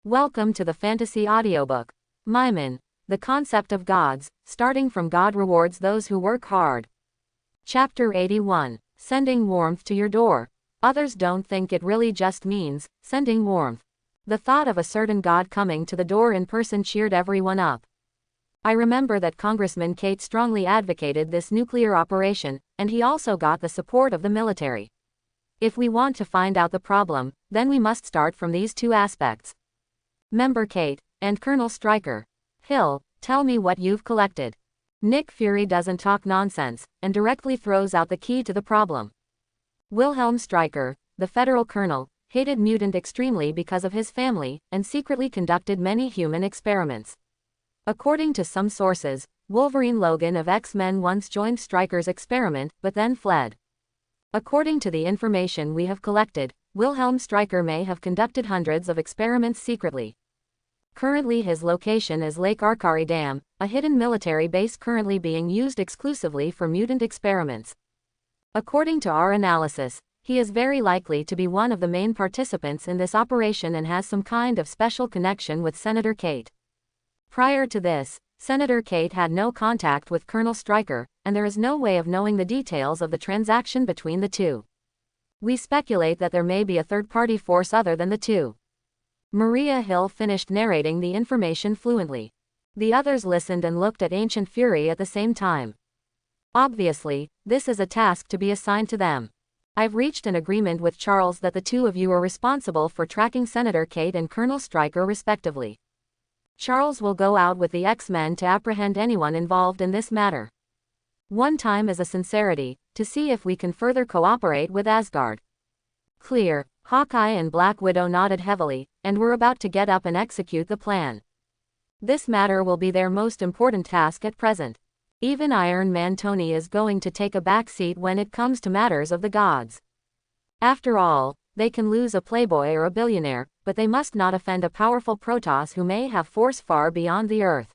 Welcome to the Fantasy Audiobook. Meiman, the concept of gods, starting from God rewards those who work hard. Chapter 81, Sending warmth to your door. Others don't think it really just means sending warmth. The thought of a certain god coming to the door in person cheered everyone up. I remember that Congressman Kate strongly advocated this nuclear operation, and he also got the support of the military. If we want to find out the problem, then we must start from these two aspects. Member Kate, and Colonel Stryker. Hill, tell me what you've collected. Nick Fury doesn't talk nonsense, and directly throws out the key to the problem. Wilhelm Stryker, the federal colonel, hated mutant extremely because of his family, and secretly conducted many human experiments. According to some sources, Wolverine Logan of X-Men once joined Stryker's experiment, but then fled. According to the information we have collected, Wilhelm Stryker may have conducted hundreds of experiments secretly. Currently his location is Lake Arkari Dam, a hidden military base currently being used exclusively for mutant experiments. According to our analysis, he is very likely to be one of the main participants in this operation and has some kind of special connection with Senator Kate. Prior to this, Senator Kate had no contact with Colonel Stryker, and there is no way of knowing the details of the transaction between the two. We speculate that there may be a third-party force other than the two. Maria Hill finished narrating the information fluently. The others listened and looked at Ancient Fury at the same time. Obviously, this is a task to be assigned to them. I've reached an agreement with Charles that the two of you are responsible for tracking Senator Kate and Colonel Stryker respectively. Charles will go out with the X-Men to apprehend anyone involved in this matter. One time as a sincerity, to see if we can further cooperate with Asgard. Clear. Hawkeye and Black Widow nodded heavily, and were about to get up and execute the plan. This matter will be their most important task at present. Even Iron Man Tony is going to take a back seat when it comes to matters of the gods. After all, they can lose a playboy or a billionaire, but they must not offend a powerful Protoss who may have force far beyond the Earth.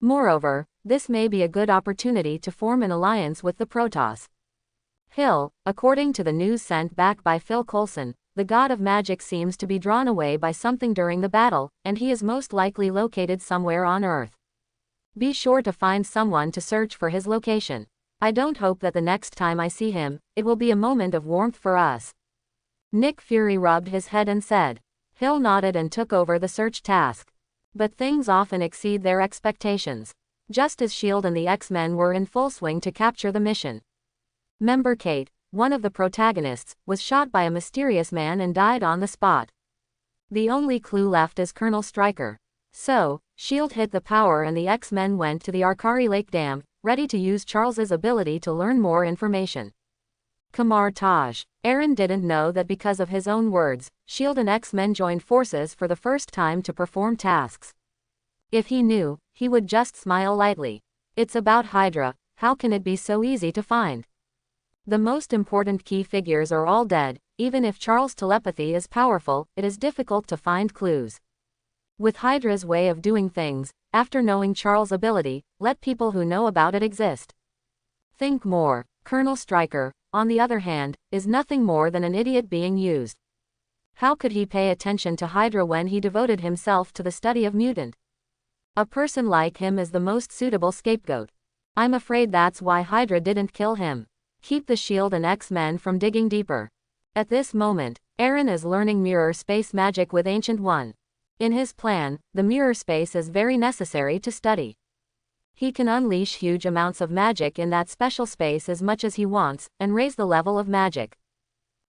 Moreover, this may be a good opportunity to form an alliance with the Protoss. Hill, according to the news sent back by Phil Coulson, the god of magic seems to be drawn away by something during the battle, and he is most likely located somewhere on Earth. Be sure to find someone to search for his location. I don't hope that the next time I see him, it will be a moment of warmth for us. Nick Fury rubbed his head and said. Hill nodded and took over the search task. But things often exceed their expectations. Just as S.H.I.E.L.D. and the X-Men were in full swing to capture the mission. Member Kate, one of the protagonists, was shot by a mysterious man and died on the spot. The only clue left is Colonel Stryker. So, S.H.I.E.L.D. hit the power and the X-Men went to the Arkari Lake Dam, ready to use Charles's ability to learn more information. Kamar Taj. Aaron didn't know that because of his own words, S.H.I.E.L.D. and X-Men joined forces for the first time to perform tasks. If he knew, he would just smile lightly. It's about Hydra, how can it be so easy to find? The most important key figures are all dead. Even if Charles' telepathy is powerful, it is difficult to find clues. With Hydra's way of doing things, after knowing Charles' ability, let people who know about it exist. Think more. Colonel Stryker, on the other hand, is nothing more than an idiot being used. How could he pay attention to Hydra when he devoted himself to the study of mutant? A person like him is the most suitable scapegoat. I'm afraid that's why Hydra didn't kill him. Keep the S.H.I.E.L.D. and X-Men from digging deeper. At this moment, Aaron is learning mirror space magic with Ancient One. In his plan, the mirror space is very necessary to study. He can unleash huge amounts of magic in that special space as much as he wants, and raise the level of magic.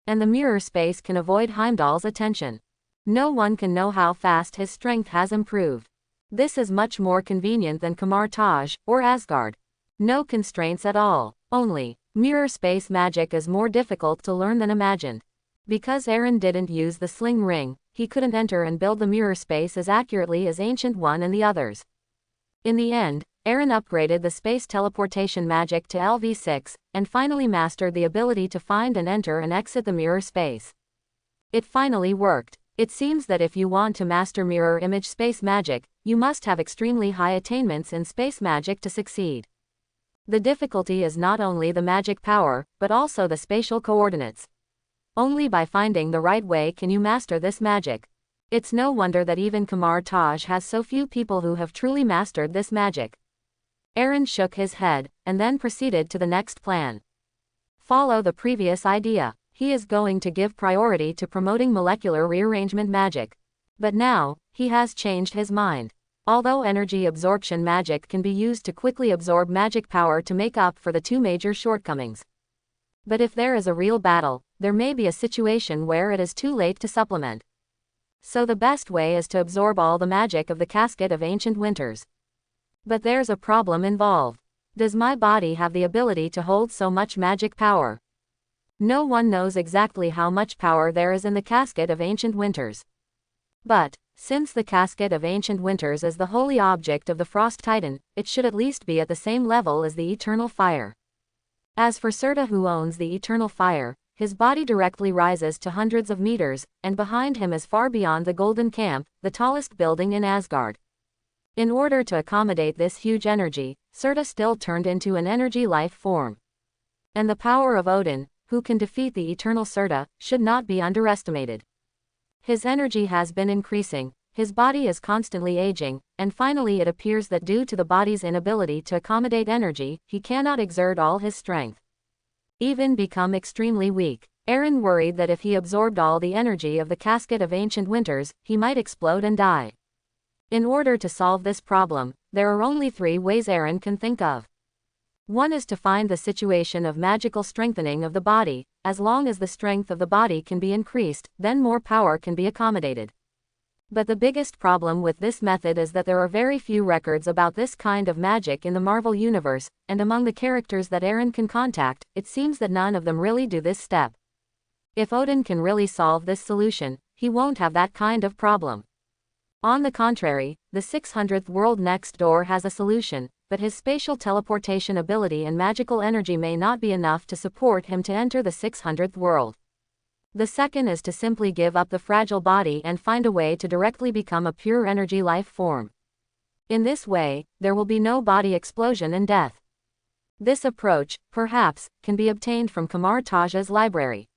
And the mirror space can avoid Heimdall's attention. No one can know how fast his strength has improved. This is much more convenient than Kamar Taj, or Asgard. No constraints at all, only. Mirror space magic is more difficult to learn than imagined. Because Aaron didn't use the sling ring, he couldn't enter and build the mirror space as accurately as Ancient One and the others. In the end, Aaron upgraded the space teleportation magic to LV6, and finally mastered the ability to find and enter and exit the mirror space. It finally worked. It seems that if you want to master mirror image space magic, you must have extremely high attainments in space magic to succeed. The difficulty is not only the magic power, but also the spatial coordinates. Only by finding the right way can you master this magic. It's no wonder that even Kamar Taj has so few people who have truly mastered this magic. Aaron shook his head, and then proceeded to the next plan. Follow the previous idea. He is going to give priority to promoting molecular rearrangement magic. But now, he has changed his mind. Although energy absorption magic can be used to quickly absorb magic power to make up for the two major shortcomings. But if there is a real battle, there may be a situation where it is too late to supplement. So the best way is to absorb all the magic of the casket of ancient winters. But there's a problem involved. Does my body have the ability to hold so much magic power? No one knows exactly how much power there is in the casket of ancient winters. But, since the casket of ancient winters is the holy object of the Frost Titan, it should at least be at the same level as the eternal fire. As for Surta, who owns the eternal fire, his body directly rises to hundreds of meters, and behind him is far beyond the Golden Camp, the tallest building in Asgard. In order to accommodate this huge energy, Surta still turned into an energy life form. And the power of Odin, who can defeat the eternal Surta, should not be underestimated. His energy has been increasing, his body is constantly aging, and finally it appears that due to the body's inability to accommodate energy, he cannot exert all his strength. Even become extremely weak. Aaron worried that if he absorbed all the energy of the casket of ancient winters, he might explode and die. In order to solve this problem, there are only 3 ways Aaron can think of. One is to find the situation of magical strengthening of the body. As long as the strength of the body can be increased, then more power can be accommodated. But the biggest problem with this method is that there are very few records about this kind of magic in the Marvel Universe, and among the characters that Aaron can contact, it seems that none of them really do this step. If Odin can really solve this solution, he won't have that kind of problem. On the contrary, the 600th world next door has a solution, but his spatial teleportation ability and magical energy may not be enough to support him to enter the 600th world. The second is to simply give up the fragile body and find a way to directly become a pure energy life form. In this way, there will be no body explosion and death. This approach, perhaps, can be obtained from Kamar Taj's library.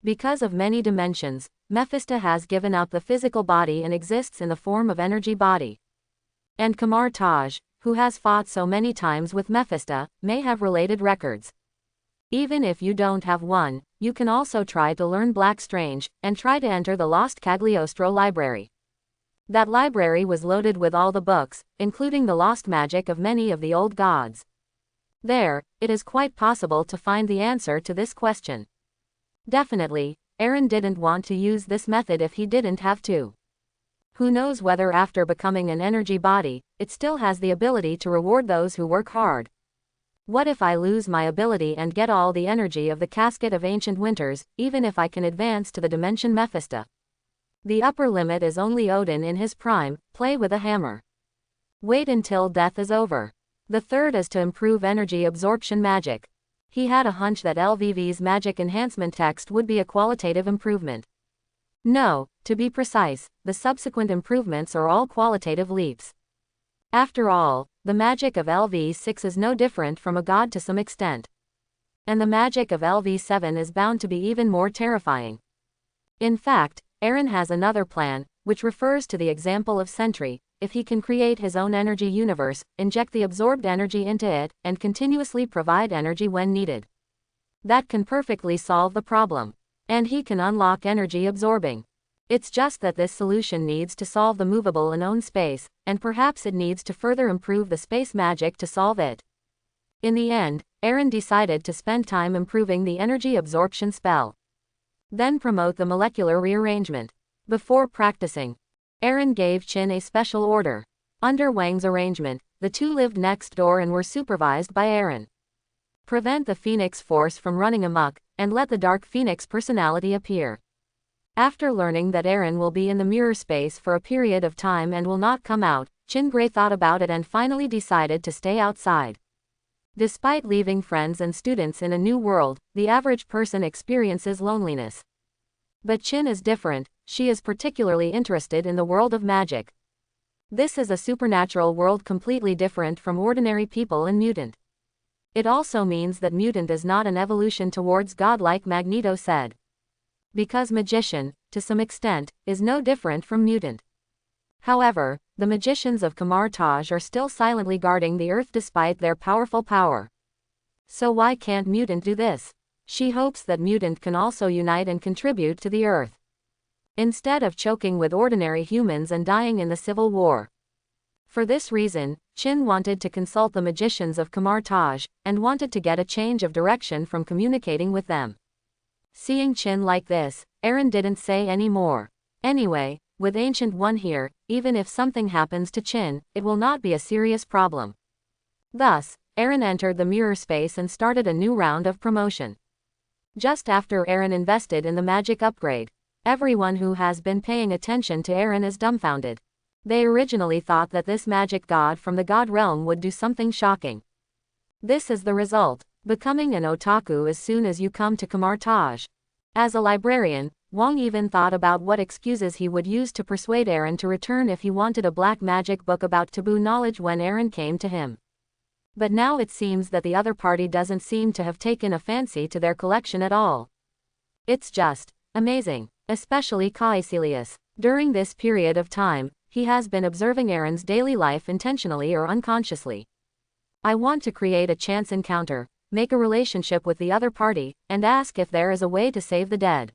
Because of many dimensions, Mephisto has given up the physical body and exists in the form of energy body. And Kamar Taj, who has fought so many times with Mephisto, may have related records. Even if you don't have one, you can also try to learn Black Strange, and try to enter the Lost Cagliostro library. That library was loaded with all the books, including the lost magic of many of the old gods. There, it is quite possible to find the answer to this question. Definitely, Aaron didn't want to use this method if he didn't have to. Who knows whether after becoming an energy body, it still has the ability to reward those who work hard. What if I lose my ability and get all the energy of the casket of ancient winters, even if I can advance to the dimension Mephisto? The upper limit is only Odin in his prime. Play with a hammer. Wait until death is over. The third is to improve energy absorption magic. He had a hunch that LVV's magic enhancement text would be a qualitative improvement. No, to be precise, the subsequent improvements are all qualitative leaps. After all, the magic of LV6 is no different from a god to some extent. And the magic of LV7 is bound to be even more terrifying. In fact, Aaron has another plan, which refers to the example of Sentry. If he can create his own energy universe, inject the absorbed energy into it, and continuously provide energy when needed. That can perfectly solve the problem. And he can unlock energy absorbing. It's just that this solution needs to solve the movable unknown space, and perhaps it needs to further improve the space magic to solve it. In the end, Aaron decided to spend time improving the energy absorption spell. Then promote the molecular rearrangement. Before practicing, Aaron gave Chin a special order. Under Wang's arrangement, the two lived next door and were supervised by Aaron. Prevent the Phoenix Force from running amok, and let the Dark Phoenix personality appear. After learning that Aaron will be in the mirror space for a period of time and will not come out, Chin Gray thought about it and finally decided to stay outside. Despite leaving friends and students in a new world, the average person experiences loneliness. But Chin is different. She is particularly interested in the world of magic. This is a supernatural world completely different from ordinary people and mutant. It also means that mutant is not an evolution towards godlike, Magneto said. because magician, to some extent, is no different from mutant. However, the magicians of Kamartaj are still silently guarding the earth despite their powerful power. So why can't mutant do this? She hopes that mutant can also unite and contribute to the earth, instead of choking with ordinary humans and dying in the civil war. For this reason, Chin wanted to consult the magicians of Kamartaj, and wanted to get a change of direction from communicating with them. Seeing Chin like this, Aaron didn't say any more. Anyway, with Ancient One here, even if something happens to Chin, it will not be a serious problem. Thus, Aaron entered the mirror space and started a new round of promotion. Just after Aaron invested in the magic upgrade, everyone who has been paying attention to Aaron is dumbfounded. They originally thought that this magic god from the god realm would do something shocking. This is the result: becoming an otaku as soon as you come to Kamartaj. As a librarian, Wong even thought about what excuses he would use to persuade Aaron to return if he wanted a black magic book about taboo knowledge when Aaron came to him. But now it seems that the other party doesn't seem to have taken a fancy to their collection at all. It's just amazing, especially Caecilius. During this period of time, he has been observing Aaron's daily life intentionally or unconsciously. I want to create a chance encounter, make a relationship with the other party, and ask if there is a way to save the dead.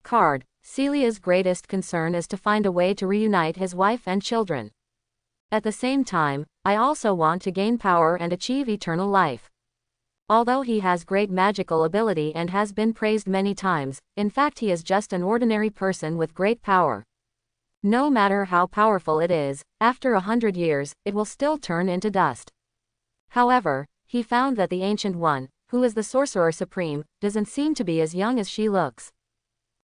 Card. Celia's greatest concern is to find a way to reunite his wife and children. At the same time, I also want to gain power and achieve eternal life. Although he has great magical ability and has been praised many times, in fact he is just an ordinary person with great power. No matter how powerful it is, after 100 years, it will still turn into dust. However, he found that the Ancient One, who is the Sorcerer Supreme, doesn't seem to be as young as she looks.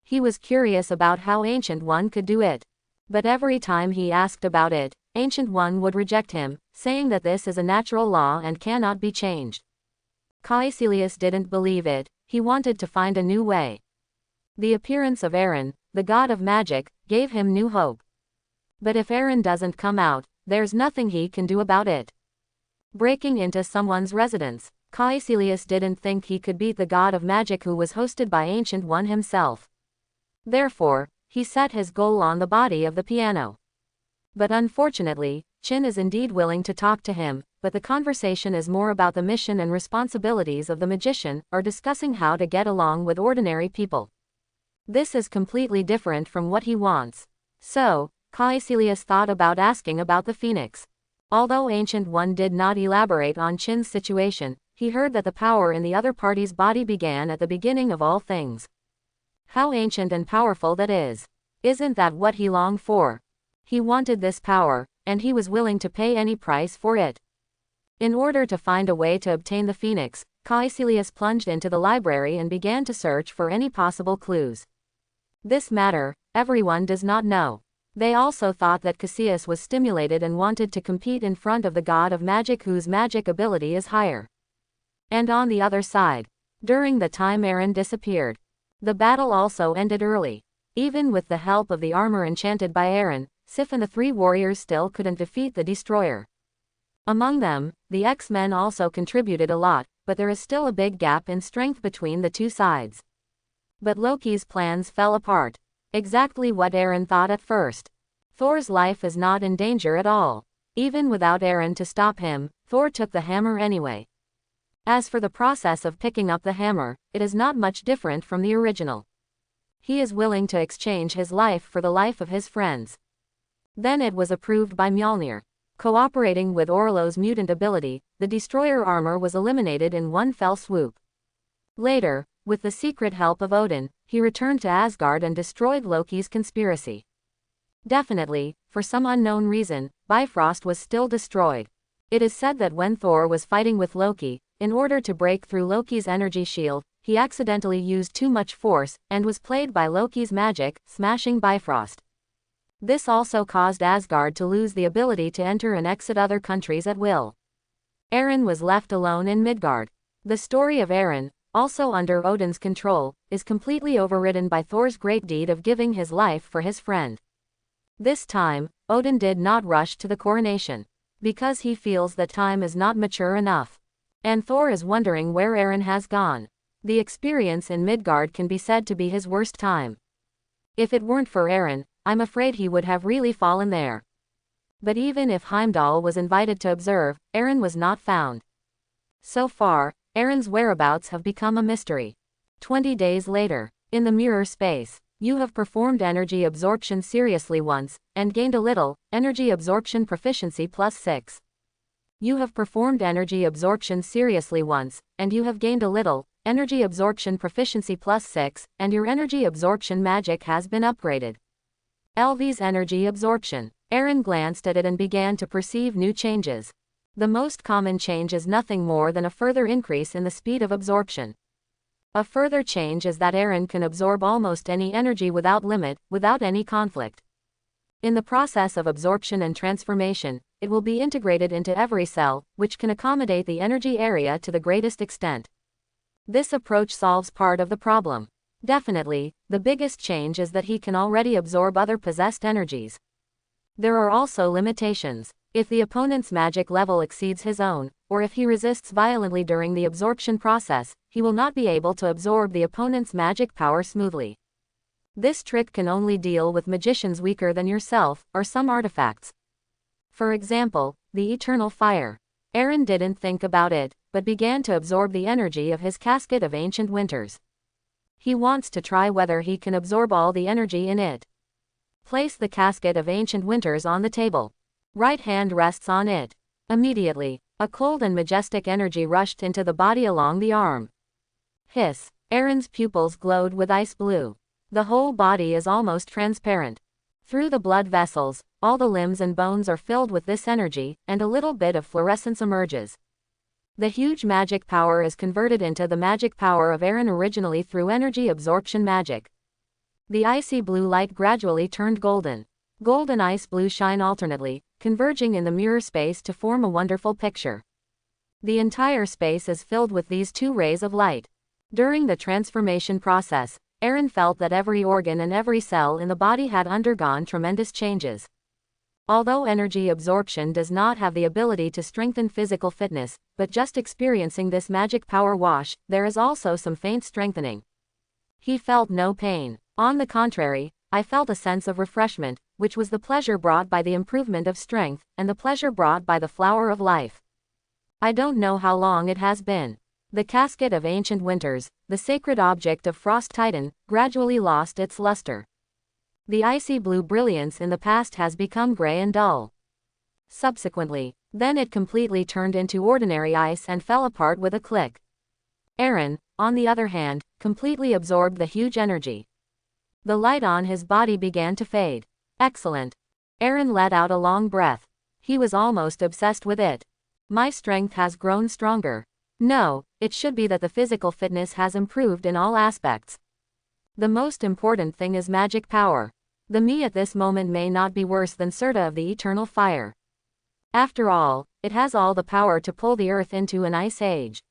He was curious about how Ancient One could do it. But every time he asked about it, Ancient One would reject him, saying that this is a natural law and cannot be changed. Caecilius didn't believe it, he wanted to find a new way. The appearance of Aaron, the god of magic, gave him new hope. But if Aaron doesn't come out, there's nothing he can do about it. Breaking into someone's residence, Caecilius didn't think he could beat the god of magic who was hosted by Ancient One himself. Therefore, he set his goal on the body of the piano. But unfortunately, Chin is indeed willing to talk to him, but the conversation is more about the mission and responsibilities of the magician, or discussing how to get along with ordinary people. This is completely different from what he wants. So, Caecilius thought about asking about the phoenix. Although Ancient One did not elaborate on Chin's situation, he heard that the power in the other party's body began at the beginning of all things. How ancient and powerful that is. Isn't that what he longed for? He wanted this power, and he was willing to pay any price for it. In order to find a way to obtain the phoenix, Caecilius plunged into the library and began to search for any possible clues. This matter, everyone does not know. They also thought that Caecilius was stimulated and wanted to compete in front of the god of magic whose magic ability is higher. And on the other side, during the time Aaron disappeared, the battle also ended early. Even with the help of the armor enchanted by Aaron, Sif and the three warriors still couldn't defeat the destroyer. Among them, the X-Men also contributed a lot, but there is still a big gap in strength between the two sides. But Loki's plans fell apart. Exactly what Aaron thought at first. Thor's life is not in danger at all. Even without Aaron to stop him, Thor took the hammer anyway. As for the process of picking up the hammer, it is not much different from the original. He is willing to exchange his life for the life of his friends. Then it was approved by Mjolnir. Cooperating with Orlo's mutant ability, the destroyer armor was eliminated in one fell swoop. Later, with the secret help of Odin, he returned to Asgard and destroyed Loki's conspiracy. Definitely, for some unknown reason, Bifrost was still destroyed. It is said that when Thor was fighting with Loki, in order to break through Loki's energy shield, he accidentally used too much force, and was played by Loki's magic, smashing Bifrost. This also caused Asgard to lose the ability to enter and exit other countries at will. Aaron was left alone in Midgard. The story of Aaron, also under Odin's control, is completely overridden by Thor's great deed of giving his life for his friend. This time, Odin did not rush to the coronation, because he feels that time is not mature enough. And Thor is wondering where Aaron has gone. The experience in Midgard can be said to be his worst time. If it weren't for Aaron, I'm afraid he would have really fallen there. But even if Heimdall was invited to observe, Aaron was not found. So far, Aaron's whereabouts have become a mystery. 20 days later, in the mirror space, you have performed energy absorption seriously once, and gained a little, energy absorption proficiency +6. You have performed energy absorption seriously once, and you have gained a little, energy absorption proficiency +6, and your energy absorption magic has been upgraded. LV's energy absorption. Aaron glanced at it and began to perceive new changes. The most common change is nothing more than a further increase in the speed of absorption. A further change is that Aaron can absorb almost any energy without limit, without any conflict. In the process of absorption and transformation, it will be integrated into every cell, which can accommodate the energy area to the greatest extent. This approach solves part of the problem. Definitely, the biggest change is that he can already absorb other possessed energies. There are also limitations. If the opponent's magic level exceeds his own, or if he resists violently during the absorption process, he will not be able to absorb the opponent's magic power smoothly. This trick can only deal with magicians weaker than yourself, or some artifacts. For example, the eternal fire. Aaron didn't think about it, but began to absorb the energy of his casket of ancient winters. He wants to try whether he can absorb all the energy in it. Place the casket of ancient winters on the table. Right hand rests on it. Immediately, a cold and majestic energy rushed into the body along the arm. Hiss! Aaron's pupils glowed with ice blue. The whole body is almost transparent. Through the blood vessels, all the limbs and bones are filled with this energy, and a little bit of fluorescence emerges. The huge magic power is converted into the magic power of Aaron originally through energy absorption magic. The icy blue light gradually turned golden. Gold and ice blue shine alternately, converging in the mirror space to form a wonderful picture. The entire space is filled with these two rays of light. During the transformation process, Aaron felt that every organ and every cell in the body had undergone tremendous changes. Although energy absorption does not have the ability to strengthen physical fitness, but just experiencing this magic power wash, there is also some faint strengthening. He felt no pain. On the contrary, I felt a sense of refreshment, which was the pleasure brought by the improvement of strength, and the pleasure brought by the flower of life. I don't know how long it has been. The casket of ancient winters, the sacred object of Frost Titan, gradually lost its luster. The icy blue brilliance in the past has become gray and dull. Subsequently, then it completely turned into ordinary ice and fell apart with a click. Aaron, on the other hand, completely absorbed the huge energy. The light on his body began to fade. Excellent. Aaron let out a long breath. He was almost obsessed with it. My strength has grown stronger. No, it should be that the physical fitness has improved in all aspects. The most important thing is magic power. The me at this moment may not be worse than Serta of the eternal fire. After all, it has all the power to pull the earth into an ice age.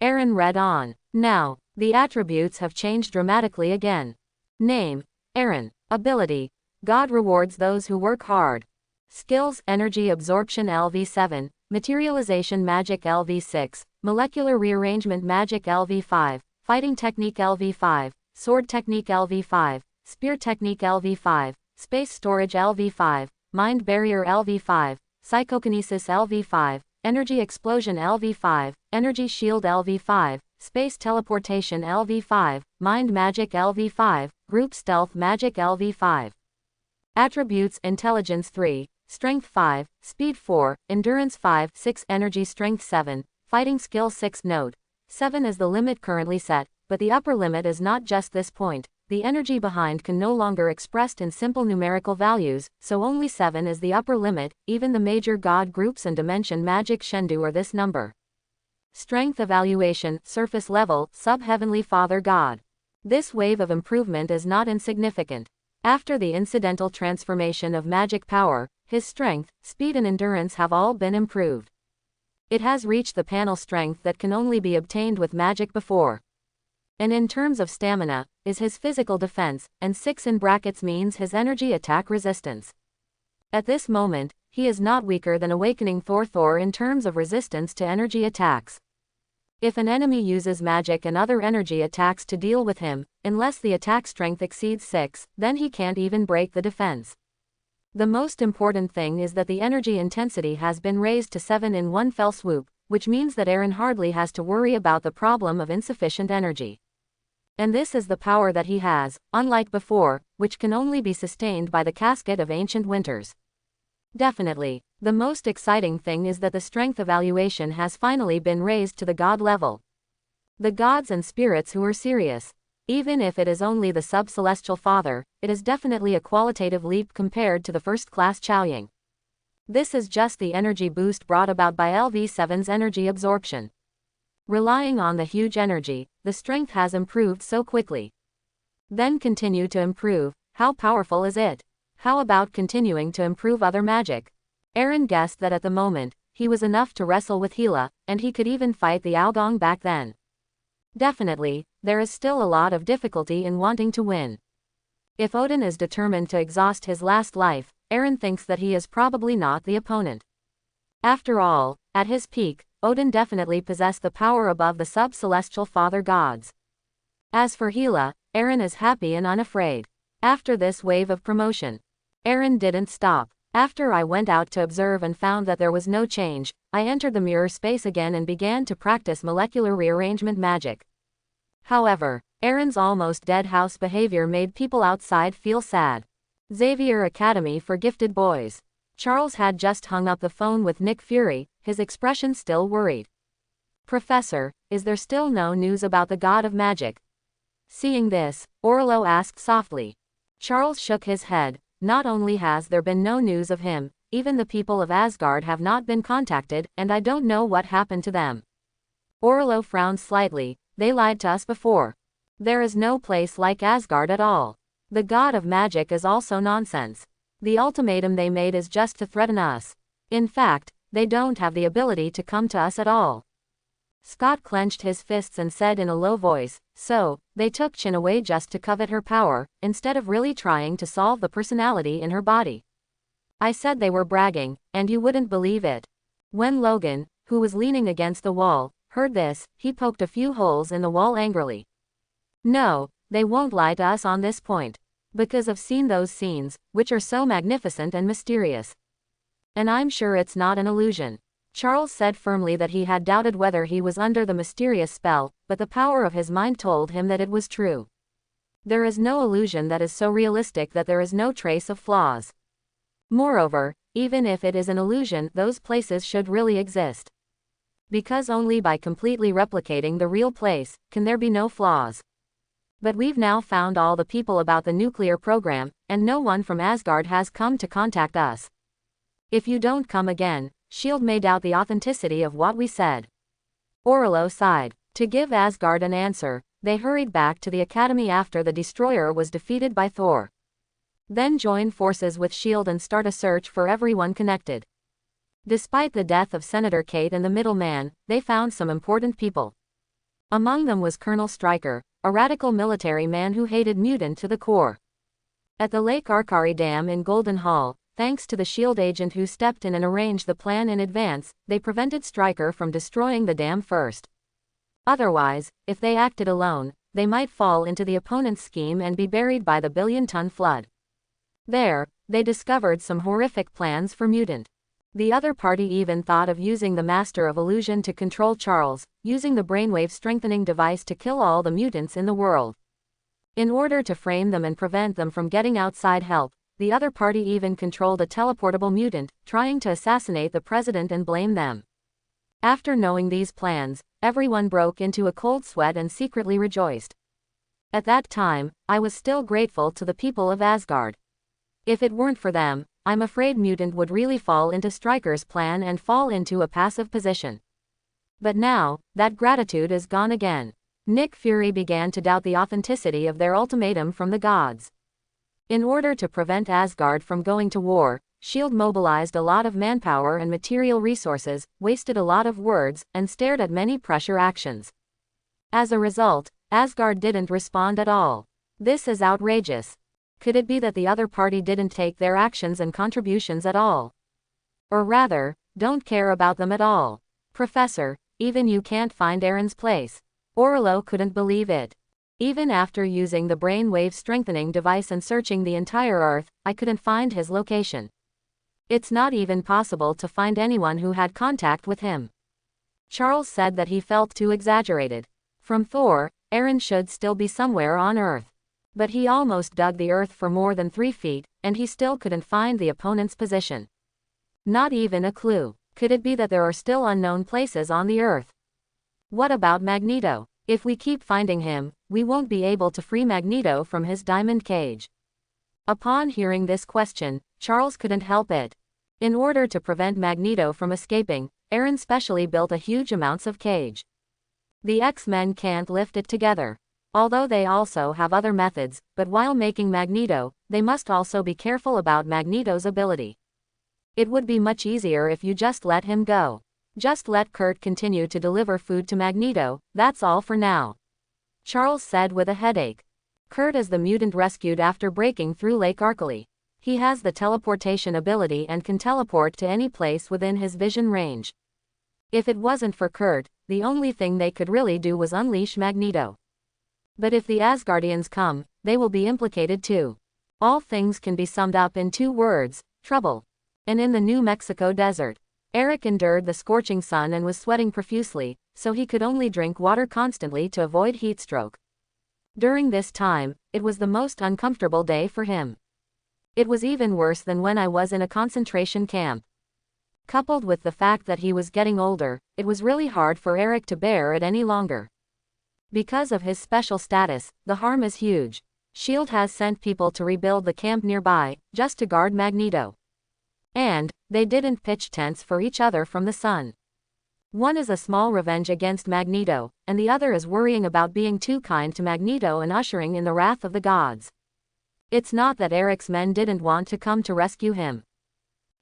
Aaron read on. Now, the attributes have changed dramatically again. Name, Aaron. Ability, God rewards those who work hard. Skills, energy absorption LV7, materialization magic LV6, molecular rearrangement magic LV5, fighting technique LV5, sword technique LV5, spear technique LV5, space storage LV5, mind barrier LV5, psychokinesis LV5, energy explosion LV5, energy shield LV5, space teleportation LV5, mind magic LV5, group stealth magic LV5. Attributes: intelligence 3, strength 5, speed 4, endurance 5, 6, energy strength 7, fighting skill 6. Note: 7 is the limit currently set, but the upper limit is not just this point. The energy behind can no longer expressed in simple numerical values, so only 7 is the upper limit. Even the major god groups and dimension magic Shendu are this number. Strength evaluation, surface level, sub-heavenly Father God. This wave of improvement is not insignificant. After the incidental transformation of magic power, his strength, speed and endurance have all been improved. It has reached the panel strength that can only be obtained with magic before. And in terms of stamina, is his physical defense, and 6 in brackets means his energy attack resistance. At this moment, he is not weaker than Awakening Thor in terms of resistance to energy attacks. If an enemy uses magic and other energy attacks to deal with him, unless the attack strength exceeds 6, then he can't even break the defense. The most important thing is that the energy intensity has been raised to 7 in one fell swoop, which means that Eren hardly has to worry about the problem of insufficient energy. And this is the power that he has, unlike before, which can only be sustained by the casket of ancient winters. Definitely, the most exciting thing is that the strength evaluation has finally been raised to the god level. The gods and spirits who are serious. Even if it is only the sub-celestial father, it is definitely a qualitative leap compared to the first-class Chaoying. This is just the energy boost brought about by LV7's energy absorption. Relying on the huge energy, the strength has improved so quickly. Then continue to improve. How powerful is it? How about continuing to improve other magic? Eren guessed that at the moment, he was enough to wrestle with Hela, and he could even fight the Aogong back then. Definitely, there is still a lot of difficulty in wanting to win. If Odin is determined to exhaust his last life, Eren thinks that he is probably not the opponent. After all, at his peak, Odin definitely possessed the power above the sub-celestial father gods. As for Hela, Eren is happy and unafraid. After this wave of promotion, Eren didn't stop. After I went out to observe and found that there was no change, I entered the mirror space again and began to practice molecular rearrangement magic. However, Eren's almost dead house behavior made people outside feel sad. Xavier Academy for Gifted Boys. Charles had just hung up the phone with Nick Fury, his expression still worried. "Professor, is there still no news about the god of magic?" Seeing this, Orlo asked softly. Charles shook his head. Not only has there been no news of him, even the people of Asgard have not been contacted, and I don't know what happened to them. Orlo frowned slightly. They lied to us before. There is no place like Asgard at all. The god of magic is also nonsense. The ultimatum they made is just to threaten us. In fact, they don't have the ability to come to us at all. Scott clenched his fists and said in a low voice, "So, they took Chin away just to covet her power, instead of really trying to solve the personality in her body." I said they were bragging, and you wouldn't believe it. When Logan, who was leaning against the wall, heard this, he poked a few holes in the wall angrily. No, they won't lie to us on this point. Because I've seen those scenes, which are so magnificent and mysterious. And I'm sure it's not an illusion. Charles said firmly that he had doubted whether he was under the mysterious spell, but the power of his mind told him that it was true. There is no illusion that is so realistic that there is no trace of flaws. Moreover, even if it is an illusion, those places should really exist. Because only by completely replicating the real place, can there be no flaws. But we've now found all the people about the nuclear program, and no one from Asgard has come to contact us. If you don't come again, S.H.I.E.L.D. may doubt the authenticity of what we said. Orlo sighed. To give Asgard an answer, they hurried back to the academy after the destroyer was defeated by Thor. Then join forces with S.H.I.E.L.D. and start a search for everyone connected. Despite the death of Senator Kate and the middleman, they found some important people. Among them was Colonel Stryker, a radical military man who hated mutant to the core. At the Lake Arkari Dam in Golden Hall, thanks to the S.H.I.E.L.D. agent who stepped in and arranged the plan in advance, they prevented Stryker from destroying the dam first. Otherwise, if they acted alone, they might fall into the opponent's scheme and be buried by the billion-ton flood. There, they discovered some horrific plans for mutant. The other party even thought of using the Master of Illusion to control Charles, using the brainwave strengthening device to kill all the mutants in the world. In order to frame them and prevent them from getting outside help, the other party even controlled a teleportable mutant, trying to assassinate the president and blame them. After knowing these plans, everyone broke into a cold sweat and secretly rejoiced. At that time, I was still grateful to the people of Asgard. If it weren't for them, I'm afraid mutant would really fall into Stryker's plan and fall into a passive position. But now, that gratitude is gone again. Nick Fury began to doubt the authenticity of their ultimatum from the gods. In order to prevent Asgard from going to war, S.H.I.E.L.D. mobilized a lot of manpower and material resources, wasted a lot of words, and stared at many pressure actions. As a result, Asgard didn't respond at all. This is outrageous. Could it be that the other party didn't take their actions and contributions at all? Or rather, don't care about them at all? Professor, even you can't find Aaron's place. Orlo couldn't believe it. Even after using the brainwave strengthening device and searching the entire Earth, I couldn't find his location. It's not even possible to find anyone who had contact with him. Charles said that he felt too exaggerated. From Thor, Aaron should still be somewhere on Earth. But he almost dug the Earth for more than 3 feet, and he still couldn't find the opponent's position. Not even a clue. Could it be that there are still unknown places on the Earth? What about Magneto? If we keep finding him, we won't be able to free Magneto from his diamond cage. Upon hearing this question, Charles couldn't help it. In order to prevent Magneto from escaping, Aaron specially built a huge amounts of cage. The X-Men can't lift it together. Although they also have other methods, but while making Magneto, they must also be careful about Magneto's ability. It would be much easier if you just let him go. Just let Kurt continue to deliver food to Magneto, that's all for now. Charles said with a headache. Kurt is the mutant rescued after breaking through Lake Arkley. He has the teleportation ability and can teleport to any place within his vision range. If it wasn't for Kurt, the only thing they could really do was unleash Magneto. But if the Asgardians come, they will be implicated too. All things can be summed up in 2 words, trouble. And in the New Mexico desert, Eric endured the scorching sun and was sweating profusely, so he could only drink water constantly to avoid heatstroke. During this time, it was the most uncomfortable day for him. It was even worse than when I was in a concentration camp. Coupled with the fact that he was getting older, it was really hard for Eric to bear it any longer. Because of his special status, the harm is huge. S.H.I.E.L.D. has sent people to rebuild the camp nearby, just to guard Magneto. And they didn't pitch tents for each other from the sun. One is a small revenge against Magneto, and the other is worrying about being too kind to Magneto and ushering in the wrath of the gods. It's not that Eric's men didn't want to come to rescue him.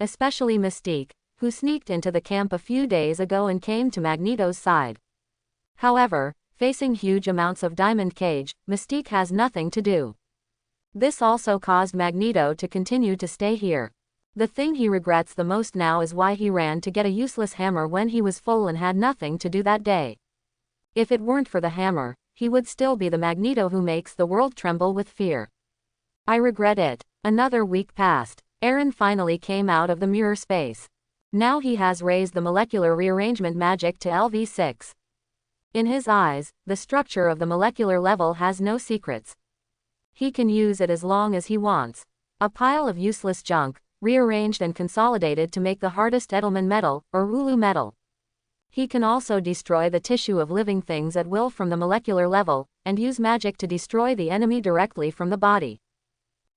Especially Mystique, who sneaked into the camp a few days ago and came to Magneto's side. However, facing huge amounts of diamond cage, Mystique has nothing to do. This also caused Magneto to continue to stay here. The thing he regrets the most now is why he ran to get a useless hammer when he was full and had nothing to do that day. If it weren't for the hammer, he would still be the Magneto who makes the world tremble with fear. I regret it. Another week passed. Aaron finally came out of the mirror space. Now he has raised the molecular rearrangement magic to LV6. In his eyes, the structure of the molecular level has no secrets. He can use it as long as he wants. A pile of useless junk, rearranged and consolidated to make the hardest Edelman metal, or Ulu metal. He can also destroy the tissue of living things at will from the molecular level, and use magic to destroy the enemy directly from the body.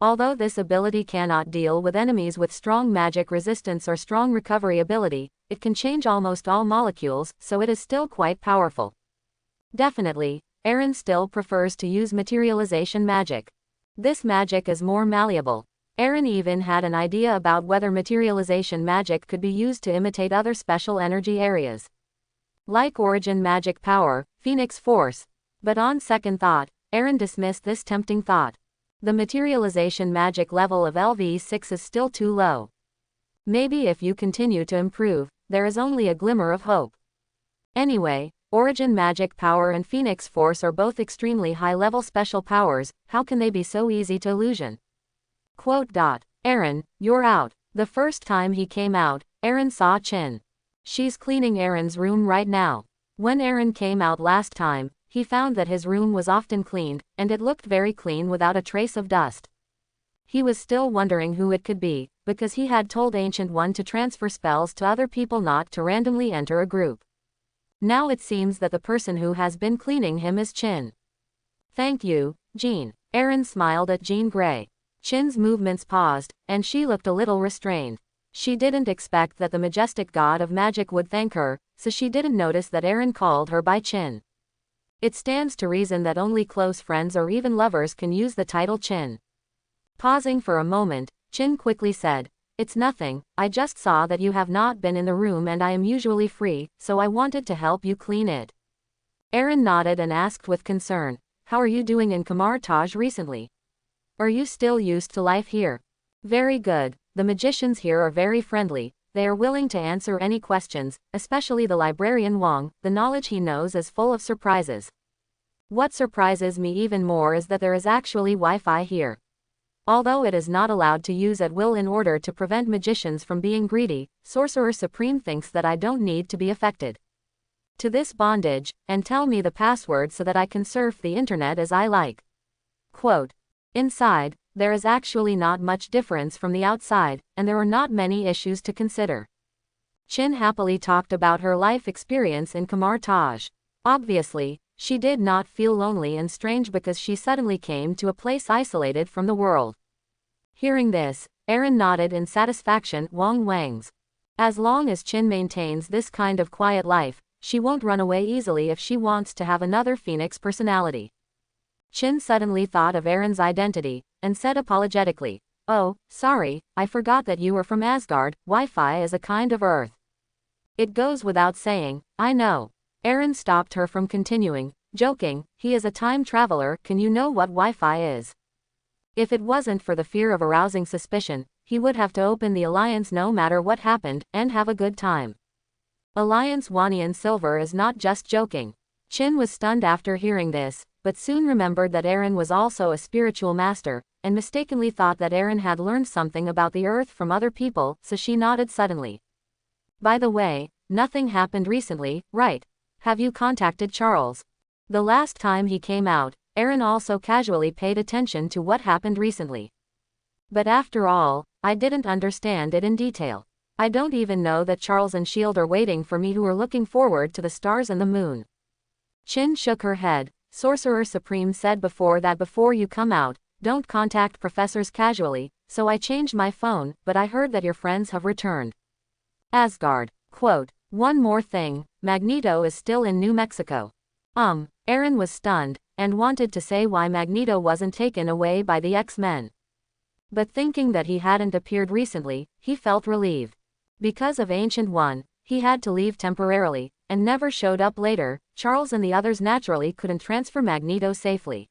Although this ability cannot deal with enemies with strong magic resistance or strong recovery ability, it can change almost all molecules, so it is still quite powerful. Definitely, Aaron still prefers to use materialization magic. This magic is more malleable. Aaron even had an idea about whether materialization magic could be used to imitate other special energy areas. Like Origin Magic Power, Phoenix Force. But on second thought, Aaron dismissed this tempting thought. The materialization magic level of LV6 is still too low. Maybe if you continue to improve, there is only a glimmer of hope. Anyway, Origin Magic Power and Phoenix Force are both extremely high-level special powers, how can they be so easy to illusion? Quote. Aaron, you're out. The first time he came out, Aaron saw Chin. She's cleaning Aaron's room right now. When Aaron came out last time, he found that his room was often cleaned, and it looked very clean without a trace of dust. He was still wondering who it could be, because he had told Ancient One to transfer spells to other people, not to randomly enter a group. Now it seems that the person who has been cleaning him is Chin. Thank you, Jean. Aaron smiled at Jean Grey. Chin's movements paused, and she looked a little restrained. She didn't expect that the majestic god of magic would thank her, so she didn't notice that Aaron called her by Chin. It stands to reason that only close friends or even lovers can use the title Chin. Pausing for a moment, Chin quickly said, "It's nothing, I just saw that you have not been in the room and I am usually free, so I wanted to help you clean it." Aaron nodded and asked with concern, "How are you doing in Kamar Taj recently? Are you still used to life here?" "Very good, the magicians here are very friendly, They are willing to answer any questions, especially the librarian Wang. The knowledge he knows is full of surprises. What surprises me even more is that there is actually Wi-Fi here. Although it is not allowed to use at will in order to prevent magicians from being greedy, Sorcerer Supreme thinks that I don't need to be affected to this bondage, and tell me the password so that I can surf the internet as I like. Quote, inside, there is actually not much difference from the outside, and there are not many issues to consider. Chin happily talked about her life experience in Kamar Taj. Obviously, she did not feel lonely and strange because she suddenly came to a place isolated from the world. Hearing this, Aaron nodded in satisfaction. Wangs. As long as Chin maintains this kind of quiet life, she won't run away easily if she wants to have another Phoenix personality. Chin suddenly thought of Aaron's identity, and said apologetically, "Oh, sorry, I forgot that you were from Asgard. Wi-Fi is a kind of Earth." It goes without saying, I know. Aaron stopped her from continuing, joking, he is a time traveler, can you know what Wi-Fi is? If it wasn't for the fear of arousing suspicion, he would have to open the alliance no matter what happened, and have a good time. Alliance Wanian Silver is not just joking. Chin was stunned after hearing this, but soon remembered that Aaron was also a spiritual master, and mistakenly thought that Aaron had learned something about the Earth from other people, so she nodded suddenly. By the way, nothing happened recently, right? Have you contacted Charles? The last time he came out, Aaron also casually paid attention to what happened recently. But after all, I didn't understand it in detail. I don't even know that Charles and S.H.I.E.L.D. are waiting for me, who are looking forward to the stars and the moon. Chin shook her head. Sorcerer Supreme said before that before you come out, don't contact professors casually, so I changed my phone, but I heard that your friends have returned. Asgard. Quote, one more thing, Magneto is still in New Mexico. Aaron was stunned, and wanted to say why Magneto wasn't taken away by the X-Men. But thinking that he hadn't appeared recently, he felt relieved. Because of Ancient One, he had to leave temporarily, and never showed up later. Charles and the others naturally couldn't transfer Magneto safely.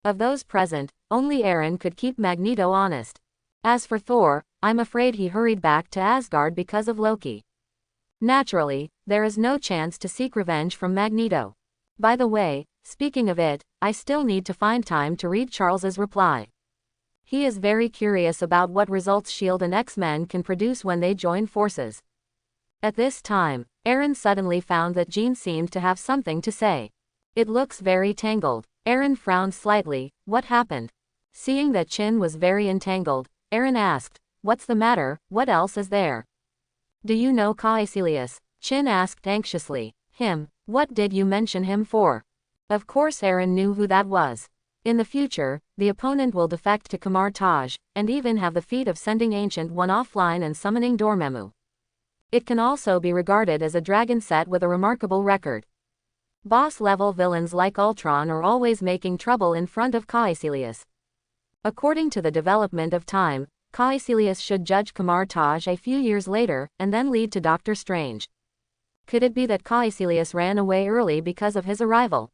Of those present, only Aaron could keep Magneto honest. As for Thor, I'm afraid he hurried back to Asgard because of Loki. Naturally, there is no chance to seek revenge from Magneto. By the way, speaking of it, I still need to find time to read Charles's reply. He is very curious about what results S.H.I.E.L.D. and X-Men can produce when they join forces. At this time, Aaron suddenly found that Jean seemed to have something to say. It looks very tangled. Aaron frowned slightly. What happened? Seeing that Chin was very entangled, Aaron asked, what's the matter, what else is there? Do you know Caecilius? Chin asked anxiously. Him, what did you mention him for? Of course Aaron knew who that was. In the future, the opponent will defect to Kamar Taj, and even have the feat of sending Ancient One offline and summoning Dormammu. It can also be regarded as a dragon set with a remarkable record. Boss-level villains like Ultron are always making trouble in front of Caecilius. According to the development of time, Caecilius should judge Kamar Taj a few years later, and then lead to Doctor Strange. Could it be that Caecilius ran away early because of his arrival?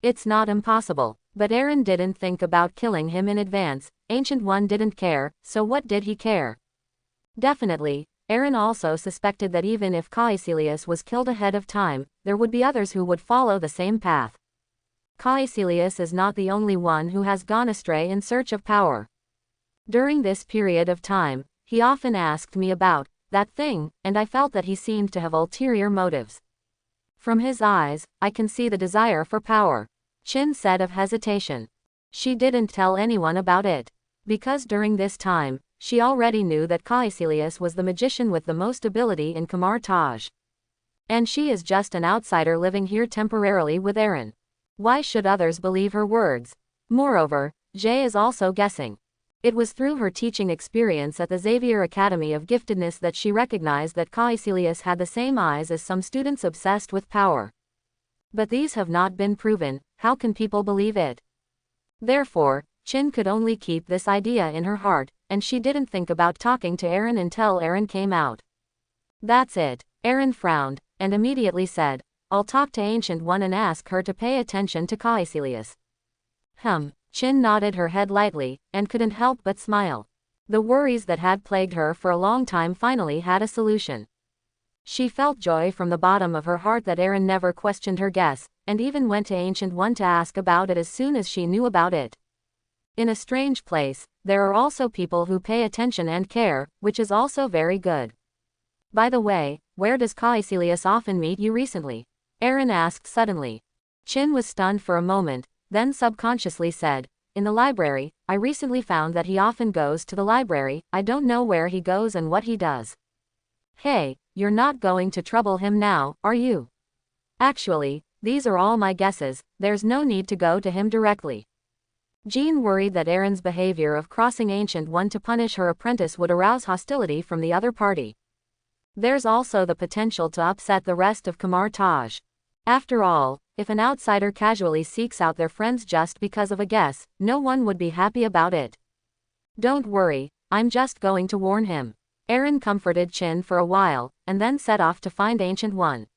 It's not impossible, but Aaron didn't think about killing him in advance. Ancient One didn't care, so what did he care? Definitely, Aaron also suspected that even if Caecilius was killed ahead of time, there would be others who would follow the same path. Caecilius is not the only one who has gone astray in search of power. During this period of time, he often asked me about that thing, and I felt that he seemed to have ulterior motives. From his eyes, I can see the desire for power. Chin said of hesitation. She didn't tell anyone about it. Because during this time, she already knew that Caecilius was the magician with the most ability in Kamar Taj. And she is just an outsider living here temporarily with Aaron. Why should others believe her words? Moreover, Jay is also guessing. It was through her teaching experience at the Xavier Academy of Giftedness that she recognized that Caecilius had the same eyes as some students obsessed with power. But these have not been proven. How can people believe it? Therefore, Chin could only keep this idea in her heart, and she didn't think about talking to Aaron until Aaron came out. That's it. Aaron frowned, and immediately said, I'll talk to Ancient One and ask her to pay attention to Caecilius. Chin nodded her head lightly, and couldn't help but smile. The worries that had plagued her for a long time finally had a solution. She felt joy from the bottom of her heart that Erin never questioned her guess, and even went to Ancient One to ask about it as soon as she knew about it. In a strange place, there are also people who pay attention and care, which is also very good. By the way, where does Caecilius often meet you recently? Erin asked suddenly. Chin was stunned for a moment, then subconsciously said, in the library. I recently found that he often goes to the library. I don't know where he goes and what he does. Hey, you're not going to trouble him now, are you? Actually, these are all my guesses, there's no need to go to him directly. Jean worried that Erin's behavior of crossing Ancient One to punish her apprentice would arouse hostility from the other party. There's also the potential to upset the rest of Kamar Taj. After all, if an outsider casually seeks out their friends just because of a guess, no one would be happy about it. Don't worry, I'm just going to warn him. Erin comforted Chin for a while, and then set off to find Ancient One.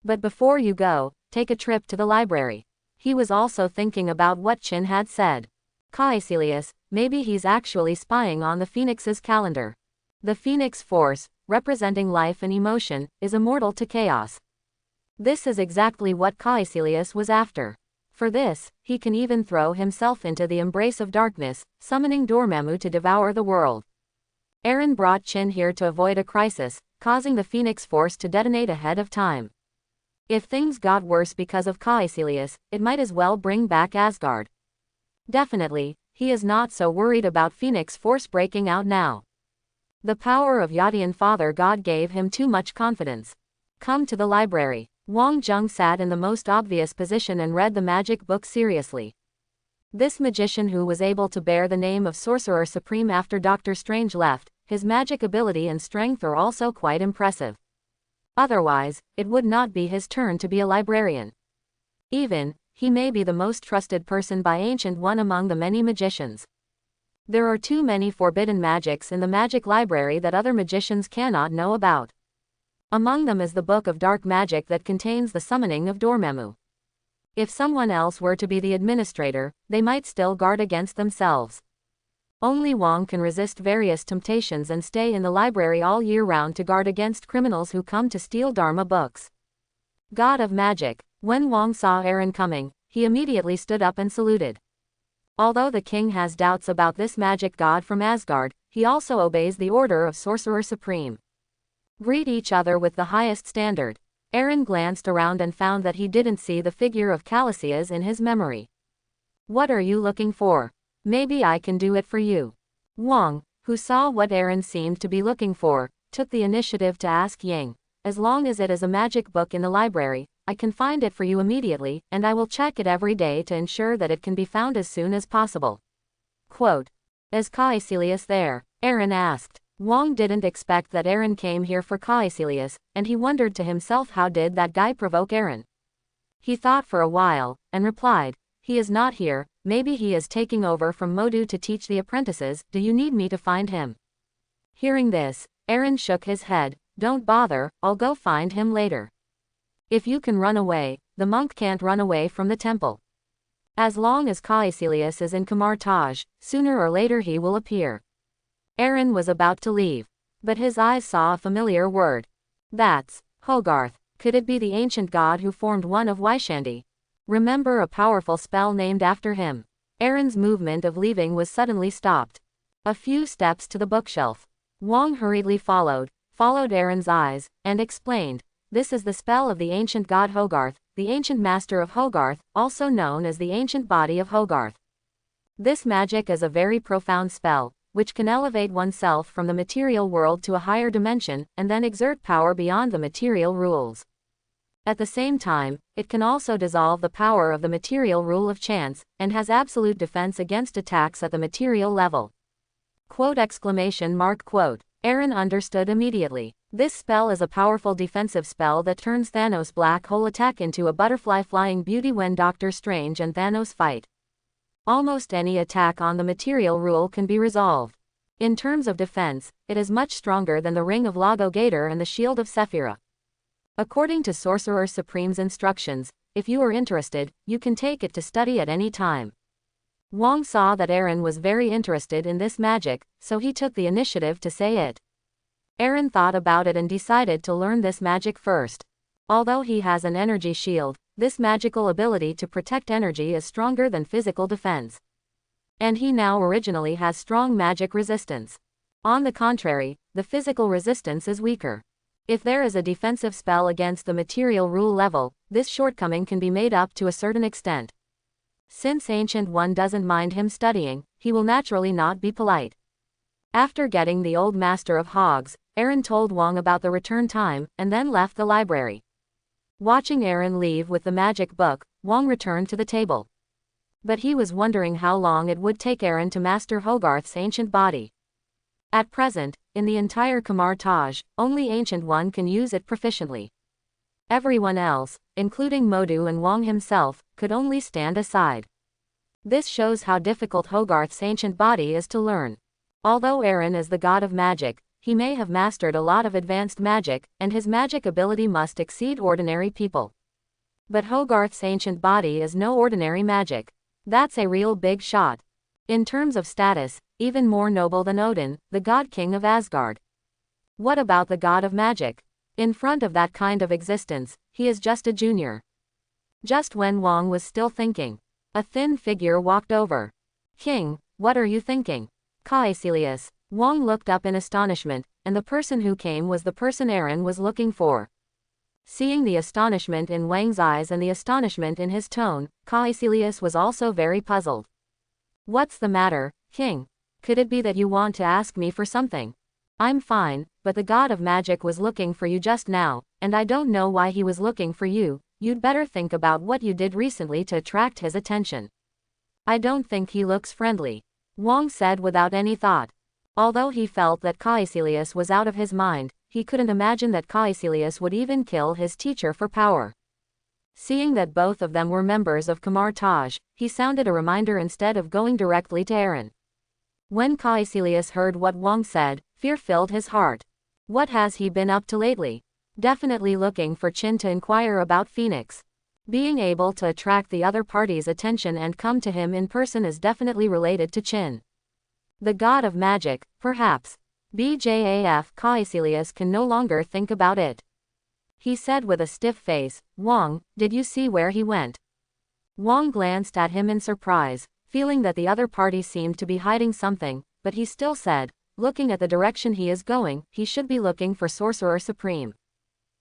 But before you go, take a trip to the library. He was also thinking about what Chin had said. Caecilius, maybe he's actually spying on the Phoenix's calendar. The Phoenix Force, representing life and emotion, is immortal to chaos. This is exactly what Caecilius was after. For this, he can even throw himself into the embrace of darkness, summoning Dormammu to devour the world. Erin brought Chin here to avoid a crisis, causing the Phoenix Force to detonate ahead of time. If things got worse because of Caecilius, it might as well bring back Asgard. Definitely, he is not so worried about Phoenix Force breaking out now. The power of Yadian Father God gave him too much confidence. Come to the library. Wang Zheng sat in the most obvious position and read the magic book seriously. This magician who was able to bear the name of Sorcerer Supreme after Doctor Strange left, his magic ability and strength are also quite impressive. Otherwise, it would not be his turn to be a librarian. Even, he may be the most trusted person by Ancient One among the many magicians. There are too many forbidden magics in the magic library that other magicians cannot know about. Among them is the Book of Dark Magic that contains the summoning of Dormammu. If someone else were to be the administrator, they might still guard against themselves. Only Wang can resist various temptations and stay in the library all year round to guard against criminals who come to steal Dharma books. God of Magic. When Wang saw Erin coming, he immediately stood up and saluted. Although the king has doubts about this magic god from Asgard, he also obeys the order of Sorcerer Supreme. Greet each other with the highest standard. Erin glanced around and found that he didn't see the figure of Caecilius in his memory. What are you looking for? Maybe I can do it for you. Wang, who saw what Erin seemed to be looking for, took the initiative to ask Yang, as long as it is a magic book in the library, I can find it for you immediately, and I will check it every day to ensure that it can be found as soon as possible. Quote. Is Caecilius there? Erin asked. Wang didn't expect that Erin came here for Caecilius, and he wondered to himself how did that guy provoke Erin. He thought for a while, and replied, he is not here, maybe he is taking over from Modu to teach the apprentices, do you need me to find him? Hearing this, Erin shook his head, don't bother, I'll go find him later. If you can run away, the monk can't run away from the temple. As long as Caecilius is in Kamar Taj, sooner or later he will appear. Erin was about to leave, but his eyes saw a familiar word. That's Hogarth. Could it be the ancient god who formed one of Wyshandi? Remember a powerful spell named after him. Erin's movement of leaving was suddenly stopped. A few steps to the bookshelf. Wang hurriedly followed Erin's eyes, and explained, this is the spell of the ancient god Hogarth, the ancient master of Hogarth, also known as the ancient body of Hogarth. This magic is a very profound spell, which can elevate oneself from the material world to a higher dimension, and then exert power beyond the material rules. At the same time, it can also dissolve the power of the material rule of chance, and has absolute defense against attacks at the material level. Quote exclamation mark quote. Erin understood immediately. This spell is a powerful defensive spell that turns Thanos' black hole attack into a butterfly flying beauty when Doctor Strange and Thanos fight. Almost any attack on the material rule can be resolved. In terms of defense, it is much stronger than the Ring of Lago Gator and the Shield of Sephira. According to Sorcerer Supreme's instructions, if you are interested, you can take it to study at any time. Wang saw that Aaron was very interested in this magic, so he took the initiative to say it. Aaron thought about it and decided to learn this magic first. Although he has an energy shield, this magical ability to protect energy is stronger than physical defense. And he now originally has strong magic resistance. On the contrary, the physical resistance is weaker. If there is a defensive spell against the material rule level, this shortcoming can be made up to a certain extent. Since Ancient One doesn't mind him studying, he will naturally not be polite. After getting the old master of hogs, Aaron told Wang about the return time, and then left the library. Watching Aaron leave with the magic book, Wang returned to the table. But he was wondering how long it would take Aaron to master Hogarth's ancient body. At present, in the entire Kamar Taj, only Ancient One can use it proficiently. Everyone else, including Modu and Wang himself, could only stand aside. This shows how difficult Hogarth's ancient body is to learn. Although Aaron is the god of magic, he may have mastered a lot of advanced magic, and his magic ability must exceed ordinary people. But Hogarth's ancient body is no ordinary magic. That's a real big shot. In terms of status, even more noble than Odin, the god king of Asgard. What about the god of magic? In front of that kind of existence, he is just a junior. Just when Wang was still thinking, a thin figure walked over. King, what are you thinking? Caecilius. Wang looked up in astonishment, and the person who came was the person Aaron was looking for. Seeing the astonishment in Wang's eyes and the astonishment in his tone, Caecilius was also very puzzled. What's the matter, King? Could it be that you want to ask me for something? I'm fine, but the god of magic was looking for you just now, and I don't know why he was looking for you. You'd better think about what you did recently to attract his attention. I don't think he looks friendly, Wang said without any thought. Although he felt that Caecilius was out of his mind, he couldn't imagine that Caecilius would even kill his teacher for power. Seeing that both of them were members of Kamar Taj, he sounded a reminder instead of going directly to Aaron. When Caecilius heard what Wang said, fear filled his heart. What has he been up to lately? Definitely looking for Qin to inquire about Phoenix. Being able to attract the other party's attention and come to him in person is definitely related to Qin. The god of magic, perhaps. BJAF Caecilius can no longer think about it. He said with a stiff face, Wang, did you see where he went? Wang glanced at him in surprise, feeling that the other party seemed to be hiding something, but he still said, looking at the direction he is going, he should be looking for Sorcerer Supreme.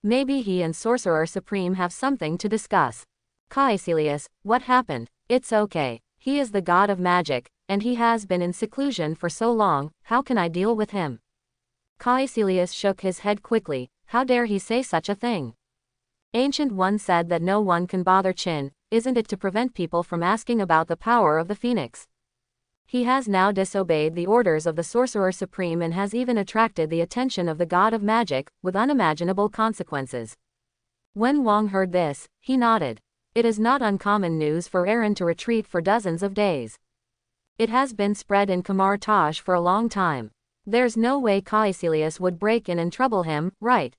Maybe he and Sorcerer Supreme have something to discuss. Caecilius, what happened? It's okay. He is the god of magic, and he has been in seclusion for so long, how can I deal with him? Caecilius shook his head quickly, how dare he say such a thing? Ancient One said that no one can bother Qin, isn't it to prevent people from asking about the power of the Phoenix? He has now disobeyed the orders of the Sorcerer Supreme and has even attracted the attention of the god of magic, with unimaginable consequences. When Wang heard this, he nodded. It is not uncommon news for Aaron to retreat for dozens of days. It has been spread in Kamar Taj for a long time. There's no way Caecilius would break in and trouble him, right?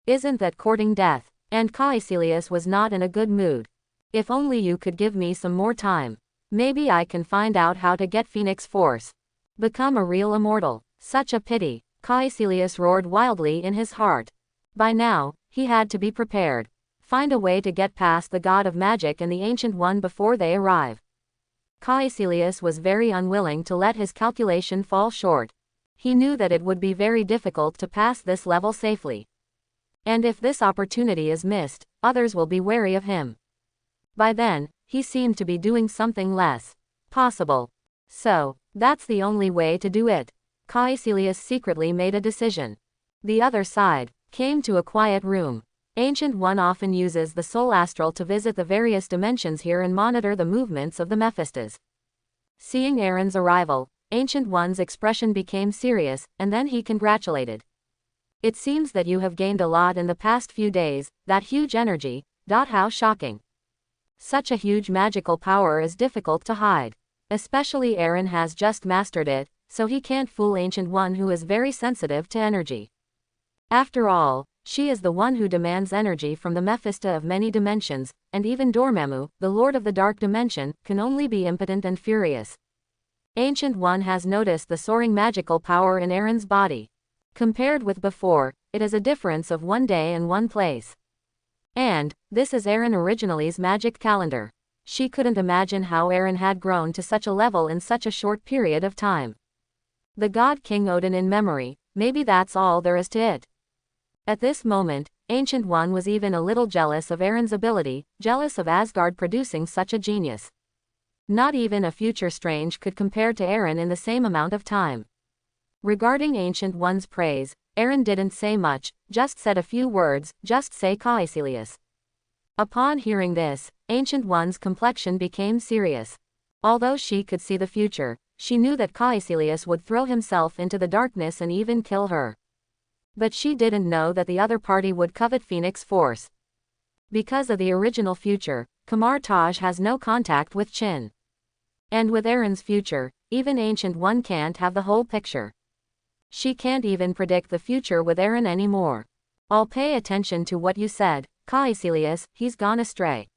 Isn't that courting death? And Caecilius was not in a good mood. If only you could give me some more time. Maybe I can find out how to get Phoenix Force. Become a real immortal. Such a pity. Caecilius roared wildly in his heart. By now, he had to be prepared. Find a way to get past the god of magic and the Ancient One before they arrive. Caecilius was very unwilling to let his calculation fall short. He knew that it would be very difficult to pass this level safely. And if this opportunity is missed, others will be wary of him. By then, he seemed to be doing something less possible. So, that's the only way to do it. Caecilius secretly made a decision. The other side came to a quiet room. Ancient One often uses the soul astral to visit the various dimensions here and monitor the movements of the Mephistos. Seeing Aaron's arrival, Ancient One's expression became serious, and then he congratulated. It seems that you have gained a lot in the past few days, that huge energy, how shocking. Such a huge magical power is difficult to hide. Especially Aaron has just mastered it, so he can't fool Ancient One who is very sensitive to energy. After all, She is the one who demands energy from the Mephisto of many dimensions, and even Dormammu, the Lord of the Dark Dimension, can only be impotent and furious. Ancient One has noticed the soaring magical power in Aaron's body. Compared with before, it is a difference of 1 day and 1 place. And, this is Aaron originally's magic calendar. She couldn't imagine how Aaron had grown to such a level in such a short period of time. The god King Odin in memory, maybe that's all there is to it. At this moment, Ancient One was even a little jealous of Aaron's ability, jealous of Asgard producing such a genius. Not even a future Strange could compare to Aaron in the same amount of time. Regarding Ancient One's praise, Aaron didn't say much, just said a few words, just say Caecilius. Upon hearing this, Ancient One's complexion became serious. Although she could see the future, she knew that Caecilius would throw himself into the darkness and even kill her. But she didn't know that the other party would covet Phoenix Force. Because of the original future, Kamar Taj has no contact with Chin. And with Aaron's future, even Ancient One can't have the whole picture. She can't even predict the future with Aaron anymore. I'll pay attention to what you said, Caecilius, he's gone astray.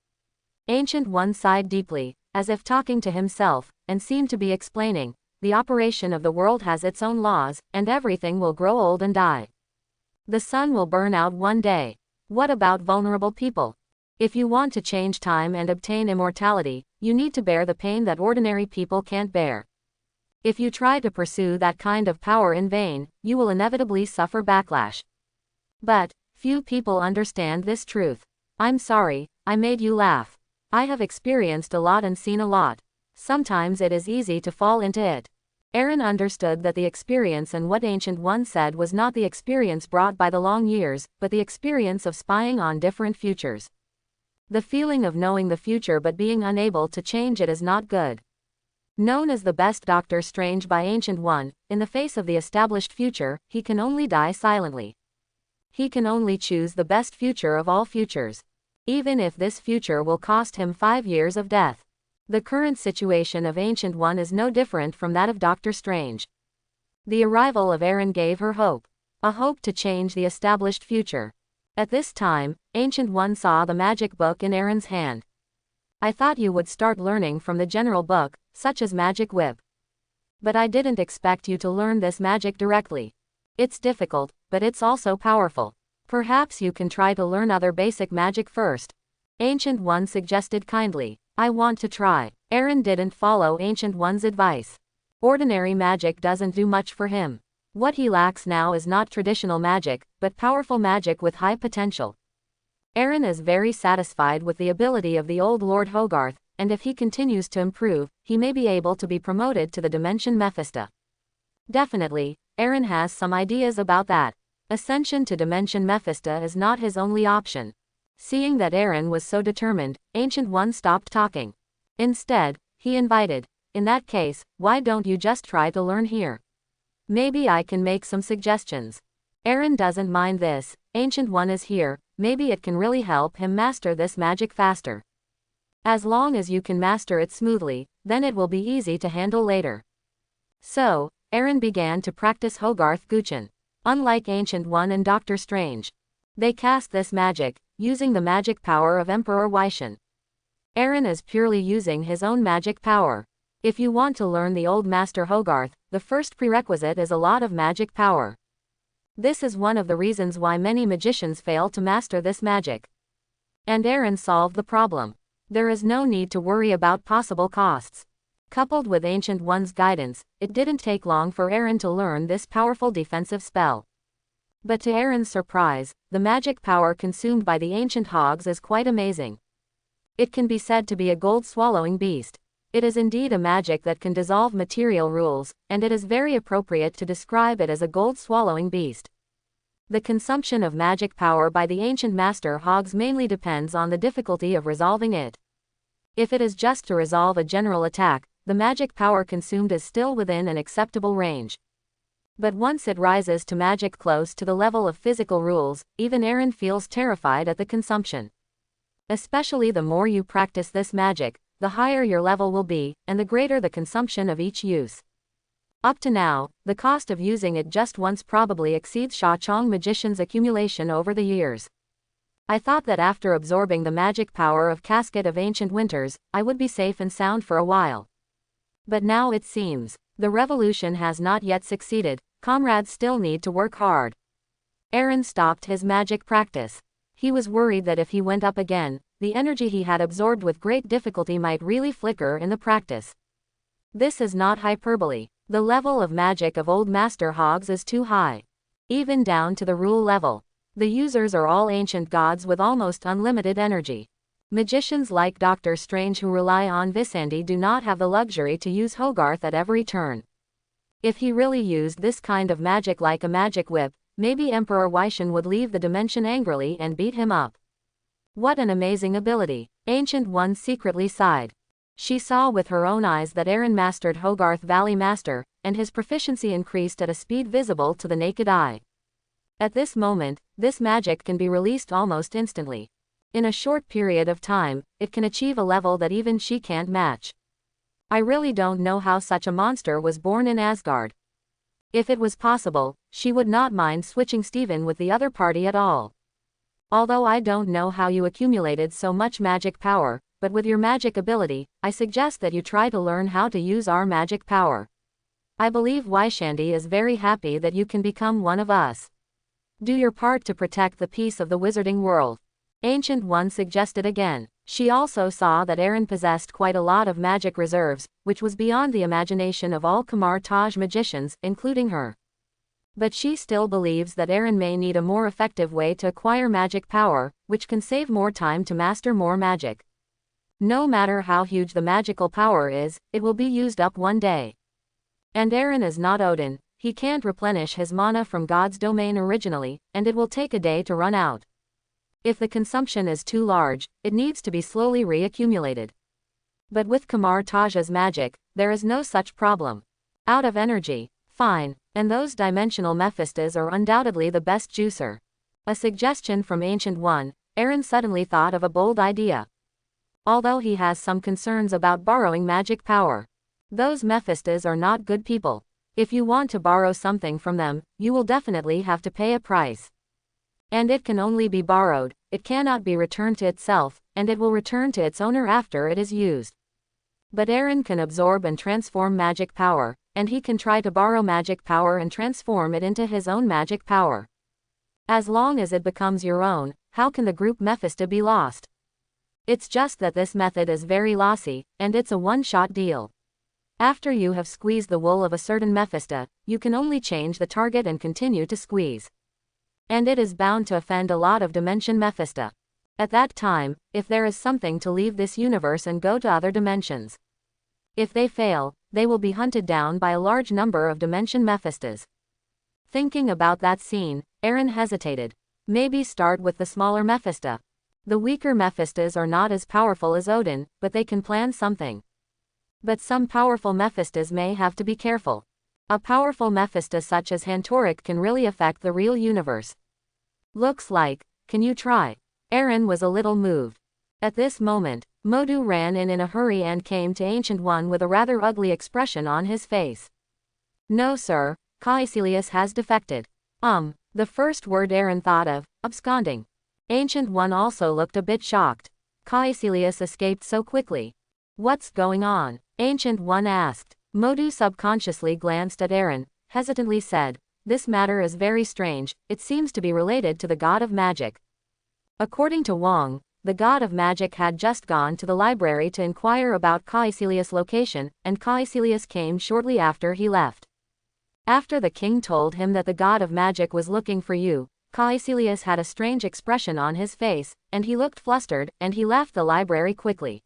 Ancient One sighed deeply, as if talking to himself, and seemed to be explaining, the operation of the world has its own laws, and everything will grow old and die. The sun will burn out 1 day. What about vulnerable people? If you want to change time and obtain immortality, you need to bear the pain that ordinary people can't bear. If you try to pursue that kind of power in vain, you will inevitably suffer backlash. But, few people understand this truth. I'm sorry, I made you laugh. I have experienced a lot and seen a lot. Sometimes it is easy to fall into it. Aaron understood that the experience and what Ancient One said was not the experience brought by the long years, but the experience of spying on different futures. The feeling of knowing the future but being unable to change it is not good. Known as the best Doctor Strange by Ancient One, in the face of the established future, he can only die silently. He can only choose the best future of all futures. Even if this future will cost him 5 years of death. The current situation of Ancient One is no different from that of Doctor Strange. The arrival of Aaron gave her hope. A hope to change the established future. At this time, Ancient One saw the magic book in Aaron's hand. I thought you would start learning from the general book, such as Magic Whip. But I didn't expect you to learn this magic directly. It's difficult, but it's also powerful. Perhaps you can try to learn other basic magic first. Ancient One suggested kindly. I want to try. Aaron didn't follow Ancient One's advice. Ordinary magic doesn't do much for him. What he lacks now is not traditional magic, but powerful magic with high potential. Aaron is very satisfied with the ability of the old Lord Hogarth, and if he continues to improve, he may be able to be promoted to the Dimension Mephisto. Definitely, Aaron has some ideas about that. Ascension to Dimension Mephisto is not his only option. Seeing that Aaron was so determined, Ancient One stopped talking. Instead, he invited, in that case, why don't you just try to learn here? Maybe I can make some suggestions. Aaron doesn't mind this. Ancient One is here, maybe it can really help him master this magic faster. As long as you can master it smoothly, then it will be easy to handle later. So, Aaron began to practice Hogarth Guchen. Unlike Ancient One and Doctor Strange, they cast this magic, using the magic power of Emperor Wyshan. Aaron is purely using his own magic power. If you want to learn the old Master Hogarth, the first prerequisite is a lot of magic power. This is one of the reasons why many magicians fail to master this magic. And Aaron solved the problem. There is no need to worry about possible costs. Coupled with Ancient One's guidance, it didn't take long for Aaron to learn this powerful defensive spell. But to Aaron's surprise, the magic power consumed by the ancient hogs is quite amazing. It can be said to be a gold-swallowing beast. It is indeed a magic that can dissolve material rules, and it is very appropriate to describe it as a gold-swallowing beast. The consumption of magic power by the ancient master hogs mainly depends on the difficulty of resolving it. If it is just to resolve a general attack, the magic power consumed is still within an acceptable range. But once it rises to magic close to the level of physical rules, even Aaron feels terrified at the consumption. Especially the more you practice this magic, the higher your level will be, and the greater the consumption of each use. Up to now, the cost of using it just once probably exceeds Sha Chong magician's accumulation over the years. I thought that after absorbing the magic power of Casket of Ancient Winters, I would be safe and sound for a while. But now it seems, the revolution has not yet succeeded, comrades still need to work hard. Aaron stopped his magic practice. He was worried that if he went up again, the energy he had absorbed with great difficulty might really flicker in the practice. This is not hyperbole. The level of magic of old Master Hogs is too high. Even down to the rule level. The users are all ancient gods with almost unlimited energy. Magicians like Dr. Strange who rely on Visandi do not have the luxury to use Hogarth at every turn. If he really used this kind of magic like a magic whip, maybe Emperor Weishan would leave the dimension angrily and beat him up. What an amazing ability. Ancient One secretly sighed. She saw with her own eyes that Aaron mastered Hogarth Valley Master, and his proficiency increased at a speed visible to the naked eye. At this moment, this magic can be released almost instantly. In a short period of time, it can achieve a level that even she can't match. I really don't know how such a monster was born in Asgard. If it was possible, she would not mind switching Stephen with the other party at all. Although I don't know how you accumulated so much magic power, but with your magic ability, I suggest that you try to learn how to use our magic power. I believe Waishandi is very happy that you can become one of us. Do your part to protect the peace of the wizarding world. Ancient One suggested again. She also saw that Aaron possessed quite a lot of magic reserves, which was beyond the imagination of all Kamar Taj magicians, including her. But she still believes that Aaron may need a more effective way to acquire magic power, which can save more time to master more magic. No matter how huge the magical power is, it will be used up one day. And Aaron is not Odin, he can't replenish his mana from God's domain originally, and it will take a day to run out. If the consumption is too large, it needs to be slowly reaccumulated. But with Kamar Taj's magic, there is no such problem. Out of energy, fine, and those dimensional Mephistas are undoubtedly the best juicer. A suggestion from Ancient One, Aaron suddenly thought of a bold idea. Although he has some concerns about borrowing magic power. Those Mephistas are not good people. If you want to borrow something from them, you will definitely have to pay a price. And it can only be borrowed, it cannot be returned to itself, and it will return to its owner after it is used. But Aaron can absorb and transform magic power, and he can try to borrow magic power and transform it into his own magic power. As long as it becomes your own, how can the group Mephista be lost? It's just that this method is very lossy, and it's a one-shot deal. After you have squeezed the wool of a certain Mephista, you can only change the target and continue to squeeze. And it is bound to offend a lot of Dimension Mephista. At that time, if there is something to leave this universe and go to other dimensions. If they fail, they will be hunted down by a large number of Dimension Mephistas. Thinking about that scene, Aaron hesitated. Maybe start with the smaller Mephista. The weaker Mephistas are not as powerful as Odin, but they can plan something. But some powerful Mephistas may have to be careful. A powerful Mephista such as Hantoric can really affect the real universe. Looks like, can you try? Aaron was a little moved. At this moment, Modu ran in a hurry and came to Ancient One with a rather ugly expression on his face. No sir, Caecilius has defected. The first word Aaron thought of, absconding. Ancient One also looked a bit shocked. Caecilius escaped so quickly. What's going on? Ancient One asked. Modu subconsciously glanced at Aaron, hesitantly said, this matter is very strange, it seems to be related to the god of magic. According to Wang, the god of magic had just gone to the library to inquire about Caecilius' location, and Caecilius came shortly after he left. After the king told him that the god of magic was looking for you, Caecilius had a strange expression on his face, and he looked flustered, and he left the library quickly.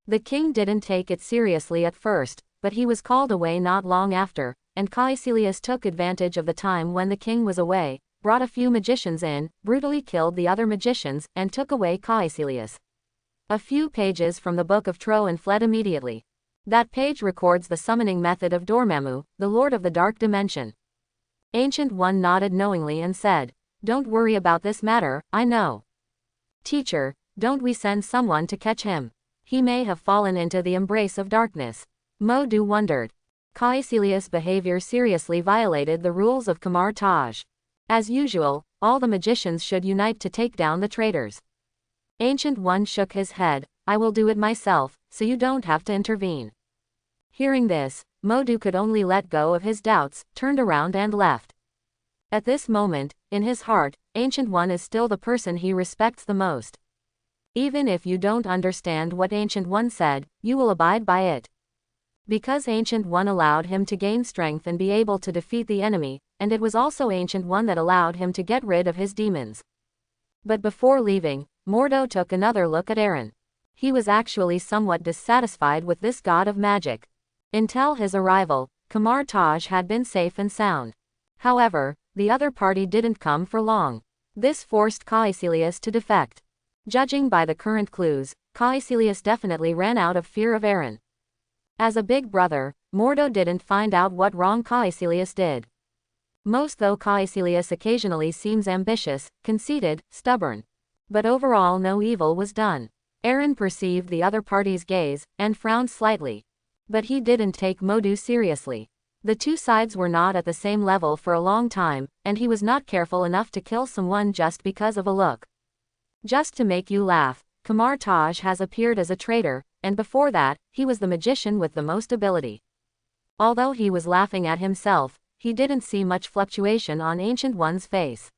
The king didn't take it seriously at first, but he was called away not long after, and Caecilius took advantage of the time when the king was away, brought a few magicians in, brutally killed the other magicians, and took away Caecilius. A few pages from the Book of Tro and fled immediately. That page records the summoning method of Dormammu, the Lord of the Dark Dimension. Ancient One nodded knowingly and said, don't worry about this matter, I know. Teacher, don't we send someone to catch him? He may have fallen into the embrace of darkness. Modu wondered. Caecilius' behavior seriously violated the rules of Kamar Taj. As usual, all the magicians should unite to take down the traitors. Ancient One shook his head. I will do it myself, so you don't have to intervene. Hearing this, Modu could only let go of his doubts, turned around and left. At this moment, in his heart, Ancient One is still the person he respects the most. Even if you don't understand what Ancient One said, you will abide by it. Because Ancient One allowed him to gain strength and be able to defeat the enemy, and it was also Ancient One that allowed him to get rid of his demons. But before leaving, Mordo took another look at Aaron. He was actually somewhat dissatisfied with this god of magic. Until his arrival, Kamar Taj had been safe and sound. However, the other party didn't come for long. This forced Caecilius to defect. Judging by the current clues, Caecilius definitely ran out of fear of Aaron. As a big brother, Mordo didn't find out what wrong Caecilius did. Most though Caecilius occasionally seems ambitious, conceited, stubborn. But overall no evil was done. Aaron perceived the other party's gaze, and frowned slightly. But he didn't take Modu seriously. The two sides were not at the same level for a long time, and he was not careful enough to kill someone just because of a look. Just to make you laugh, Kamar Taj has appeared as a traitor, and before that, he was the magician with the most ability. Although he was laughing at himself, he didn't see much fluctuation on Ancient One's face.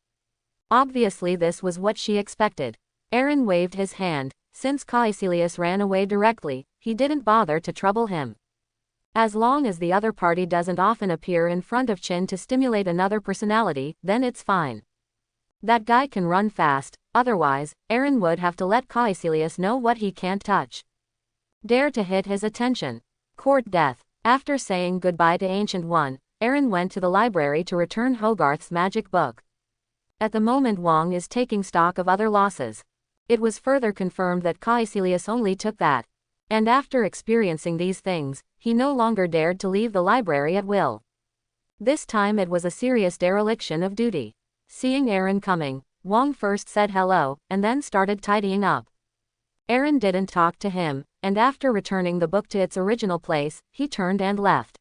Obviously this was what she expected. Aaron waved his hand. Since Caecilius ran away directly, he didn't bother to trouble him. As long as the other party doesn't often appear in front of Chin to stimulate another personality, then it's fine. That guy can run fast, otherwise, Aaron would have to let Caecilius know what he can't touch. Dare to hit his attention. Court death. After saying goodbye to Ancient One, Aaron went to the library to return Hogarth's magic book. At the moment Wong is taking stock of other losses. It was further confirmed that Caecilius only took that. And after experiencing these things, he no longer dared to leave the library at will. This time it was a serious dereliction of duty. Seeing Aaron coming, Wong first said hello, and then started tidying up. Aaron didn't talk to him, and after returning the book to its original place, he turned and left.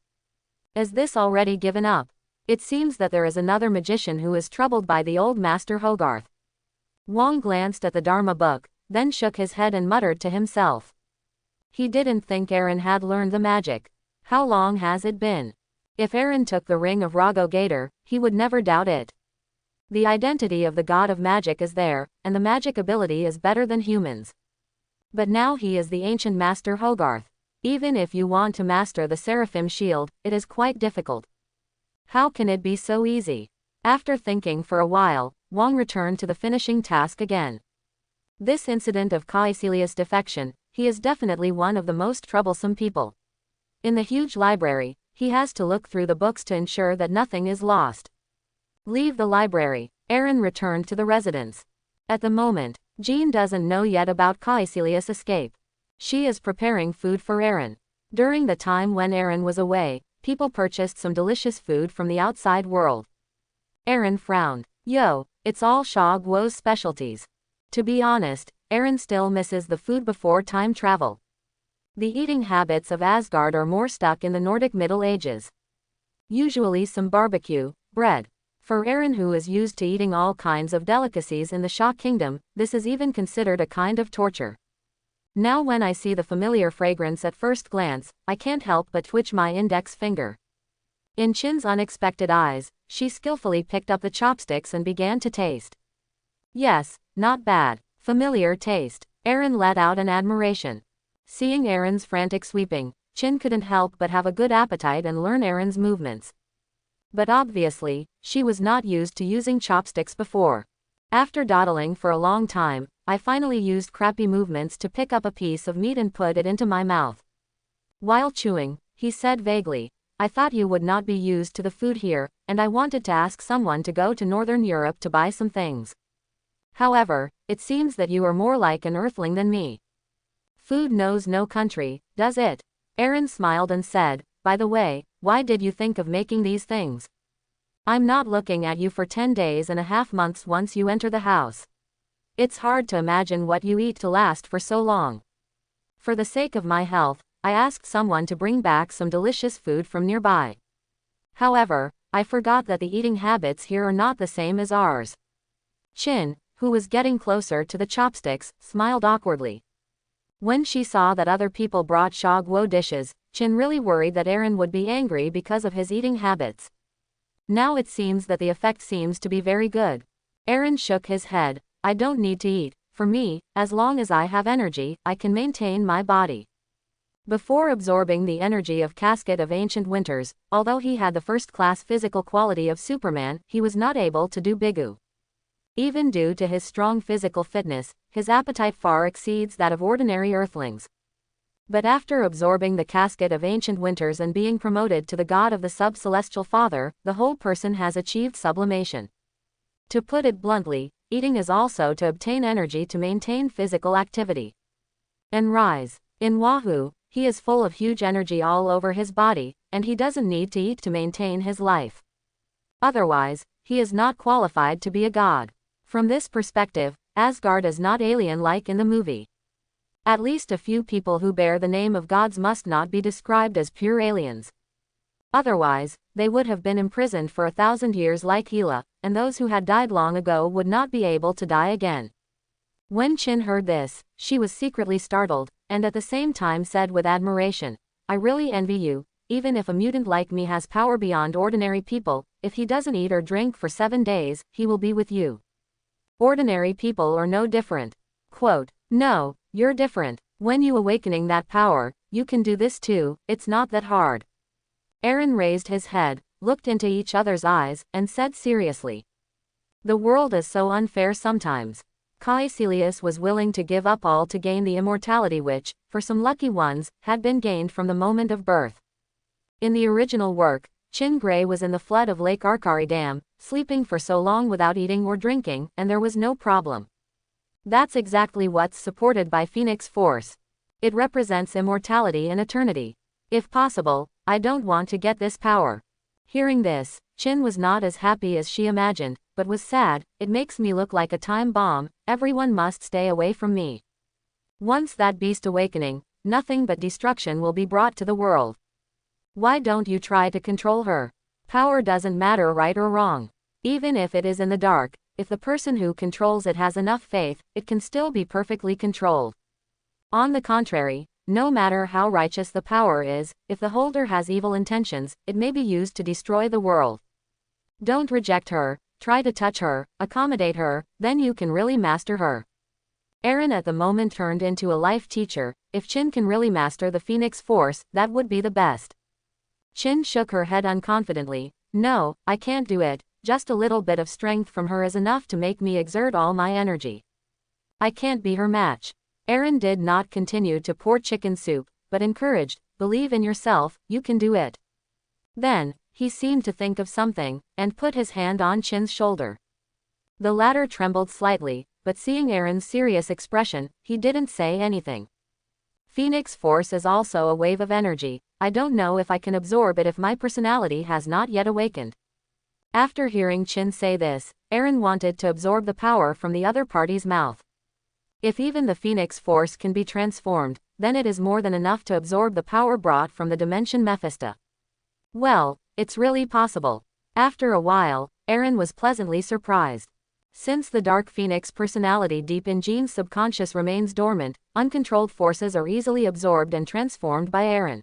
Is this already given up? It seems that there is another magician who is troubled by the old Master Hogarth. Wong glanced at the Dharma book, then shook his head and muttered to himself. He didn't think Aaron had learned the magic. How long has it been? If Aaron took the ring of Rago Gator, he would never doubt it. The identity of the god of magic is there, and the magic ability is better than humans. But now he is the ancient Master Hogarth. Even if you want to master the Seraphim Shield, it is quite difficult. How can it be so easy? After thinking for a while, Wong returned to the finishing task again. This incident of Caecilius' defection, he is definitely one of the most troublesome people. In the huge library, he has to look through the books to ensure that nothing is lost. Leave the library. Aaron returned to the residence. At the moment, Jean doesn't know yet about Caecilius' escape. She is preparing food for Aaron. During the time when Aaron was away, people purchased some delicious food from the outside world. Aaron frowned. Yo, it's all Shah Guo's specialties. To be honest, Aaron still misses the food before time travel. The eating habits of Asgard are more stuck in the Nordic Middle Ages. Usually some barbecue, bread. For Aaron, who is used to eating all kinds of delicacies in the Shah Kingdom, this is even considered a kind of torture. Now when I see the familiar fragrance at first glance, I can't help but twitch my index finger. In Chin's unexpected eyes, she skillfully picked up the chopsticks and began to taste. Yes, not bad. Familiar taste. Aaron let out an admiration. Seeing Aaron's frantic sweeping, Chin couldn't help but have a good appetite and learn Aaron's movements. But obviously, she was not used to using chopsticks before. After dawdling for a long time, I finally used crappy movements to pick up a piece of meat and put it into my mouth. While chewing, he said vaguely, I thought you would not be used to the food here, and I wanted to ask someone to go to Northern Europe to buy some things. However, it seems that you are more like an earthling than me. Food knows no country, does it? Aaron smiled and said, by the way, why did you think of making these things? I'm not looking at you for 10 days and a half months once you enter the house. It's hard to imagine what you eat to last for so long. For the sake of my health, I asked someone to bring back some delicious food from nearby. However, I forgot that the eating habits here are not the same as ours. Chin, who was getting closer to the chopsticks, smiled awkwardly. When she saw that other people brought shogwo dishes, Chin really worried that Aaron would be angry because of his eating habits. Now it seems that the effect seems to be very good. Aaron shook his head. I don't need to eat. For me, as long as I have energy, I can maintain my body. Before absorbing the energy of Casket of Ancient Winters, although he had the first-class physical quality of Superman, he was not able to do bigu. Even due to his strong physical fitness, his appetite far exceeds that of ordinary earthlings. But after absorbing the Casket of Ancient Winters and being promoted to the god of the sub-celestial father, the whole person has achieved sublimation. To put it bluntly, eating is also to obtain energy to maintain physical activity. And rise. In Wahoo, he is full of huge energy all over his body, and he doesn't need to eat to maintain his life. Otherwise, he is not qualified to be a god. From this perspective, Asgard is not alien-like in the movie. At least a few people who bear the name of gods must not be described as pure aliens. Otherwise, they would have been imprisoned for 1,000 years like Hela, and those who had died long ago would not be able to die again. When Chin heard this, she was secretly startled, and at the same time said with admiration, I really envy you. Even if a mutant like me has power beyond ordinary people, if he doesn't eat or drink for 7 days, he will be with you. Ordinary people are no different. Quote, no, you're different. When you awakening that power, you can do this too, it's not that hard. Aaron raised his head, looked into each other's eyes, and said seriously. The world is so unfair sometimes. Caecilius was willing to give up all to gain the immortality which, for some lucky ones, had been gained from the moment of birth. In the original work, Chin Gray was in the flood of Lake Arkari Dam, sleeping for so long without eating or drinking, and there was no problem. That's exactly what's supported by Phoenix Force. It represents immortality and eternity. If possible, I don't want to get this power. Hearing this, Chin was not as happy as she imagined, but was sad. It makes me look like a time bomb, everyone must stay away from me. Once that beast awakening, nothing but destruction will be brought to the world. Why don't you try to control her? Power doesn't matter right or wrong. Even if it is in the dark, if the person who controls it has enough faith, it can still be perfectly controlled. On the contrary, no matter how righteous the power is, if the holder has evil intentions, it may be used to destroy the world. Don't reject her, try to touch her, accommodate her, then you can really master her. Aaron at the moment turned into a life teacher. If Chin can really master the Phoenix Force, that would be the best. Chin shook her head unconfidently. No, I can't do it. Just a little bit of strength from her is enough to make me exert all my energy. I can't be her match. Aaron did not continue to pour chicken soup, but encouraged, believe in yourself, you can do it. Then, he seemed to think of something, and put his hand on Chin's shoulder. The latter trembled slightly, but seeing Aaron's serious expression, he didn't say anything. Phoenix Force is also a wave of energy. I don't know if I can absorb it if my personality has not yet awakened. After hearing Chin say this, Aaron wanted to absorb the power from the other party's mouth. If even the Phoenix Force can be transformed, then it is more than enough to absorb the power brought from the dimension Mephisto. Well, it's really possible. After a while, Aaron was pleasantly surprised. Since the Dark Phoenix personality deep in Jean's subconscious remains dormant, uncontrolled forces are easily absorbed and transformed by Aaron.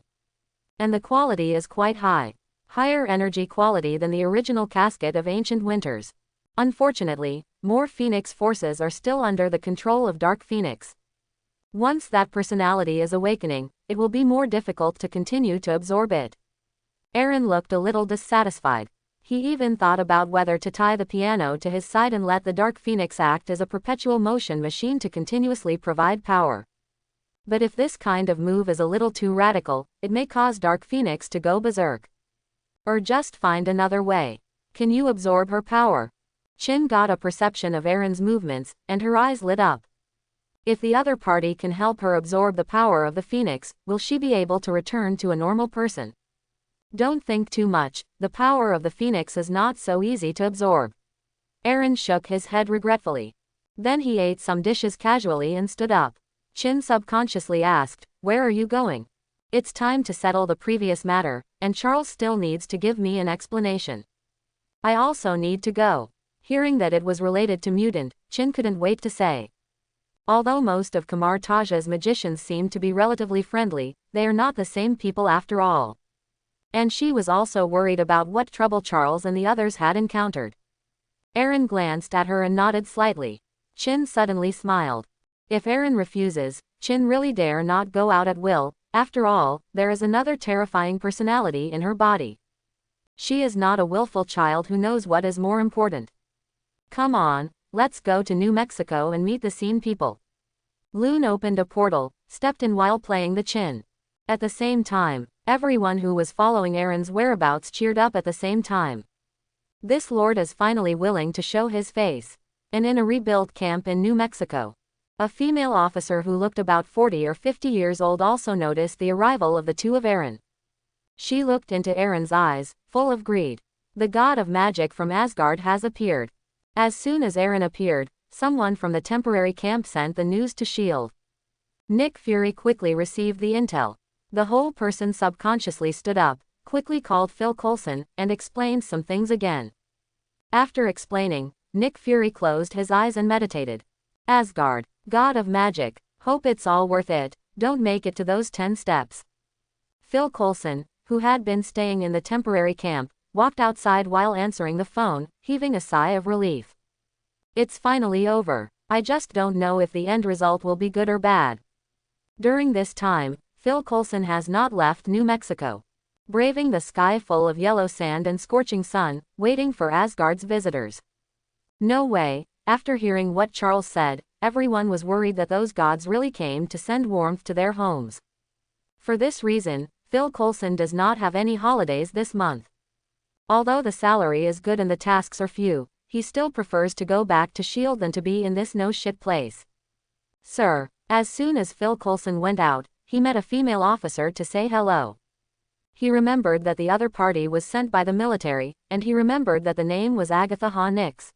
And the quality is quite high. Higher energy quality than the original Casket of Ancient Winters. Unfortunately, more Phoenix forces are still under the control of Dark Phoenix. Once that personality is awakening, it will be more difficult to continue to absorb it. Aaron looked a little dissatisfied. He even thought about whether to tie the piano to his side and let the Dark Phoenix act as a perpetual motion machine to continuously provide power. But if this kind of move is a little too radical, it may cause Dark Phoenix to go berserk. Or just find another way. Can you absorb her power? Chin got a perception of Aaron's movements, and her eyes lit up. If the other party can help her absorb the power of the Phoenix, will she be able to return to a normal person? Don't think too much, the power of the Phoenix is not so easy to absorb. Aaron shook his head regretfully. Then he ate some dishes casually and stood up. Chin subconsciously asked, where are you going? It's time to settle the previous matter, and Charles still needs to give me an explanation. I also need to go. Hearing that it was related to mutant, Chin couldn't wait to say. Although most of Kamar Taja's magicians seem to be relatively friendly, they are not the same people after all. And she was also worried about what trouble Charles and the others had encountered. Aaron glanced at her and nodded slightly. Chin suddenly smiled. If Aaron refuses, Chin really dare not go out at will. After all, there is another terrifying personality in her body. She is not a willful child who knows what is more important. Come on, let's go to New Mexico and meet the scene people. Loon opened a portal, stepped in while playing the Chin. At the same time, everyone who was following Aaron's whereabouts cheered up at the same time. This lord is finally willing to show his face. And in a rebuilt camp in New Mexico. A female officer who looked about 40 or 50 years old also noticed the arrival of the two of Aaron. She looked into Aaron's eyes, full of greed. The god of magic from Asgard has appeared. As soon as Aaron appeared, someone from the temporary camp sent the news to S.H.I.E.L.D. Nick Fury quickly received the intel. The whole person subconsciously stood up, quickly called Phil Coulson, and explained some things again. After explaining, Nick Fury closed his eyes and meditated. Asgard, god of magic, hope it's all worth it, don't make it to those 10 steps. Phil Coulson, who had been staying in the temporary camp, walked outside while answering the phone, heaving a sigh of relief. It's finally over. I just don't know if the end result will be good or bad. During this time, Phil Coulson has not left New Mexico. Braving the sky full of yellow sand and scorching sun, waiting for Asgard's visitors. No way. After hearing what Charles said, everyone was worried that those gods really came to send warmth to their homes. For this reason, Phil Coulson does not have any holidays this month. Although the salary is good and the tasks are few, he still prefers to go back to S.H.I.E.L.D. than to be in this no-shit place. Sir, as soon as Phil Coulson went out, he met a female officer to say hello. He remembered that the other party was sent by the military, and he remembered that the name was Agatha Nix.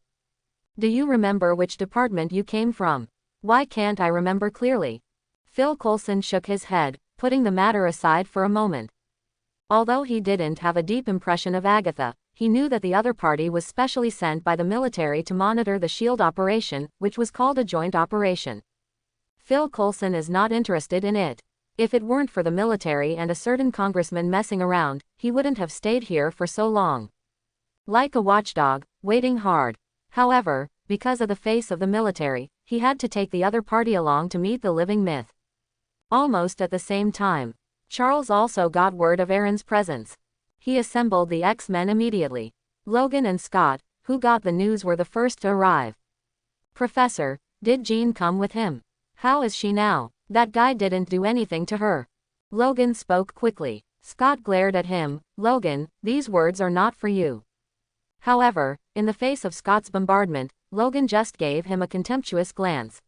Do you remember which department you came from? Why can't I remember clearly? Phil Coulson shook his head, putting the matter aside for a moment. Although he didn't have a deep impression of Agatha, he knew that the other party was specially sent by the military to monitor the S.H.I.E.L.D. operation, which was called a joint operation. Phil Coulson is not interested in it. If it weren't for the military and a certain congressman messing around, he wouldn't have stayed here for so long. Like a watchdog, waiting hard. However, because of the face of the military, he had to take the other party along to meet the living myth. Almost at the same time, Charles also got word of Aaron's presence. He assembled the X-Men immediately. Logan and Scott, who got the news, were the first to arrive. Professor, did Jean come with him? How is she now? That guy didn't do anything to her. Logan spoke quickly. Scott glared at him. Logan, these words are not for you. However, in the face of Scott's bombardment, Logan just gave him a contemptuous glance.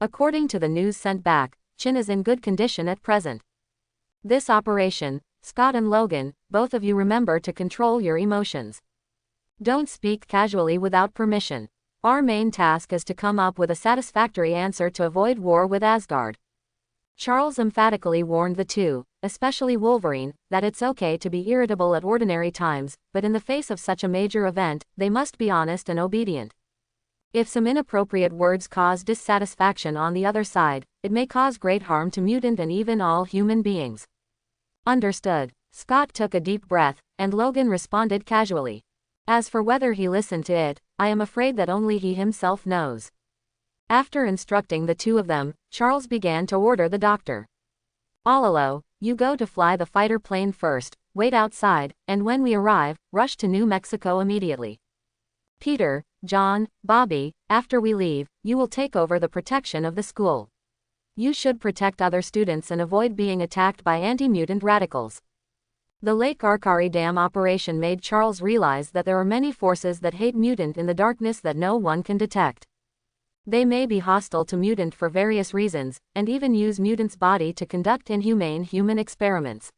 According to the news sent back, Chin is in good condition at present. This operation, Scott and Logan, both of you remember to control your emotions. Don't speak casually without permission. Our main task is to come up with a satisfactory answer to avoid war with Asgard. Charles emphatically warned the two, especially Wolverine, that it's okay to be irritable at ordinary times, but in the face of such a major event, they must be honest and obedient. If some inappropriate words cause dissatisfaction on the other side, it may cause great harm to mutant and even all human beings. Understood. Scott took a deep breath, and Logan responded casually. As for whether he listened to it, I am afraid that only he himself knows. After instructing the two of them, Charles began to order the doctor. Alalo, you go to fly the fighter plane first, wait outside, and when we arrive, rush to New Mexico immediately. Peter, John, Bobby, after we leave, you will take over the protection of the school. You should protect other students and avoid being attacked by anti-mutant radicals. The Lake Arkari Dam operation made Charles realize that there are many forces that hate mutant in the darkness that no one can detect. They may be hostile to mutant for various reasons, and even use mutant's body to conduct inhumane human experiments.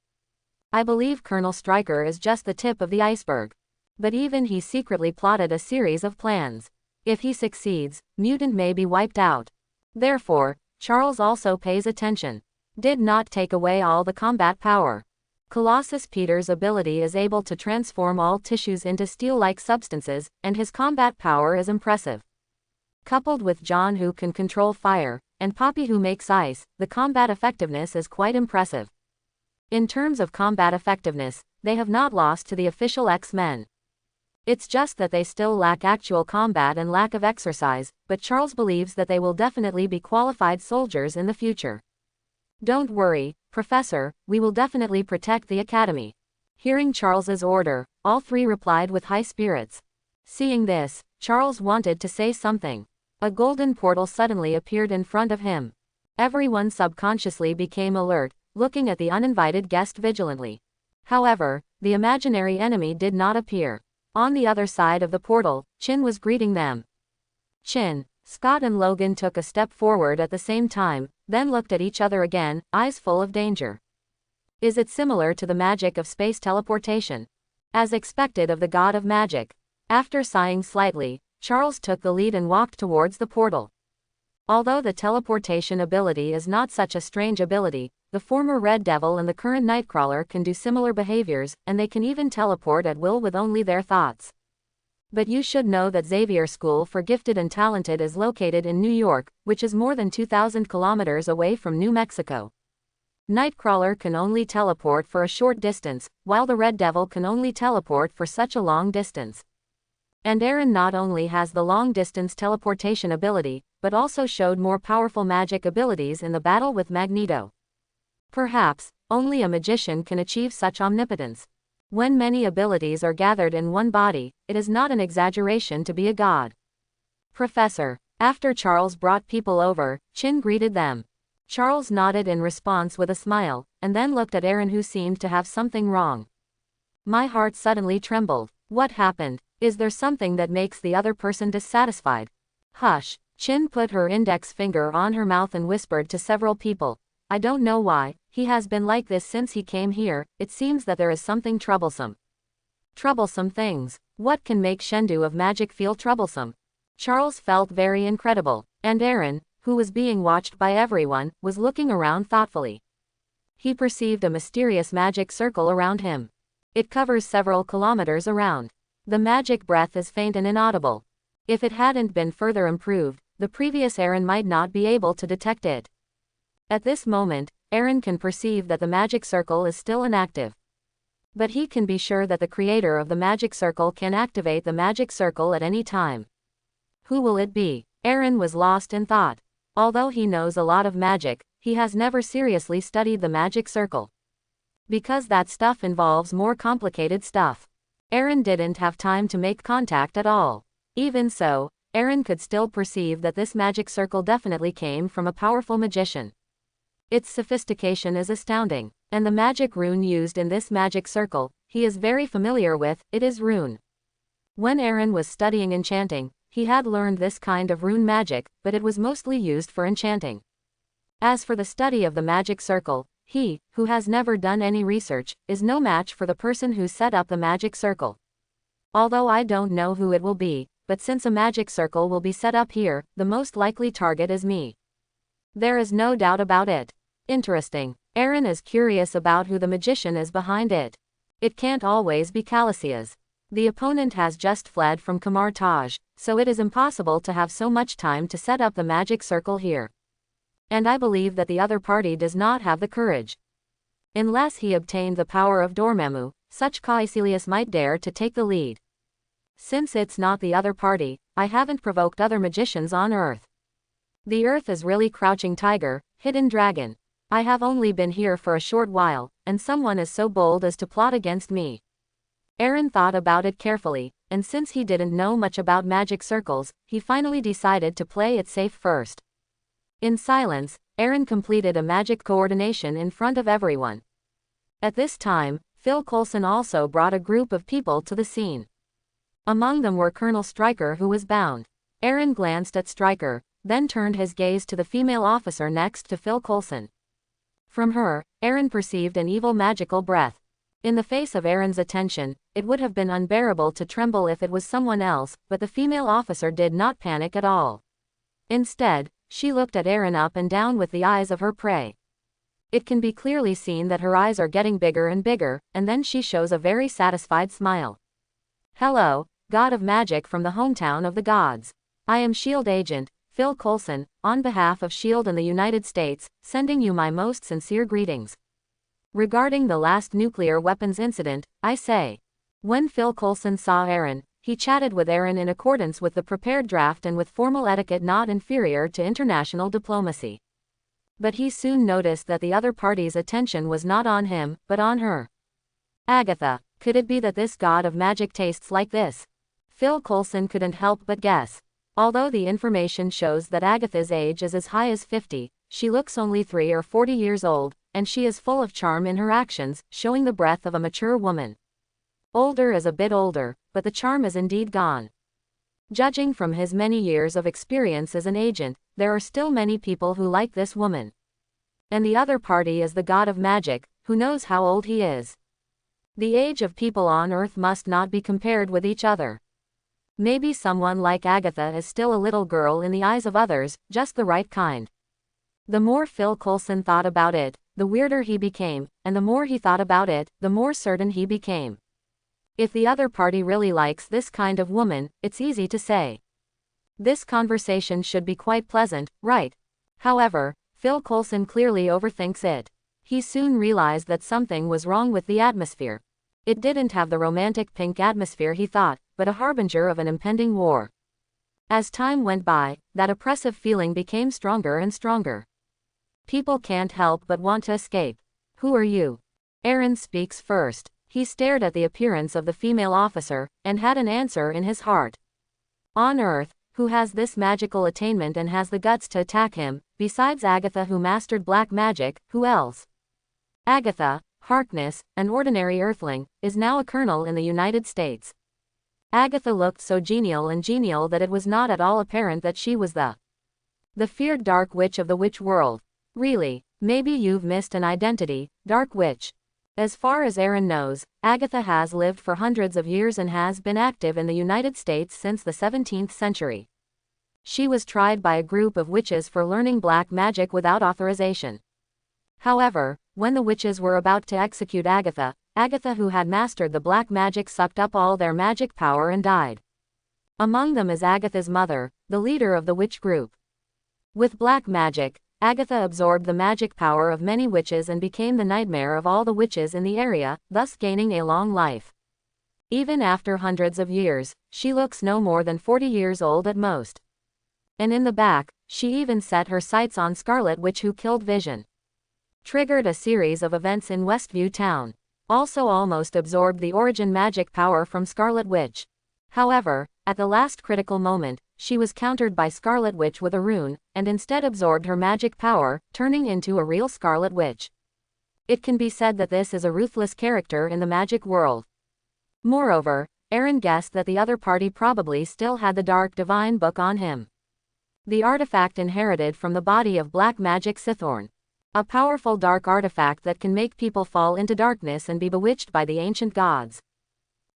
I believe Colonel Stryker is just the tip of the iceberg. But even he secretly plotted a series of plans. If he succeeds, mutant may be wiped out. Therefore, Charles also pays attention. did not take away all the combat power. Colossus Peter's ability is able to transform all tissues into steel-like substances, and his combat power is impressive. Coupled with John, who can control fire, and Poppy, who makes ice, the combat effectiveness is quite impressive. In terms of combat effectiveness, they have not lost to the official X-Men. It's just that they still lack actual combat and lack of exercise, but Charles believes that they will definitely be qualified soldiers in the future. Don't worry, Professor, we will definitely protect the Academy. Hearing Charles's order, all three replied with high spirits. Seeing this, Charles wanted to say something. A golden portal suddenly appeared in front of him. Everyone subconsciously became alert, looking at the uninvited guest vigilantly. However, the imaginary enemy did not appear. On the other side of the portal, Chin was greeting them. Chin, Scott and Logan took a step forward at the same time, then looked at each other again, eyes full of danger. Is it similar to the magic of space teleportation? As expected of the god of magic. After sighing slightly, Charles took the lead and walked towards the portal. Although the teleportation ability is not such a strange ability, the former Red Devil and the current Nightcrawler can do similar behaviors, and they can even teleport at will with only their thoughts. But you should know that Xavier School for Gifted and Talented is located in New York, which is more than 2,000 kilometers away from New Mexico. Nightcrawler can only teleport for a short distance, while the Red Devil can only teleport for such a long distance. And Aaron not only has the long-distance teleportation ability, but also showed more powerful magic abilities in the battle with Magneto. Perhaps, only a magician can achieve such omnipotence. When many abilities are gathered in one body, it is not an exaggeration to be a god. Professor. After Charles brought people over, Chin greeted them. Charles nodded in response with a smile, and then looked at Aaron, who seemed to have something wrong. My heart suddenly trembled. What happened? Is there something that makes the other person dissatisfied? Hush. Chin put her index finger on her mouth and whispered to several people. I don't know why, he has been like this since he came here. It seems that there is something troublesome. Troublesome things. What can make Shendu of magic feel troublesome? Charles felt very incredible, and Aaron, who was being watched by everyone, was looking around thoughtfully. He perceived a mysterious magic circle around him. It covers several kilometers around. The magic breath is faint and inaudible. If it hadn't been further improved, the previous Aaron might not be able to detect it. At this moment, Aaron can perceive that the magic circle is still inactive. But he can be sure that the creator of the magic circle can activate the magic circle at any time. Who will it be? Aaron was lost in thought. Although he knows a lot of magic, he has never seriously studied the magic circle. Because that stuff involves more complicated stuff. Aaron didn't have time to make contact at all. Even so, Aaron could still perceive that this magic circle definitely came from a powerful magician. Its sophistication is astounding, and the magic rune used in this magic circle, he is very familiar with. It is rune. When Aaron was studying enchanting, he had learned this kind of rune magic, but it was mostly used for enchanting. As for the study of the magic circle, he, who has never done any research, is no match for the person who set up the magic circle. Although I don't know who it will be, but since a magic circle will be set up here, the most likely target is me. There is no doubt about it. Interesting. Aaron is curious about who the magician is behind it. It can't always be Calicias. The opponent has just fled from Kamar Taj, so it is impossible to have so much time to set up the magic circle here. And I believe that the other party does not have the courage. Unless he obtained the power of Dormammu, such Caecilius might dare to take the lead. Since it's not the other party, I haven't provoked other magicians on Earth. The Earth is really Crouching Tiger, Hidden Dragon. I have only been here for a short while, and someone is so bold as to plot against me. Aaron thought about it carefully, and since he didn't know much about magic circles, he finally decided to play it safe first. In silence, Aaron completed a magic coordination in front of everyone. At this time, Phil Coulson also brought a group of people to the scene. Among them were Colonel Stryker, who was bound. Aaron glanced at Stryker, then turned his gaze to the female officer next to Phil Coulson. From her, Aaron perceived an evil magical breath. In the face of Aaron's attention, it would have been unbearable to tremble if it was someone else, but the female officer did not panic at all. Instead, she looked at Aaron up and down with the eyes of her prey. It can be clearly seen that her eyes are getting bigger and bigger, and then she shows a very satisfied smile. Hello, God of Magic from the hometown of the gods. I am S.H.I.E.L.D. Agent Phil Coulson, on behalf of S.H.I.E.L.D. and the United States, sending you my most sincere greetings. Regarding the last nuclear weapons incident, I say. When Phil Coulson saw Aaron, he chatted with Aaron in accordance with the prepared draft and with formal etiquette not inferior to international diplomacy. But he soon noticed that the other party's attention was not on him, but on her. Agatha. Could it be that this god of magic tastes like this? Phil Coulson couldn't help but guess. Although the information shows that Agatha's age is as high as 50, she looks only 3 or 40 years old, and she is full of charm in her actions, showing the breadth of a mature woman. Older is a bit older, but the charm is indeed gone. Judging from his many years of experience as an agent, there are still many people who like this woman. And the other party is the god of magic, who knows how old he is. The age of people on Earth must not be compared with each other. Maybe someone like Agatha is still a little girl in the eyes of others, just the right kind. The more Phil Coulson thought about it, the weirder he became, and the more he thought about it, the more certain he became. If the other party really likes this kind of woman, it's easy to say. This conversation should be quite pleasant, right? However, Phil Coulson clearly overthinks it. He soon realized that something was wrong with the atmosphere. It didn't have the romantic pink atmosphere he thought, but a harbinger of an impending war. As time went by, that oppressive feeling became stronger and stronger. People can't help but want to escape. Who are you? Aaron speaks first. He stared at the appearance of the female officer, and had an answer in his heart. On Earth, who has this magical attainment and has the guts to attack him, besides Agatha who mastered black magic, who else? Agatha, Harkness, an ordinary earthling, is now a colonel in the United States. Agatha looked so genial that it was not at all apparent that she was the feared Dark Witch of the Witch world. Really, maybe you've missed an identity, Dark Witch. As far as Aaron knows, Agatha has lived for hundreds of years and has been active in the United States since the 17th century. She was tried by a group of witches for learning black magic without authorization. However, when the witches were about to execute Agatha, Agatha who had mastered the black magic sucked up all their magic power and died. Among them is Agatha's mother, the leader of the witch group. With black magic, Agatha absorbed the magic power of many witches and became the nightmare of all the witches in the area, thus gaining a long life. Even after hundreds of years, she looks no more than 40 years old at most. And in the back, she even set her sights on Scarlet Witch who killed Vision. Triggered a series of events in Westview Town. Also almost absorbed the origin magic power from Scarlet Witch. However, at the last critical moment, she was countered by Scarlet Witch with a rune, and instead absorbed her magic power, turning into a real Scarlet Witch. It can be said that this is a ruthless character in the magic world. Moreover, Aaron guessed that the other party probably still had the Dark Divine Book on him. The artifact inherited from the body of black magic Sithorn. A powerful dark artifact that can make people fall into darkness and be bewitched by the ancient gods.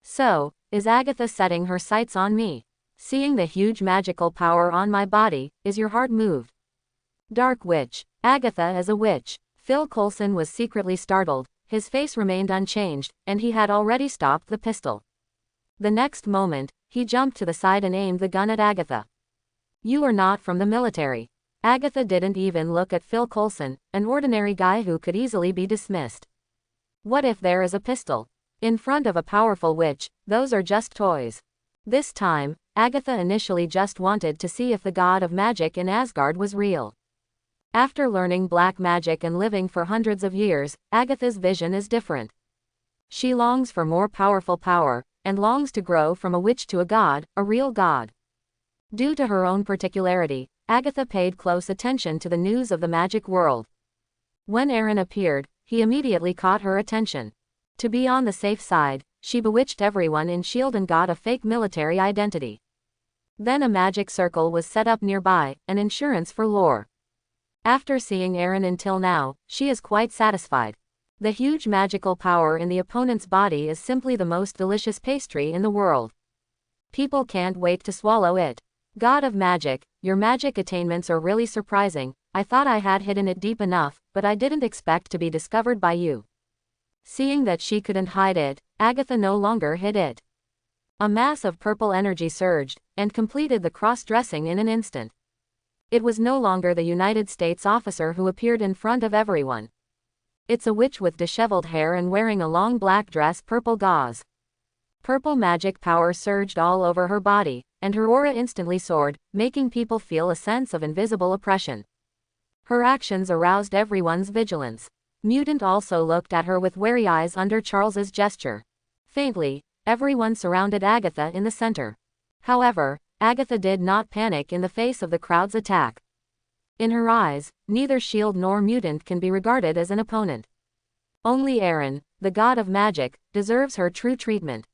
So, is Agatha setting her sights on me? Seeing the huge magical power on my body, is your heart moved? Dark Witch. Agatha is a witch. Phil Coulson was secretly startled, his face remained unchanged, and he had already stopped the pistol. The next moment, he jumped to the side and aimed the gun at Agatha. You are not from the military. Agatha didn't even look at Phil Coulson, an ordinary guy who could easily be dismissed. What if there is a pistol? In front of a powerful witch, those are just toys. This time, Agatha initially just wanted to see if the god of magic in Asgard was real. After learning black magic and living for hundreds of years, Agatha's vision is different. She longs for more powerful power, and longs to grow from a witch to a god, a real god. Due to her own particularity, Agatha paid close attention to the news of the magic world. When Aaron appeared, he immediately caught her attention. To be on the safe side, she bewitched everyone in S.H.I.E.L.D. and got a fake military identity. Then a magic circle was set up nearby, an insurance for lore. After seeing Aaron until now, she is quite satisfied. The huge magical power in the opponent's body is simply the most delicious pastry in the world. People can't wait to swallow it. God of magic, your magic attainments are really surprising. I thought I had hidden it deep enough, but I didn't expect to be discovered by you. Seeing that she couldn't hide it, Agatha no longer hid it. A mass of purple energy surged, and completed the cross-dressing in an instant. It was no longer the United States officer who appeared in front of everyone. It's a witch with disheveled hair and wearing a long black dress, purple gauze. Purple magic power surged all over her body, and her aura instantly soared, making people feel a sense of invisible oppression. Her actions aroused everyone's vigilance. Mutant also looked at her with wary eyes under Charles's gesture. Faintly, everyone surrounded Agatha in the center. However, Agatha did not panic in the face of the crowd's attack. In her eyes, neither shield nor mutant can be regarded as an opponent. Only Aaron, the god of magic, deserves her true treatment.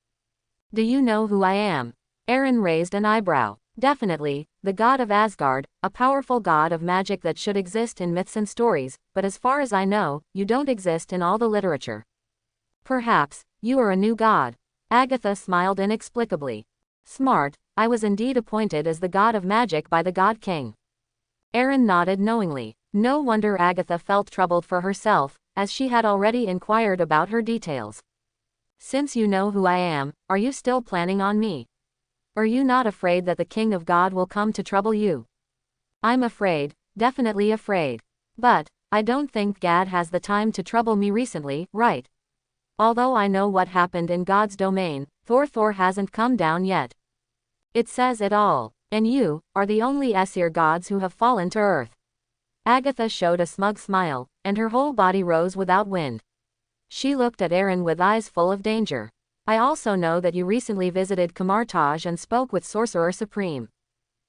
Do you know who I am? Aaron raised an eyebrow. Definitely, the god of Asgard, a powerful god of magic that should exist in myths and stories, but as far as I know, you don't exist in all the literature. Perhaps, you are a new god. Agatha smiled inexplicably. Smart, I was indeed appointed as the god of magic by the god king. Aaron nodded knowingly. No wonder Agatha felt troubled for herself, as she had already inquired about her details. Since you know who I am, are you still planning on me? Are you not afraid that the King of God will come to trouble you? I'm afraid, definitely afraid. But, I don't think God has the time to trouble me recently, right? Although I know what happened in God's domain, Thor hasn't come down yet. It says it all. And you are the only Aesir gods who have fallen to earth. Agatha showed a smug smile, and her whole body rose without wind. She looked at Aaron with eyes full of danger. I also know that you recently visited Kamartaj and spoke with Sorcerer Supreme.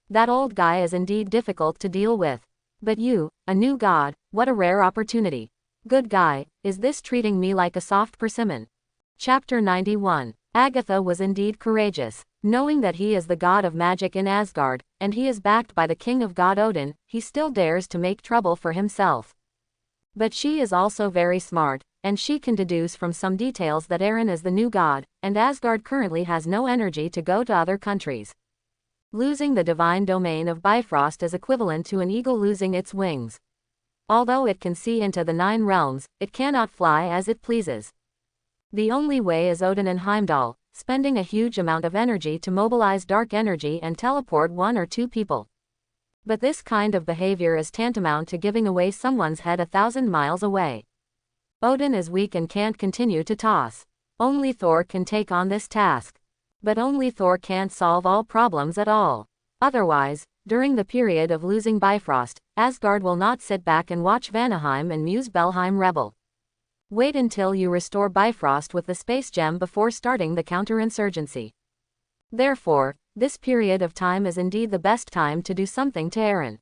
That old guy is indeed difficult to deal with. But you, a new god, what a rare opportunity. Good guy, is this treating me like a soft persimmon? Chapter 91. Agatha was indeed courageous. Knowing that he is the god of magic in Asgard, and he is backed by the king of God Odin, he still dares to make trouble for himself. But she is also very smart, and she can deduce from some details that Aaron is the new god, and Asgard currently has no energy to go to other countries. Losing the divine domain of Bifrost is equivalent to an eagle losing its wings. Although it can see into the 9 realms, it cannot fly as it pleases. The only way is Odin and Heimdall, spending a huge amount of energy to mobilize dark energy and teleport 1 or 2 people. But this kind of behavior is tantamount to giving away someone's head 1,000 miles away. Odin is weak and can't continue to toss. Only Thor can take on this task. But only Thor can't solve all problems at all. Otherwise, during the period of losing Bifrost, Asgard will not sit back and watch Vanaheim and Muspelheim rebel. Wait until you restore Bifrost with the space gem before starting the counterinsurgency. Therefore, this period of time is indeed the best time to do something to Aaron.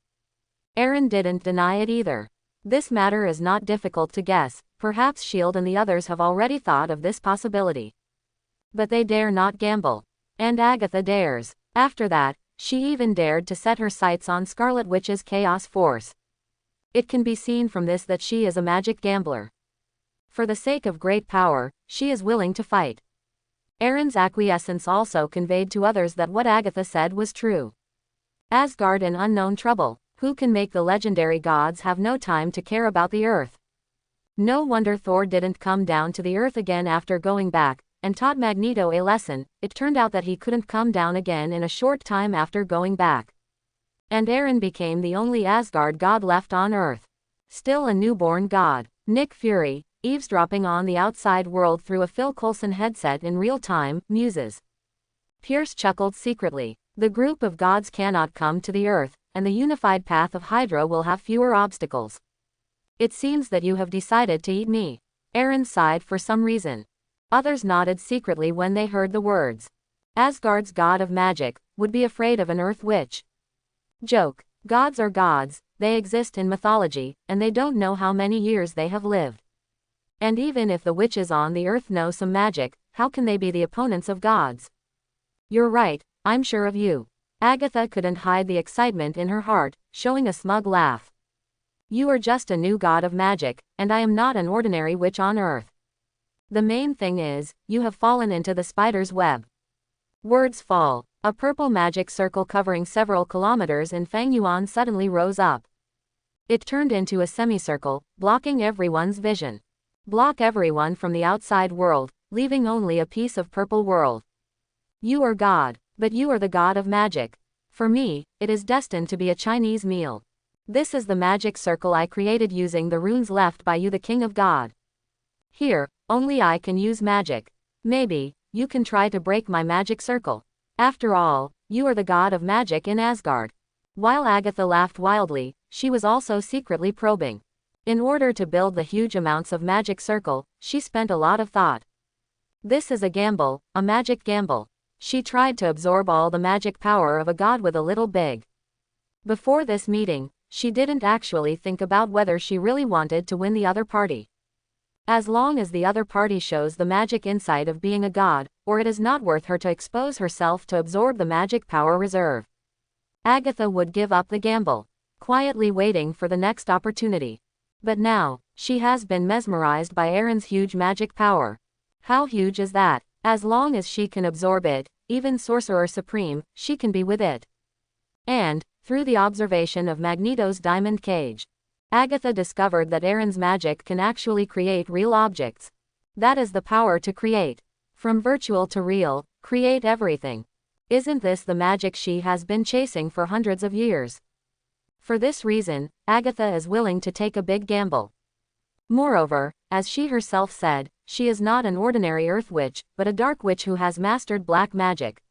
Aaron didn't deny it either. This matter is not difficult to guess, perhaps S.H.I.E.L.D. and the others have already thought of this possibility. But they dare not gamble. And Agatha dares. After that, she even dared to set her sights on Scarlet Witch's Chaos Force. It can be seen from this that she is a magic gambler. For the sake of great power, she is willing to fight. Aaron's acquiescence also conveyed to others that what Agatha said was true. Asgard in unknown trouble, who can make the legendary gods have no time to care about the earth? No wonder Thor didn't come down to the earth again after going back, and taught Magneto a lesson. It turned out that he couldn't come down again in a short time after going back. And Aaron became the only Asgard god left on earth. Still a newborn god. Nick Fury, eavesdropping on the outside world through a Phil Coulson headset in real time, muses. Pierce chuckled secretly. The group of gods cannot come to the earth, and the unified path of Hydra will have fewer obstacles. It seems that you have decided to eat me. Aaron sighed for some reason. Others nodded secretly when they heard the words. Asgard's god of magic would be afraid of an earth witch. Joke. Gods are gods, they exist in mythology, and they don't know how many years they have lived. And even if the witches on the earth know some magic, how can they be the opponents of gods? You're right, I'm sure of you. Agatha couldn't hide the excitement in her heart, showing a smug laugh. You are just a new god of magic, and I am not an ordinary witch on earth. The main thing is, you have fallen into the spider's web. Words fall. A purple magic circle covering several kilometers in Fangyuan suddenly rose up. It turned into a semicircle, blocking everyone's vision. Block everyone from the outside world, leaving only a piece of purple world. You are God, but you are the god of magic. For me, it is destined to be a Chinese meal. This is the magic circle I created using the runes left by you, the king of God. Here, only I can use magic. Maybe, you can try to break my magic circle. After all, you are the god of magic in Asgard. While Agatha laughed wildly, she was also secretly probing. In order to build the huge amounts of magic circle, she spent a lot of thought. This is a gamble, a magic gamble. She tried to absorb all the magic power of a god with a little big. Before this meeting, she didn't actually think about whether she really wanted to win the other party. As long as the other party shows the magic insight of being a god, or it is not worth her to expose herself to absorb the magic power reserve. Agatha would give up the gamble, quietly waiting for the next opportunity. But now, she has been mesmerized by Aaron's huge magic power. How huge is that? As long as she can absorb it, even Sorcerer Supreme, she can be with it. And, through the observation of Magneto's diamond cage, Agatha discovered that Aaron's magic can actually create real objects. That is the power to create. From virtual to real, create everything. Isn't this the magic she has been chasing for hundreds of years? For this reason, Agatha is willing to take a big gamble. Moreover, as she herself said, she is not an ordinary earth witch, but a dark witch who has mastered black magic.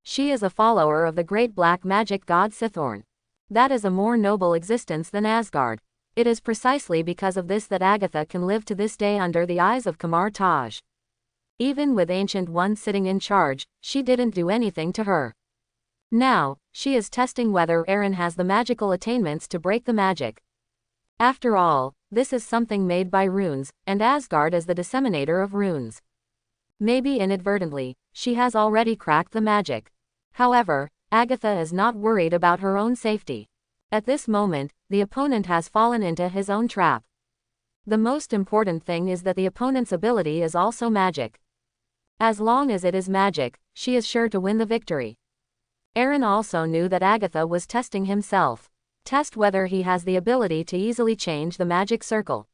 She is a follower of the great black magic god Sithorn. That is a more noble existence than Asgard. It is precisely because of this that Agatha can live to this day under the eyes of Kamar Taj. Even with Ancient One sitting in charge, she didn't do anything to her. Now, she is testing whether Aaron has the magical attainments to break the magic. After all, this is something made by runes, and Asgard is the disseminator of runes. Maybe inadvertently, she has already cracked the magic. However, Agatha is not worried about her own safety. At this moment, the opponent has fallen into his own trap. The most important thing is that the opponent's ability is also magic. As long as it is magic, she is sure to win the victory. Aaron also knew that Agatha was testing himself. Test whether he has the ability to easily change the magic circle.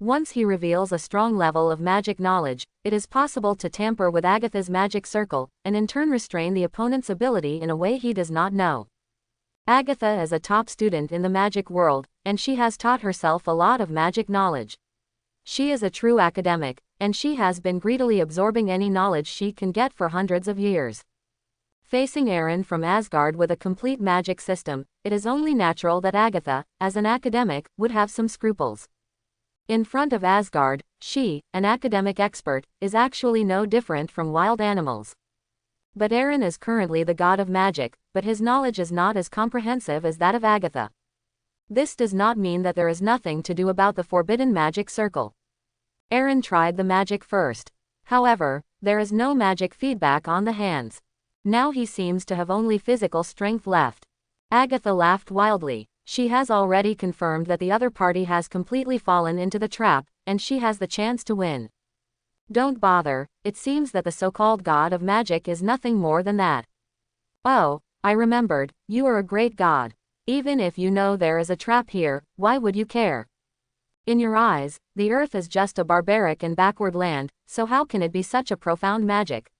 Once he reveals a strong level of magic knowledge, it is possible to tamper with Agatha's magic circle, and in turn restrain the opponent's ability in a way he does not know. Agatha is a top student in the magic world, and she has taught herself a lot of magic knowledge. She is a true academic, and she has been greedily absorbing any knowledge she can get for hundreds of years. Facing Aaron from Asgard with a complete magic system, it is only natural that Agatha, as an academic, would have some scruples. In front of Asgard, she, an academic expert, is actually no different from wild animals. But Aaron is currently the god of magic, but his knowledge is not as comprehensive as that of Agatha. This does not mean that there is nothing to do about the forbidden magic circle. Aaron tried the magic first. However, there is no magic feedback on the hands. Now he seems to have only physical strength left. Agatha laughed wildly. She has already confirmed that the other party has completely fallen into the trap, and she has the chance to win. Don't bother, it seems that the so-called god of magic is nothing more than that. Oh, I remembered, you are a great god. Even if you know there is a trap here, why would you care? In your eyes, the earth is just a barbaric and backward land, so how can it be such a profound magic?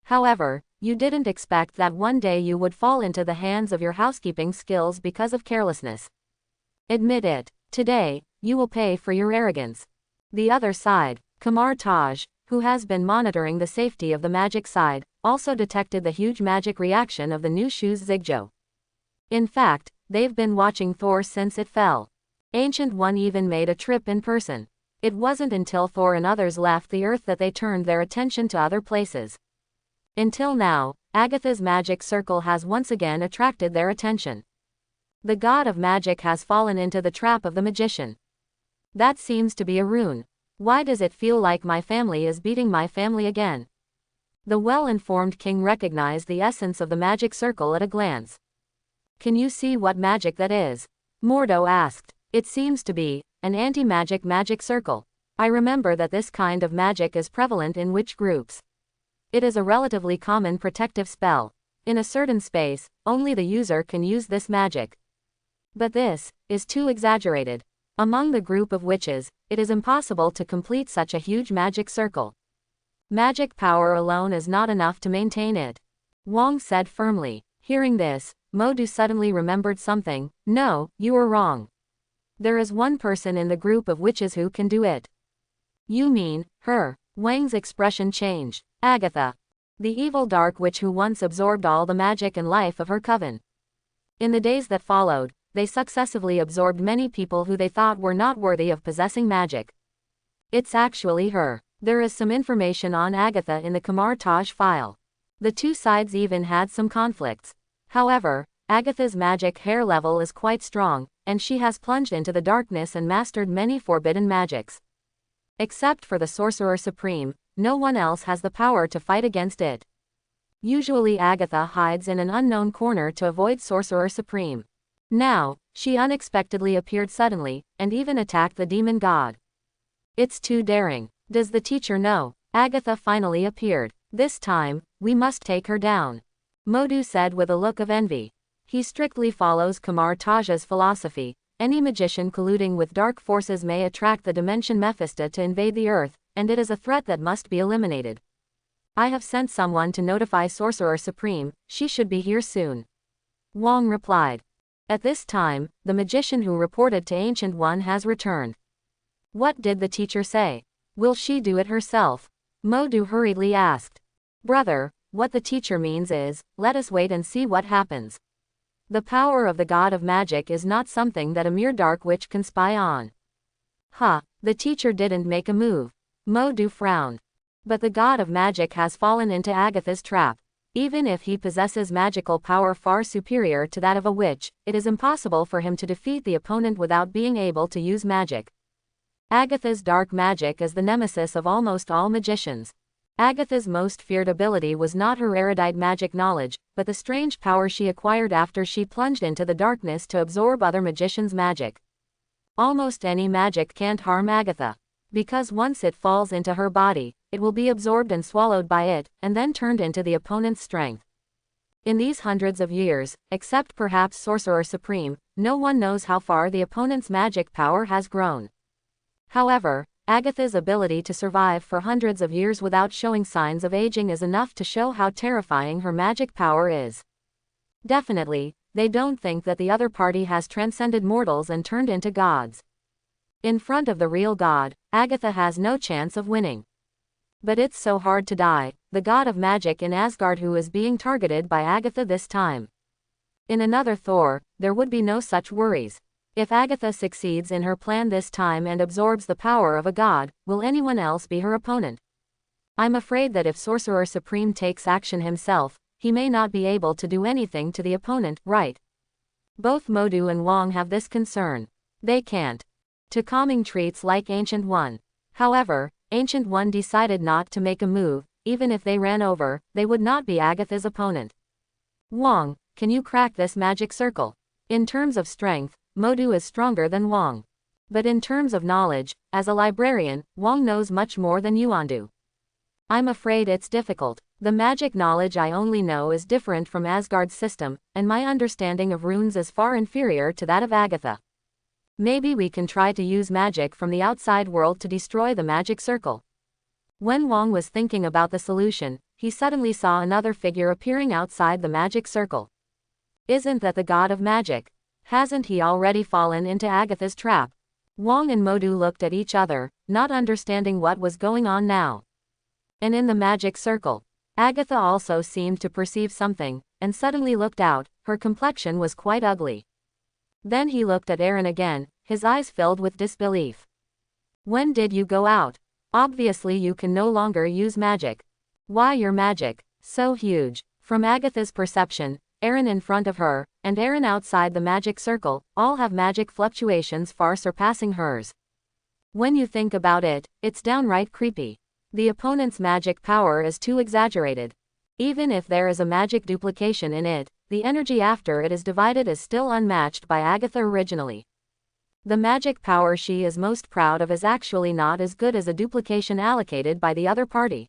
However, you didn't expect that one day you would fall into the hands of your housekeeping skills because of carelessness. Admit it, today, you will pay for your arrogance. The other side, Kamar Taj, who has been monitoring the safety of the magic side, also detected the huge magic reaction of the new shoes Zigjo. In fact, they've been watching Thor since it fell. Ancient One even made a trip in person. It wasn't until Thor and others left the earth that they turned their attention to other places. Until now, Agatha's magic circle has once again attracted their attention. The god of magic has fallen into the trap of the magician. That seems to be a rune. Why does it feel like my family is beating my family again? The well-informed king recognized the essence of the magic circle at a glance. Can you see what magic that is? Mordo asked. It seems to be an anti-magic magic circle. I remember that this kind of magic is prevalent in witch groups. It is a relatively common protective spell. In a certain space, only the user can use this magic. But this is too exaggerated. Among the group of witches, it is impossible to complete such a huge magic circle. Magic power alone is not enough to maintain it, Wang said firmly. Hearing this, Modu suddenly remembered something. No, you are wrong. There is one person in the group of witches who can do it. You mean, her? Wang's expression changed. Agatha. The evil dark witch who once absorbed all the magic and life of her coven. In the days that followed, they successively absorbed many people who they thought were not worthy of possessing magic. It's actually her. There is some information on Agatha in the Kamar Taj file. The two sides even had some conflicts. However, Agatha's magic hair level is quite strong, and she has plunged into the darkness and mastered many forbidden magics. Except for the Sorcerer Supreme, no one else has the power to fight against it. Usually Agatha hides in an unknown corner to avoid Sorcerer Supreme. Now, she unexpectedly appeared suddenly, and even attacked the demon god. It's too daring. Does the teacher know? Agatha finally appeared. This time, we must take her down, Modu said with a look of envy. He strictly follows Kamar Taj's philosophy. Any magician colluding with dark forces may attract the dimension Mephisto to invade the earth, and it is a threat that must be eliminated. I have sent someone to notify Sorcerer Supreme. She should be here soon, Wang replied. At this time, the magician who reported to Ancient One has returned. What did the teacher say? Will she do it herself? Modu hurriedly asked. Brother, what the teacher means is, let us wait and see what happens. The power of the god of magic is not something that a mere dark witch can spy on. The teacher didn't make a move. Modu frowned. But the god of magic has fallen into Agatha's trap. Even if he possesses magical power far superior to that of a witch, it is impossible for him to defeat the opponent without being able to use magic. Agatha's dark magic is the nemesis of almost all magicians. Agatha's most feared ability was not her erudite magic knowledge, but the strange power she acquired after she plunged into the darkness to absorb other magicians' magic. Almost any magic can't harm Agatha, because once it falls into her body, it will be absorbed and swallowed by it, and then turned into the opponent's strength. In these hundreds of years, except perhaps Sorcerer Supreme, no one knows how far the opponent's magic power has grown. However, Agatha's ability to survive for hundreds of years without showing signs of aging is enough to show how terrifying her magic power is. Definitely, they don't think that the other party has transcended mortals and turned into gods. In front of the real god, Agatha has no chance of winning. But it's so hard to die, the god of magic in Asgard who is being targeted by Agatha this time. In another Thor, there would be no such worries. If Agatha succeeds in her plan this time and absorbs the power of a god, will anyone else be her opponent? I'm afraid that if Sorcerer Supreme takes action himself, he may not be able to do anything to the opponent, right? Both Modu and Wang have this concern. They can't. To calming treats like Ancient One. However, Ancient One decided not to make a move. Even if they ran over, they would not be Agatha's opponent. Wang, can you crack this magic circle? In terms of strength, Modu is stronger than Wang. But in terms of knowledge, as a librarian, Wang knows much more than Yuan do. I'm afraid it's difficult. The magic knowledge I only know is different from Asgard's system, and my understanding of runes is far inferior to that of Agatha. Maybe we can try to use magic from the outside world to destroy the magic circle. When Wang was thinking about the solution, he suddenly saw another figure appearing outside the magic circle. Isn't that the god of magic? Hasn't he already fallen into Agatha's trap? Wang and Modu looked at each other, not understanding what was going on now. And in the magic circle, Agatha also seemed to perceive something, and suddenly looked out. Her complexion was quite ugly. Then he looked at Aaron again, his eyes filled with disbelief. When did you go out? Obviously you can no longer use magic. Why your magic? So huge. From Agatha's perception, Aaron in front of her, and Aaron outside the magic circle, all have magic fluctuations far surpassing hers. When you think about it, it's downright creepy. The opponent's magic power is too exaggerated. Even if there is a magic duplication in it, the energy after it is divided is still unmatched by Agatha originally. The magic power she is most proud of is actually not as good as a duplication allocated by the other party.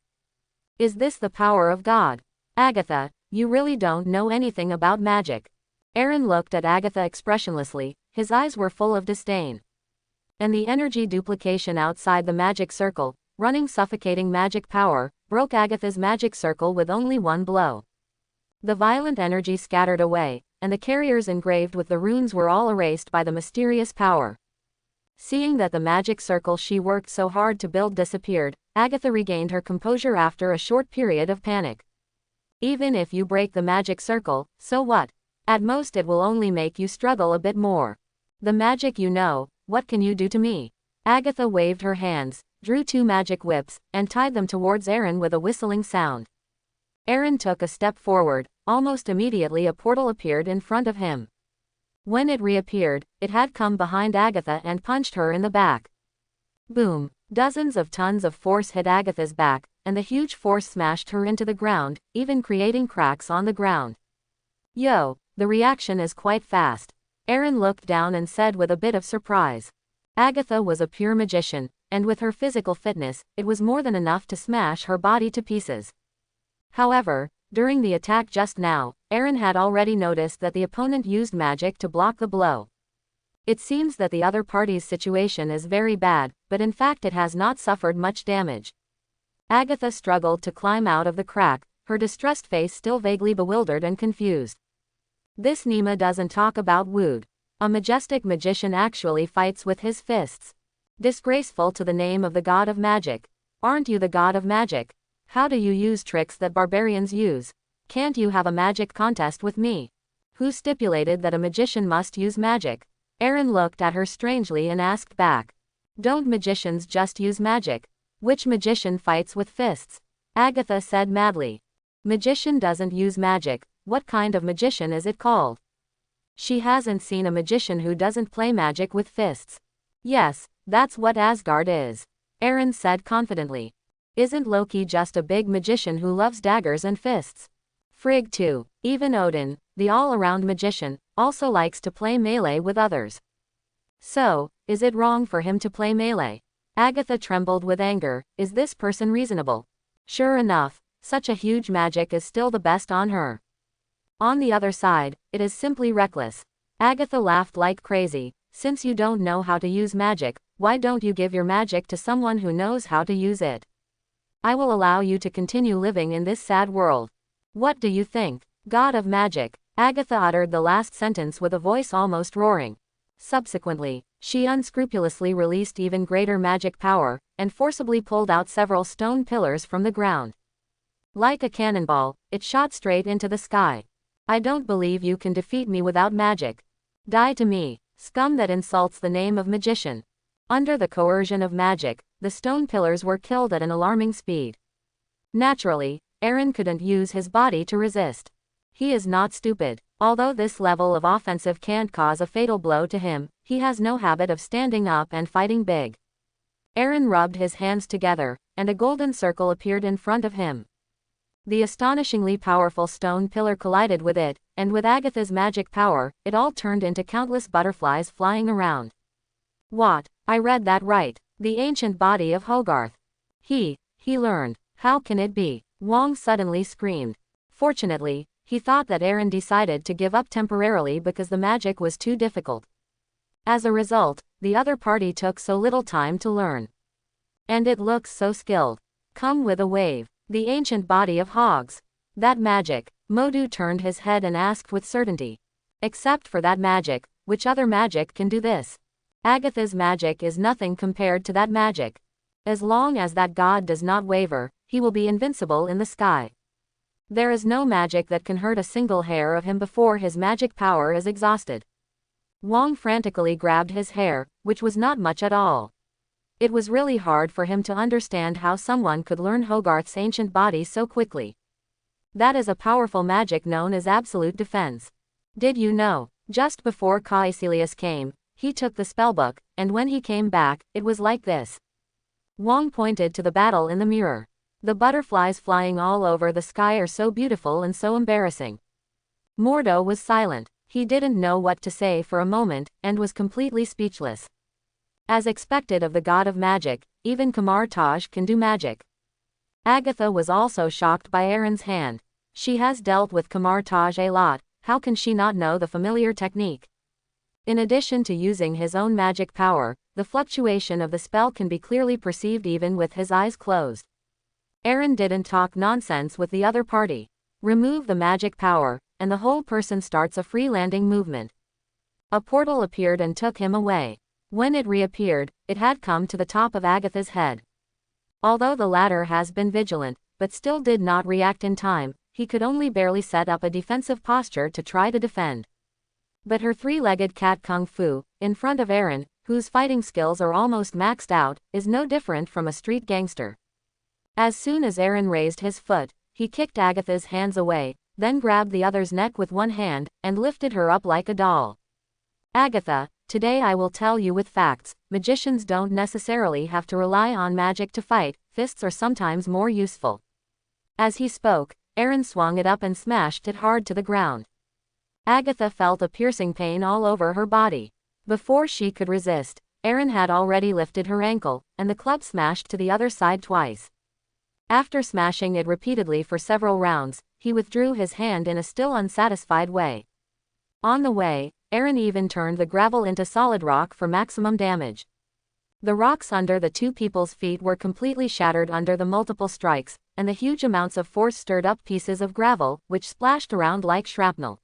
Is this the power of God? Agatha, You really don't know anything about magic. Aaron looked at Agatha expressionlessly, his eyes were full of disdain. And the energy duplication outside the magic circle, running suffocating magic power, broke Agatha's magic circle with only one blow. The violent energy scattered away, and the carriers engraved with the runes were all erased by the mysterious power. Seeing that the magic circle she worked so hard to build disappeared, Agatha regained her composure after a short period of panic. Even if you break the magic circle, so what? At most it will only make you struggle a bit more. The magic you know, what can you do to me? Agatha waved her hands, drew 2 magic whips, and tied them towards Aaron with a whistling sound. Aaron took a step forward. Almost immediately a portal appeared in front of him. When it reappeared, it had come behind Agatha and punched her in the back. Boom! Dozens of tons of force hit Agatha's back, and the huge force smashed her into the ground, even creating cracks on the ground. Yo, the reaction is quite fast. Aaron looked down and said with a bit of surprise. Agatha was a pure magician, and with her physical fitness, it was more than enough to smash her body to pieces. However, during the attack just now, Aaron had already noticed that the opponent used magic to block the blow. It seems that the other party's situation is very bad, but in fact it has not suffered much damage. Agatha struggled to climb out of the crack, her distressed face still vaguely bewildered and confused. This Nima doesn't talk about wood. A majestic magician actually fights with his fists. Disgraceful to the name of the god of magic. Aren't you the god of magic? How do you use tricks that barbarians use? Can't you have a magic contest with me? Who stipulated that a magician must use magic? Aaron looked at her strangely and asked back. Don't magicians just use magic? Which magician fights with fists? Agatha said madly. Magician doesn't use magic. What kind of magician is it called? She hasn't seen a magician who doesn't play magic with fists. Yes, that's what Asgard is. Aaron said confidently. Isn't Loki just a big magician who loves daggers and fists? Frigg too. Even Odin, the all-around magician, also likes to play melee with others. So, is it wrong for him to play melee? Agatha trembled with anger. Is this person reasonable? Sure enough, such a huge magic is still the best on her. On the other side, it is simply reckless. Agatha laughed like crazy. Since you don't know how to use magic, why don't you give your magic to someone who knows how to use it? I will allow you to continue living in this sad world. What do you think, god of magic? Agatha uttered the last sentence with a voice almost roaring. Subsequently, she unscrupulously released even greater magic power, and forcibly pulled out several stone pillars from the ground. Like a cannonball, it shot straight into the sky. I don't believe you can defeat me without magic. Die to me, scum that insults the name of magician. Under the coercion of magic, the stone pillars were killed at an alarming speed. Naturally, Aaron couldn't use his body to resist. He is not stupid. Although this level of offensive can't cause a fatal blow to him, he has no habit of standing up and fighting big. Aaron rubbed his hands together, and a golden circle appeared in front of him. The astonishingly powerful stone pillar collided with it, and with Agatha's magic power, it all turned into countless butterflies flying around. What? I read that right. The ancient body of Hogarth. He learned. How can it be? Wong suddenly screamed. Fortunately, he thought that Aaron decided to give up temporarily because the magic was too difficult. As a result, the other party took so little time to learn. And it looks so skilled. Come with a wave. The ancient body of Hogs. That magic. Modu turned his head and asked with certainty. Except for that magic, which other magic can do this? Agatha's magic is nothing compared to that magic. As long as that god does not waver, he will be invincible in the sky. There is no magic that can hurt a single hair of him before his magic power is exhausted. Wong frantically grabbed his hair, which was not much at all. It was really hard for him to understand how someone could learn Hogarth's ancient body so quickly. That is a powerful magic known as absolute defense. Did you know? Just before Caecilius came, he took the spellbook, and when he came back, it was like this. Wong pointed to the battle in the mirror. The butterflies flying all over the sky are so beautiful and so embarrassing. Mordo was silent. He didn't know what to say for a moment, and was completely speechless. As expected of the god of magic, even Kamar Taj can do magic. Agatha was also shocked by Aaron's hand. She has dealt with Kamar Taj a lot, how can she not know the familiar technique? In addition to using his own magic power, the fluctuation of the spell can be clearly perceived even with his eyes closed. Aaron didn't talk nonsense with the other party. Remove the magic power, and the whole person starts a free landing movement. A portal appeared and took him away. When it reappeared, it had come to the top of Agatha's head. Although the latter has been vigilant, but still did not react in time, he could only barely set up a defensive posture to try to defend. But her three-legged cat kung fu, in front of Aaron, whose fighting skills are almost maxed out, is no different from a street gangster. As soon as Aaron raised his foot, he kicked Agatha's hands away, then grabbed the other's neck with one hand, and lifted her up like a doll. Agatha, today I will tell you with facts, magicians don't necessarily have to rely on magic to fight, fists are sometimes more useful. As he spoke, Aaron swung it up and smashed it hard to the ground. Agatha felt a piercing pain all over her body. Before she could resist, Aaron had already lifted her ankle, and the club smashed to the other side twice. After smashing it repeatedly for several rounds, he withdrew his hand in a still unsatisfied way. On the way, Aaron even turned the gravel into solid rock for maximum damage. The rocks under the two people's feet were completely shattered under the multiple strikes, and the huge amounts of force stirred up pieces of gravel, which splashed around like shrapnel.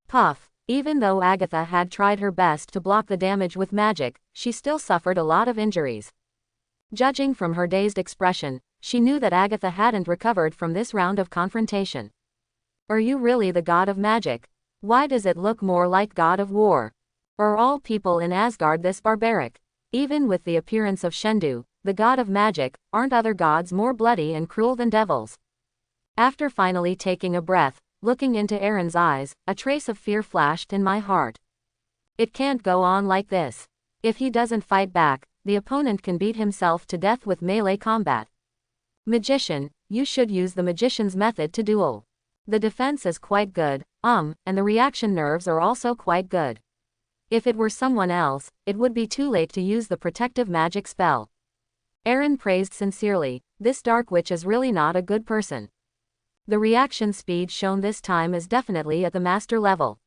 Puff. Even though Agatha had tried her best to block the damage with magic, she still suffered a lot of injuries. Judging from her dazed expression, she knew that Agatha hadn't recovered from this round of confrontation. Are you really the god of magic? Why does it look more like god of war? Are all people in Asgard this barbaric? Even with the appearance of Shendu, the god of magic, aren't other gods more bloody and cruel than devils? After finally taking a breath, looking into Aaron's eyes, a trace of fear flashed in my heart. It can't go on like this. If he doesn't fight back, the opponent can beat himself to death with melee combat. Magician, you should use the magician's method to duel. The defense is quite good, and the reaction nerves are also quite good. If it were someone else, it would be too late to use the protective magic spell. Aaron praised sincerely, this dark witch is really not a good person. The reaction speed shown this time is definitely at the master level.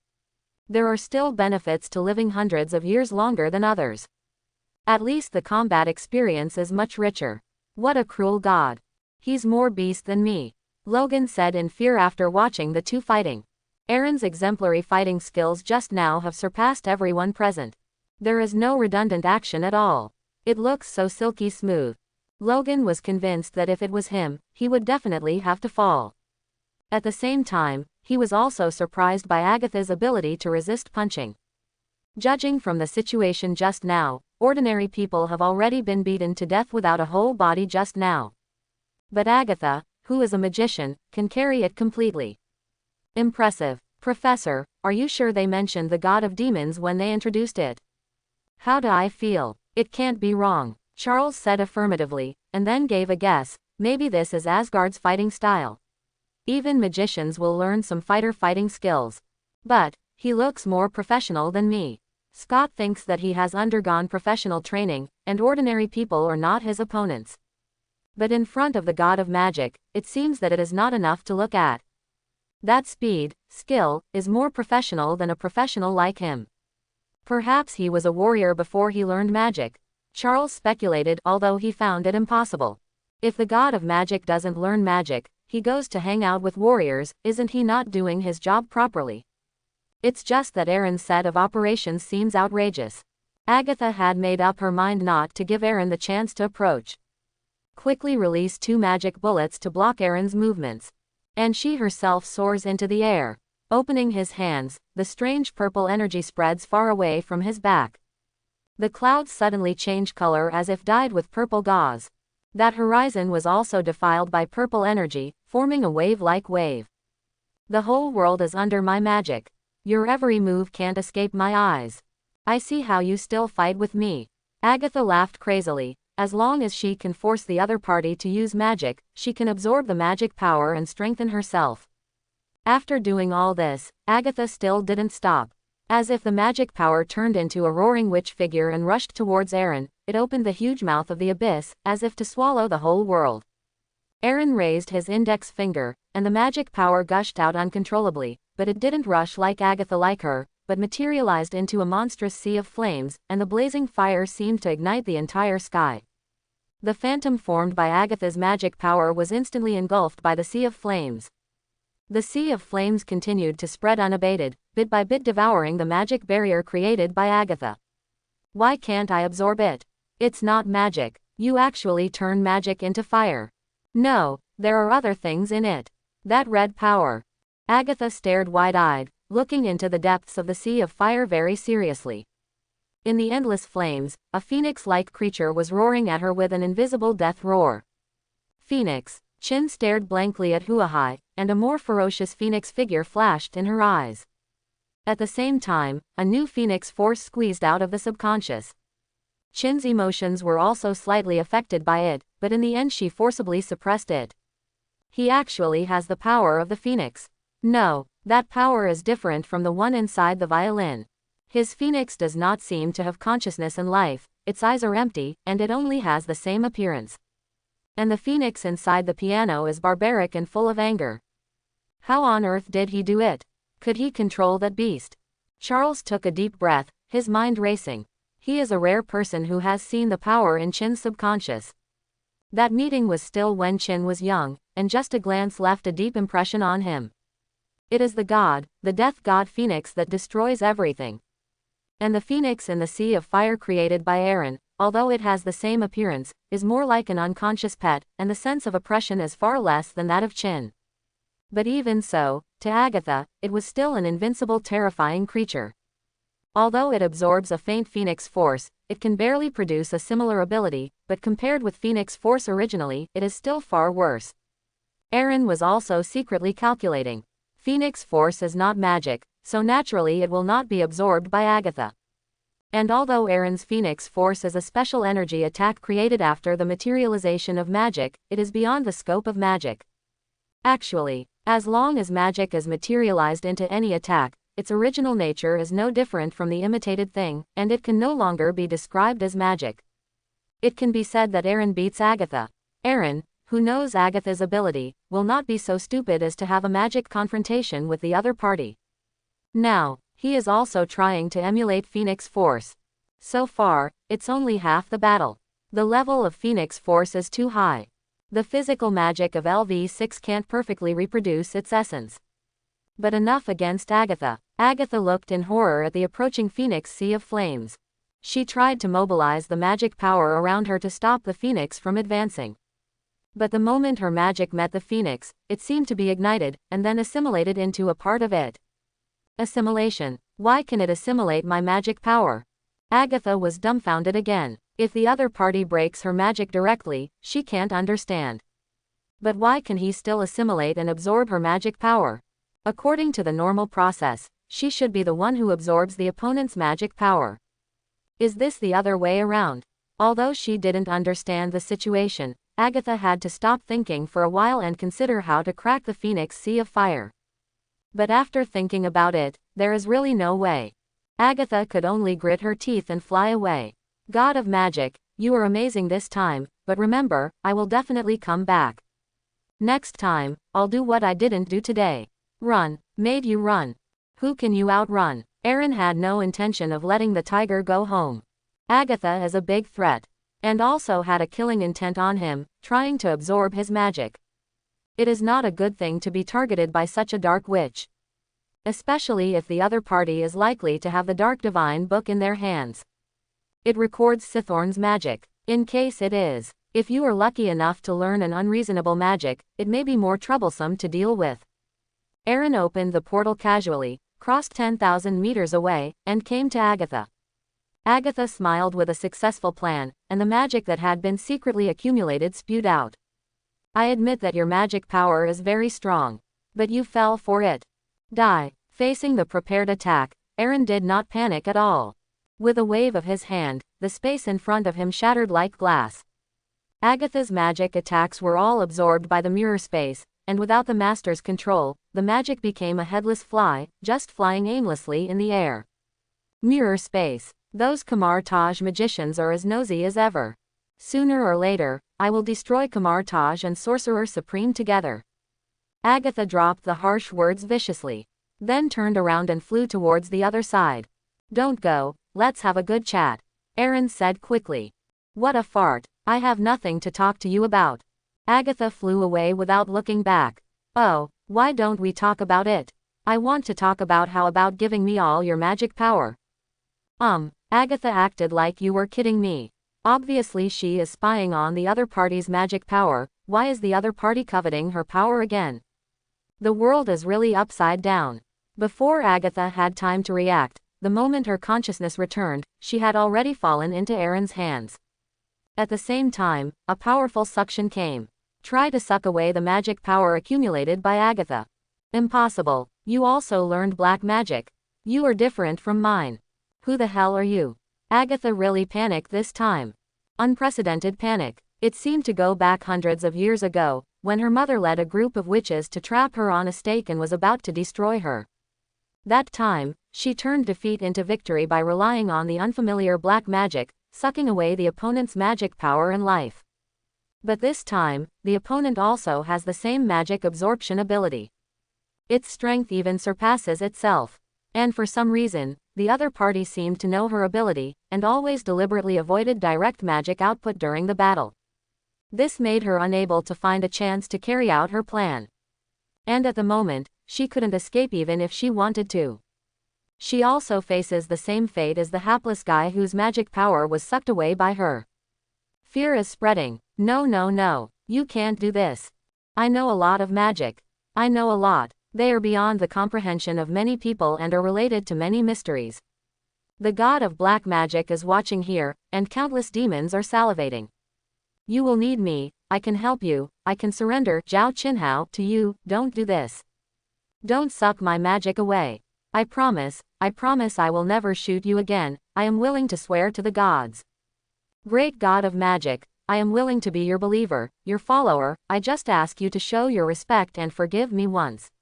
There are still benefits to living hundreds of years longer than others. At least the combat experience is much richer. What a cruel god. He's more beast than me, Logan said in fear after watching the two fighting. Aaron's exemplary fighting skills just now have surpassed everyone present. There is no redundant action at all. It looks so silky smooth. Logan was convinced that if it was him, he would definitely have to fall. At the same time, he was also surprised by Agatha's ability to resist punching. Judging from the situation just now, ordinary people have already been beaten to death without a whole body just now. But Agatha, who is a magician, can carry it completely. Impressive. Professor, are you sure they mentioned the god of demons when they introduced it? How do I feel? It can't be wrong. Charles said affirmatively, and then gave a guess, maybe this is Asgard's fighting style. Even magicians will learn some fighting skills. But, he looks more professional than me. Scott thinks that he has undergone professional training, and ordinary people are not his opponents. But in front of the god of magic, it seems that it is not enough to look at. That speed, skill, is more professional than a professional like him. Perhaps he was a warrior before he learned magic. Charles speculated, although he found it impossible. If the god of magic doesn't learn magic, he goes to hang out with warriors, isn't he not doing his job properly? It's just that Aaron's set of operations seems outrageous. Agatha had made up her mind not to give Aaron the chance to approach. Quickly release 2 magic bullets to block Aaron's movements. And she herself soars into the air. Opening his hands, the strange purple energy spreads far away from his back. The clouds suddenly change color as if dyed with purple gauze. That horizon was also defiled by purple energy, forming a wave-like wave. The whole world is under my magic. Your every move can't escape my eyes. I see how you still fight with me. Agatha laughed crazily. As long as she can force the other party to use magic, she can absorb the magic power and strengthen herself. After doing all this, Agatha still didn't stop. As if the magic power turned into a roaring witch figure and rushed towards Aaron, it opened the huge mouth of the abyss, as if to swallow the whole world. Aaron raised his index finger, and the magic power gushed out uncontrollably, but it didn't rush like Agatha like her, but materialized into a monstrous sea of flames, and the blazing fire seemed to ignite the entire sky. The phantom formed by Agatha's magic power was instantly engulfed by the sea of flames. The sea of flames continued to spread unabated, bit by bit devouring the magic barrier created by Agatha. Why can't I absorb it? It's not magic. You actually turn magic into fire. No, there are other things in it. That red power. Agatha stared wide-eyed, looking into the depths of the sea of fire very seriously. In the endless flames, a phoenix-like creature was roaring at her with an invisible death roar. Phoenix. Chin stared blankly at Huahai, and a more ferocious phoenix figure flashed in her eyes. At the same time, a new phoenix force squeezed out of the subconscious. Chin's emotions were also slightly affected by it, but in the end she forcibly suppressed it. He actually has the power of the phoenix. No, that power is different from the one inside the violin. His phoenix does not seem to have consciousness and life, its eyes are empty, and it only has the same appearance. And the phoenix inside the piano is barbaric and full of anger. How on earth did he do it? Could he control that beast? Charles took a deep breath, his mind racing. He is a rare person who has seen the power in Chin's subconscious. That meeting was still when Chin was young, and just a glance left a deep impression on him. It is the god, the death god Phoenix that destroys everything. And the phoenix in the sea of fire created by Aaron, although it has the same appearance, is more like an unconscious pet, and the sense of oppression is far less than that of Chin. But even so, to Agatha, it was still an invincible terrifying creature. Although it absorbs a faint phoenix force, it can barely produce a similar ability, but compared with phoenix force originally, it is still far worse. Aaron was also secretly calculating. Phoenix force is not magic, so naturally it will not be absorbed by Agatha. And although Aaron's phoenix force is a special energy attack created after the materialization of magic, it is beyond the scope of magic. Actually, as long as magic is materialized into any attack, its original nature is no different from the imitated thing, and it can no longer be described as magic. It can be said that Aaron beats Agatha. Aaron, who knows Agatha's ability, will not be so stupid as to have a magic confrontation with the other party. Now, he is also trying to emulate Phoenix Force. So far, it's only half the battle. The level of Phoenix Force is too high. The physical magic of LV6 can't perfectly reproduce its essence. But enough against Agatha. Agatha looked in horror at the approaching phoenix sea of flames. She tried to mobilize the magic power around her to stop the phoenix from advancing. But the moment her magic met the phoenix, it seemed to be ignited, and then assimilated into a part of it. Assimilation. Why can it assimilate my magic power? Agatha was dumbfounded again. If the other party breaks her magic directly, she can't understand. But why can he still assimilate and absorb her magic power? According to the normal process, she should be the one who absorbs the opponent's magic power. Is this the other way around? Although she didn't understand the situation, Agatha had to stop thinking for a while and consider how to crack the phoenix sea of fire. But after thinking about it, there is really no way. Agatha could only grit her teeth and fly away. God of magic, you are amazing this time, but remember, I will definitely come back. Next time, I'll do what I didn't do today. Run, made you run. Who can you outrun? Aaron had no intention of letting the tiger go home. Agatha is a big threat. And also had a killing intent on him, trying to absorb his magic. It is not a good thing to be targeted by such a dark witch. Especially if the other party is likely to have the Dark Divine Book in their hands. It records Sithorn's magic. In case it is, if you are lucky enough to learn an unreasonable magic, it may be more troublesome to deal with. Aaron opened the portal casually, crossed 10,000 meters away, and came to Agatha. Agatha smiled with a successful plan, and the magic that had been secretly accumulated spewed out. I admit that your magic power is very strong. But you fell for it. Die. Facing the prepared attack, Aaron did not panic at all. With a wave of his hand, the space in front of him shattered like glass. Agatha's magic attacks were all absorbed by the mirror space, and without the master's control, the magic became a headless fly, just flying aimlessly in the air. Mirror space. Those Kamar Taj magicians are as nosy as ever. Sooner or later, I will destroy Kamartaj and Sorcerer Supreme together. Agatha dropped the harsh words viciously, then turned around and flew towards the other side. Don't go, let's have a good chat, Aaron said quickly. What a fart, I have nothing to talk to you about. Agatha flew away without looking back. Oh, why don't we talk about it? I want to talk about how about giving me all your magic power. Agatha acted like you were kidding me. Obviously she is spying on the other party's magic power. Why is the other party coveting her power again? The world is really upside down. Before Agatha had time to react, the moment her consciousness returned, she had already fallen into Aaron's hands. At the same time, a powerful suction came. Try to suck away the magic power accumulated by Agatha. Impossible. You also learned black magic. You are different from mine. Who the hell are you? Agatha really panicked this time. Unprecedented panic. It seemed to go back hundreds of years ago, when her mother led a group of witches to trap her on a stake and was about to destroy her. That time, she turned defeat into victory by relying on the unfamiliar black magic, sucking away the opponent's magic power and life. But this time, the opponent also has the same magic absorption ability. Its strength even surpasses itself. And for some reason, the other party seemed to know her ability, and always deliberately avoided direct magic output during the battle. This made her unable to find a chance to carry out her plan. And at the moment, she couldn't escape even if she wanted to. She also faces the same fate as the hapless guy whose magic power was sucked away by her. Fear is spreading. No, you can't do this. I know a lot of magic. I know a lot. They are beyond the comprehension of many people and are related to many mysteries. The god of black magic is watching here, and countless demons are salivating. You will need me, I can help you, I can surrender Zhao Qinhao to you, don't do this. Don't suck my magic away. I promise I will never shoot you again, I am willing to swear to the gods. Great god of magic, I am willing to be your believer, your follower, I just ask you to show your respect and forgive me once.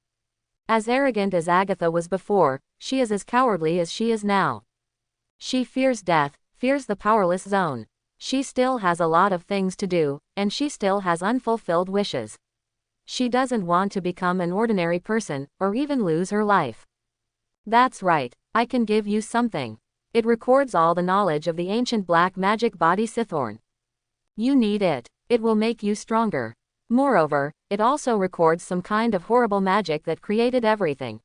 As arrogant as Agatha was before, she is as cowardly as she is now. She fears death, fears the powerless zone. She still has a lot of things to do, and she still has unfulfilled wishes. She doesn't want to become an ordinary person, or even lose her life. That's right, I can give you something. It records all the knowledge of the ancient black magic body Sithorn. You need it. It will make you stronger. Moreover, it also records some kind of horrible magic that created everything.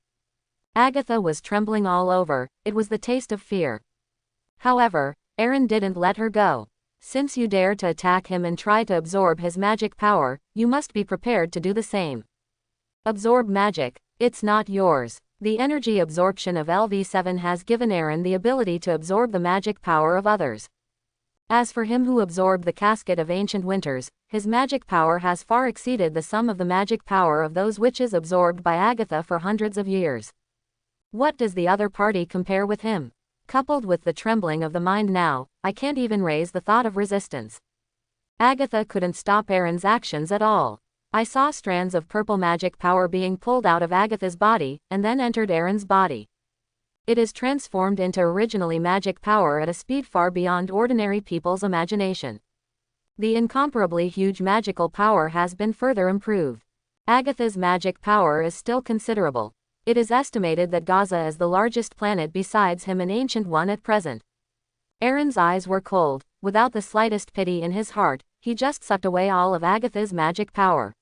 Agatha was trembling all over, it was the taste of fear. However, Aaron didn't let her go. Since you dare to attack him and try to absorb his magic power, you must be prepared to do the same. Absorb magic. It's not yours. The energy absorption of LV7 has given Aaron the ability to absorb the magic power of others. As for him who absorbed the casket of ancient winters, his magic power has far exceeded the sum of the magic power of those witches absorbed by Agatha for hundreds of years. What does the other party compare with him? Coupled with the trembling of the mind now, I can't even raise the thought of resistance. Agatha couldn't stop Aaron's actions at all. I saw strands of purple magic power being pulled out of Agatha's body, and then entered Aaron's body. It is transformed into originally magic power at a speed far beyond ordinary people's imagination. The incomparably huge magical power has been further improved. Agatha's magic power is still considerable. It is estimated that Gaza is the largest planet besides him, an ancient one at present. Aaron's eyes were cold, without the slightest pity in his heart, he just sucked away all of Agatha's magic power.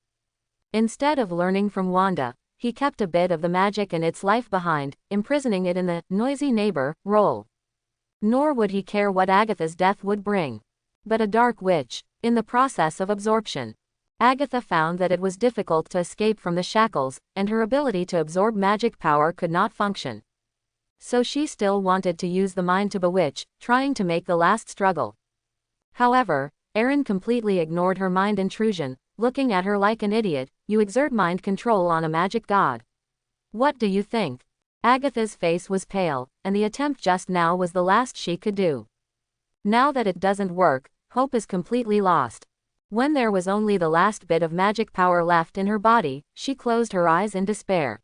Instead of learning from Wanda, he kept a bit of the magic and its life behind, imprisoning it in the noisy neighbor role. Nor would he care what Agatha's death would bring. But a dark witch, in the process of absorption. Agatha found that it was difficult to escape from the shackles, and her ability to absorb magic power could not function. So she still wanted to use the mind to bewitch, trying to make the last struggle. However, Aaron completely ignored her mind intrusion, looking at her like an idiot. You exert mind control on a magic god. What do you think? Agatha's face was pale, and the attempt just now was the last she could do. Now that it doesn't work, hope is completely lost. When there was only the last bit of magic power left in her body, she closed her eyes in despair.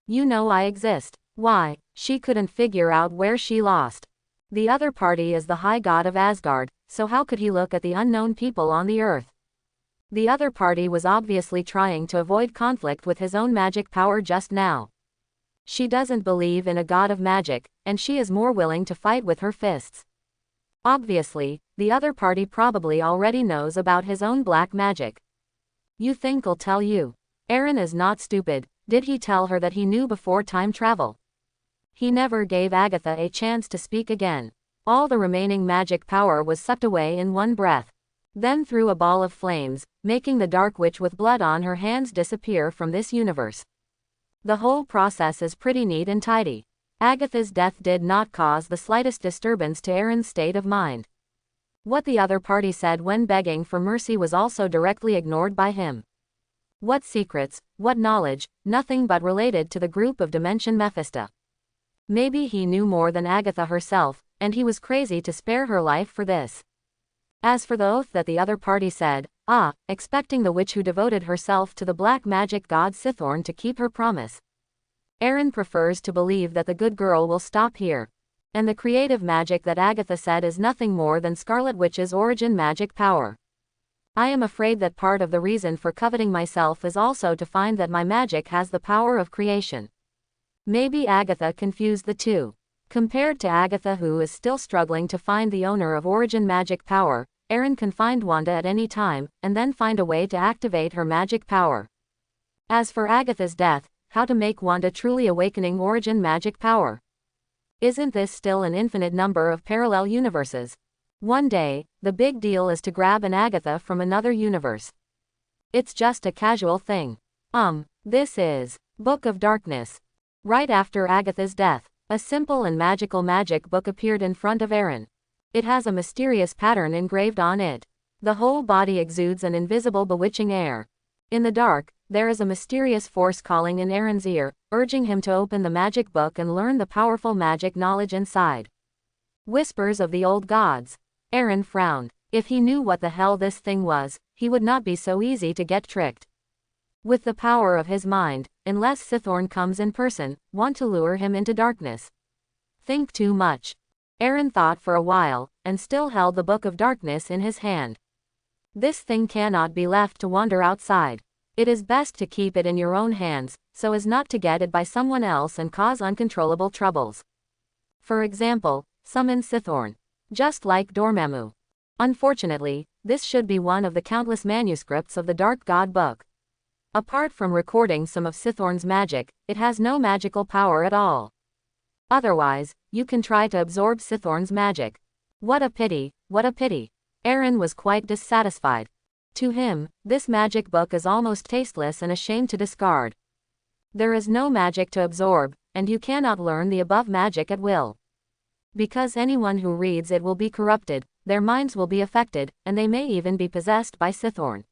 You know I exist. Why? She couldn't figure out where she lost. The other party is the high god of Asgard, so how could he look at the unknown people on the earth? The other party was obviously trying to avoid conflict with his own magic power just now. She doesn't believe in a god of magic, and she is more willing to fight with her fists. Obviously, the other party probably already knows about his own black magic. You think I'll tell you? Aaron is not stupid. Did he tell her that he knew before time travel? He never gave Agatha a chance to speak again. All the remaining magic power was sucked away in one breath. Then through a ball of flames, making the Dark Witch with blood on her hands disappear from this universe. The whole process is pretty neat and tidy. Agatha's death did not cause the slightest disturbance to Aaron's state of mind. What the other party said when begging for mercy was also directly ignored by him. What secrets, what knowledge, nothing but related to the group of Dimension Mephisto. Maybe he knew more than Agatha herself, and he was crazy to spare her life for this. As for the oath that the other party said, expecting the witch who devoted herself to the black magic god Sithorn to keep her promise. Aaron prefers to believe that the good girl will stop here. And the creative magic that Agatha said is nothing more than Scarlet Witch's origin magic power. I am afraid that part of the reason for coveting myself is also to find that my magic has the power of creation. Maybe Agatha confused the two. Compared to Agatha, who is still struggling to find the owner of origin magic power, Aaron can find Wanda at any time, and then find a way to activate her magic power. As for Agatha's death, how to make Wanda truly awakening origin magic power? Isn't this still an infinite number of parallel universes? One day, the big deal is to grab an Agatha from another universe. It's just a casual thing. This is Book of Darkness. Right after Agatha's death, a simple and magical magic book appeared in front of Aaron. It has a mysterious pattern engraved on it. The whole body exudes an invisible bewitching air. In the dark, there is a mysterious force calling in Aaron's ear, urging him to open the magic book and learn the powerful magic knowledge inside. Whispers of the old gods. Aaron frowned. If he knew what the hell this thing was, he would not be so easy to get tricked. With the power of his mind, unless Sithorn comes in person, want to lure him into darkness. Think too much. Aaron thought for a while, and still held the Book of Darkness in his hand. This thing cannot be left to wander outside. It is best to keep it in your own hands, so as not to get it by someone else and cause uncontrollable troubles. For example, summon Sithorn. Just like Dormammu. Unfortunately, this should be one of the countless manuscripts of the Dark God Book. Apart from recording some of Sithorn's magic, it has no magical power at all. Otherwise, you can try to absorb Sithorn's magic. What a pity, what a pity. Aaron was quite dissatisfied. To him, this magic book is almost tasteless and a shame to discard. There is no magic to absorb, and you cannot learn the above magic at will. Because anyone who reads it will be corrupted, their minds will be affected, and they may even be possessed by Sithorn.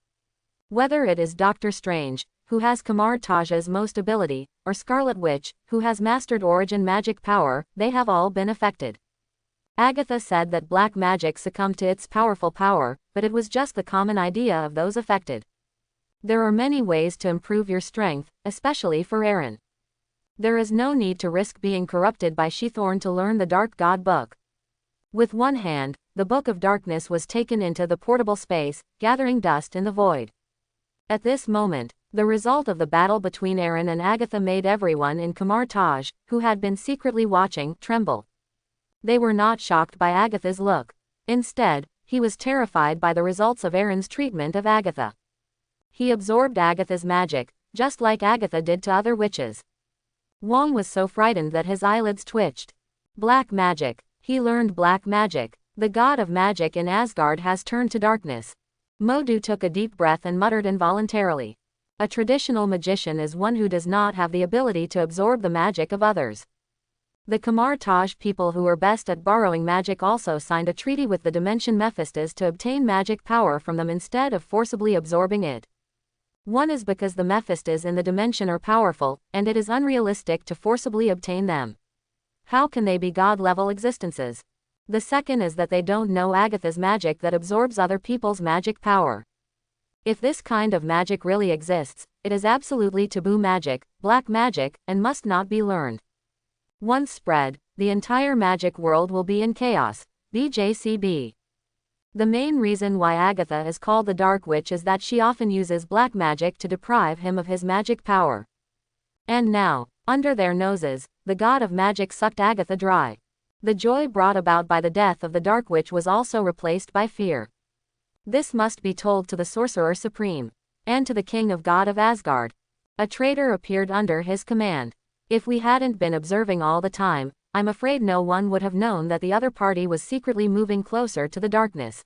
Whether it is Doctor Strange, who has Kamar Taj's most ability, or Scarlet Witch, who has mastered origin magic power, they have all been affected. Agatha said that black magic succumbed to its powerful power, but it was just the common idea of those affected. There are many ways to improve your strength, especially for Aaron. There is no need to risk being corrupted by Sithorn to learn the Dark God Book. With one hand, the Book of Darkness was taken into the portable space, gathering dust in the void. At this moment, the result of the battle between Aaron and Agatha made everyone in Kamar Taj, who had been secretly watching, tremble. They were not shocked by Agatha's look. Instead, he was terrified by the results of Aaron's treatment of Agatha. He absorbed Agatha's magic, just like Agatha did to other witches. Wong was so frightened that his eyelids twitched. Black magic. He learned black magic. The god of magic in Asgard has turned to darkness. Modu took a deep breath and muttered involuntarily. A traditional magician is one who does not have the ability to absorb the magic of others. The Kamar Taj people who were best at borrowing magic also signed a treaty with the Dimension Mephistos to obtain magic power from them instead of forcibly absorbing it. One is because the Mephistos in the dimension are powerful, and it is unrealistic to forcibly obtain them. How can they be god-level existences? The second is that they don't know Agatha's magic that absorbs other people's magic power. If this kind of magic really exists, it is absolutely taboo magic, black magic, and must not be learned. Once spread, the entire magic world will be in chaos. BJCB. The main reason why Agatha is called the Dark Witch is that she often uses black magic to deprive him of his magic power. And now, under their noses, the god of magic sucked Agatha dry. The joy brought about by the death of the Dark Witch was also replaced by fear. This must be told to the Sorcerer Supreme, and to the King of God of Asgard. A traitor appeared under his command. If we hadn't been observing all the time, I'm afraid no one would have known that the other party was secretly moving closer to the darkness.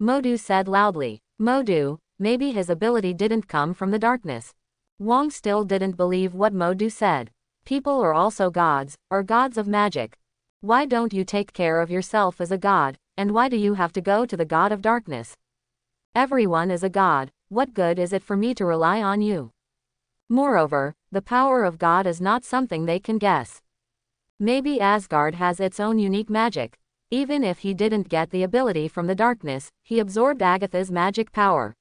Modu said loudly. Modu, maybe his ability didn't come from the darkness. Wong still didn't believe what Modu said. People are also gods, or gods of magic. Why don't you take care of yourself as a god, and why do you have to go to the god of darkness? Everyone is a god, what good is it for me to rely on you? Moreover, the power of God is not something they can guess. Maybe Asgard has its own unique magic. Even if he didn't get the ability from the darkness, he absorbed Agatha's magic power.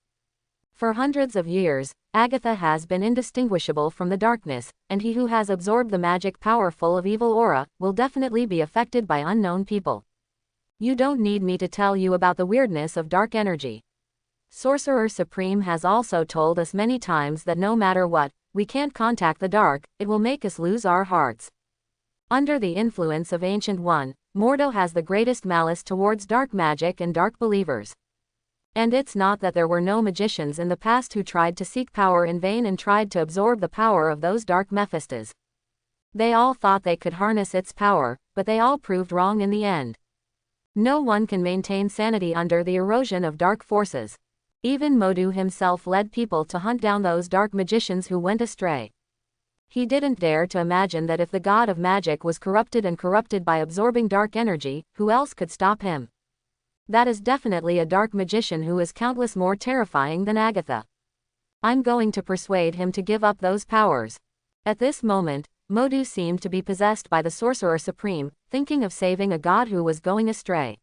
For hundreds of years, Agatha has been indistinguishable from the darkness, and he who has absorbed the magic power full of evil aura will definitely be affected by unknown people. You don't need me to tell you about the weirdness of dark energy. Sorcerer Supreme has also told us many times that no matter what, we can't contact the dark, it will make us lose our hearts. Under the influence of Ancient One, Mordo has the greatest malice towards dark magic and dark believers. And it's not that there were no magicians in the past who tried to seek power in vain and tried to absorb the power of those dark Mephistas. They all thought they could harness its power, but they all proved wrong in the end. No one can maintain sanity under the erosion of dark forces. Even Modu himself led people to hunt down those dark magicians who went astray. He didn't dare to imagine that if the god of magic was corrupted and corrupted by absorbing dark energy, who else could stop him? That is definitely a dark magician who is countless more terrifying than Agatha. I'm going to persuade him to give up those powers. At this moment, Modu seemed to be possessed by the Sorcerer Supreme, thinking of saving a god who was going astray.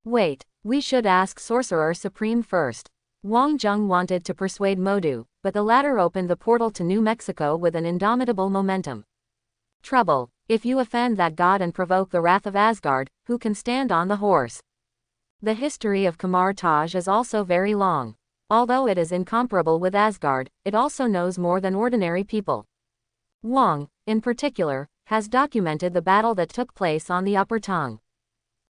Wait, we should ask Sorcerer Supreme first. Wang Zheng wanted to persuade Modu, but the latter opened the portal to New Mexico with an indomitable momentum. Trouble, if you offend that god and provoke the wrath of Asgard, who can stand on the horse? The history of Kamar Taj is also very long. Although it is incomparable with Asgard, it also knows more than ordinary people. Wang, in particular, has documented the battle that took place on the Upper Tongue.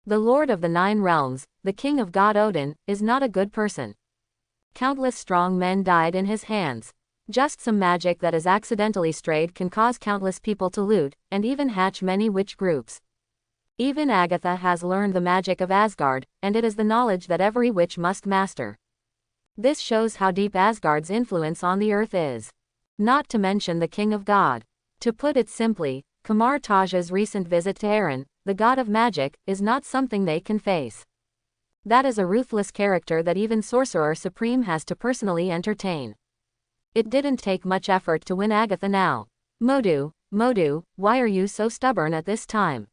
The Lord of the Nine Realms, the King of God Odin, is not a good person. Countless strong men died in his hands. Just some magic that is accidentally strayed can cause countless people to loot, and even hatch many witch groups. Even Agatha has learned the magic of Asgard, and it is the knowledge that every witch must master. This shows how deep Asgard's influence on the earth is. Not to mention the King of God. To put it simply, Kamar Taj's recent visit to Eren, the god of magic, is not something they can face. That is a ruthless character that even Sorcerer Supreme has to personally entertain. It didn't take much effort to win Agatha now. Modu, why are you so stubborn at this time?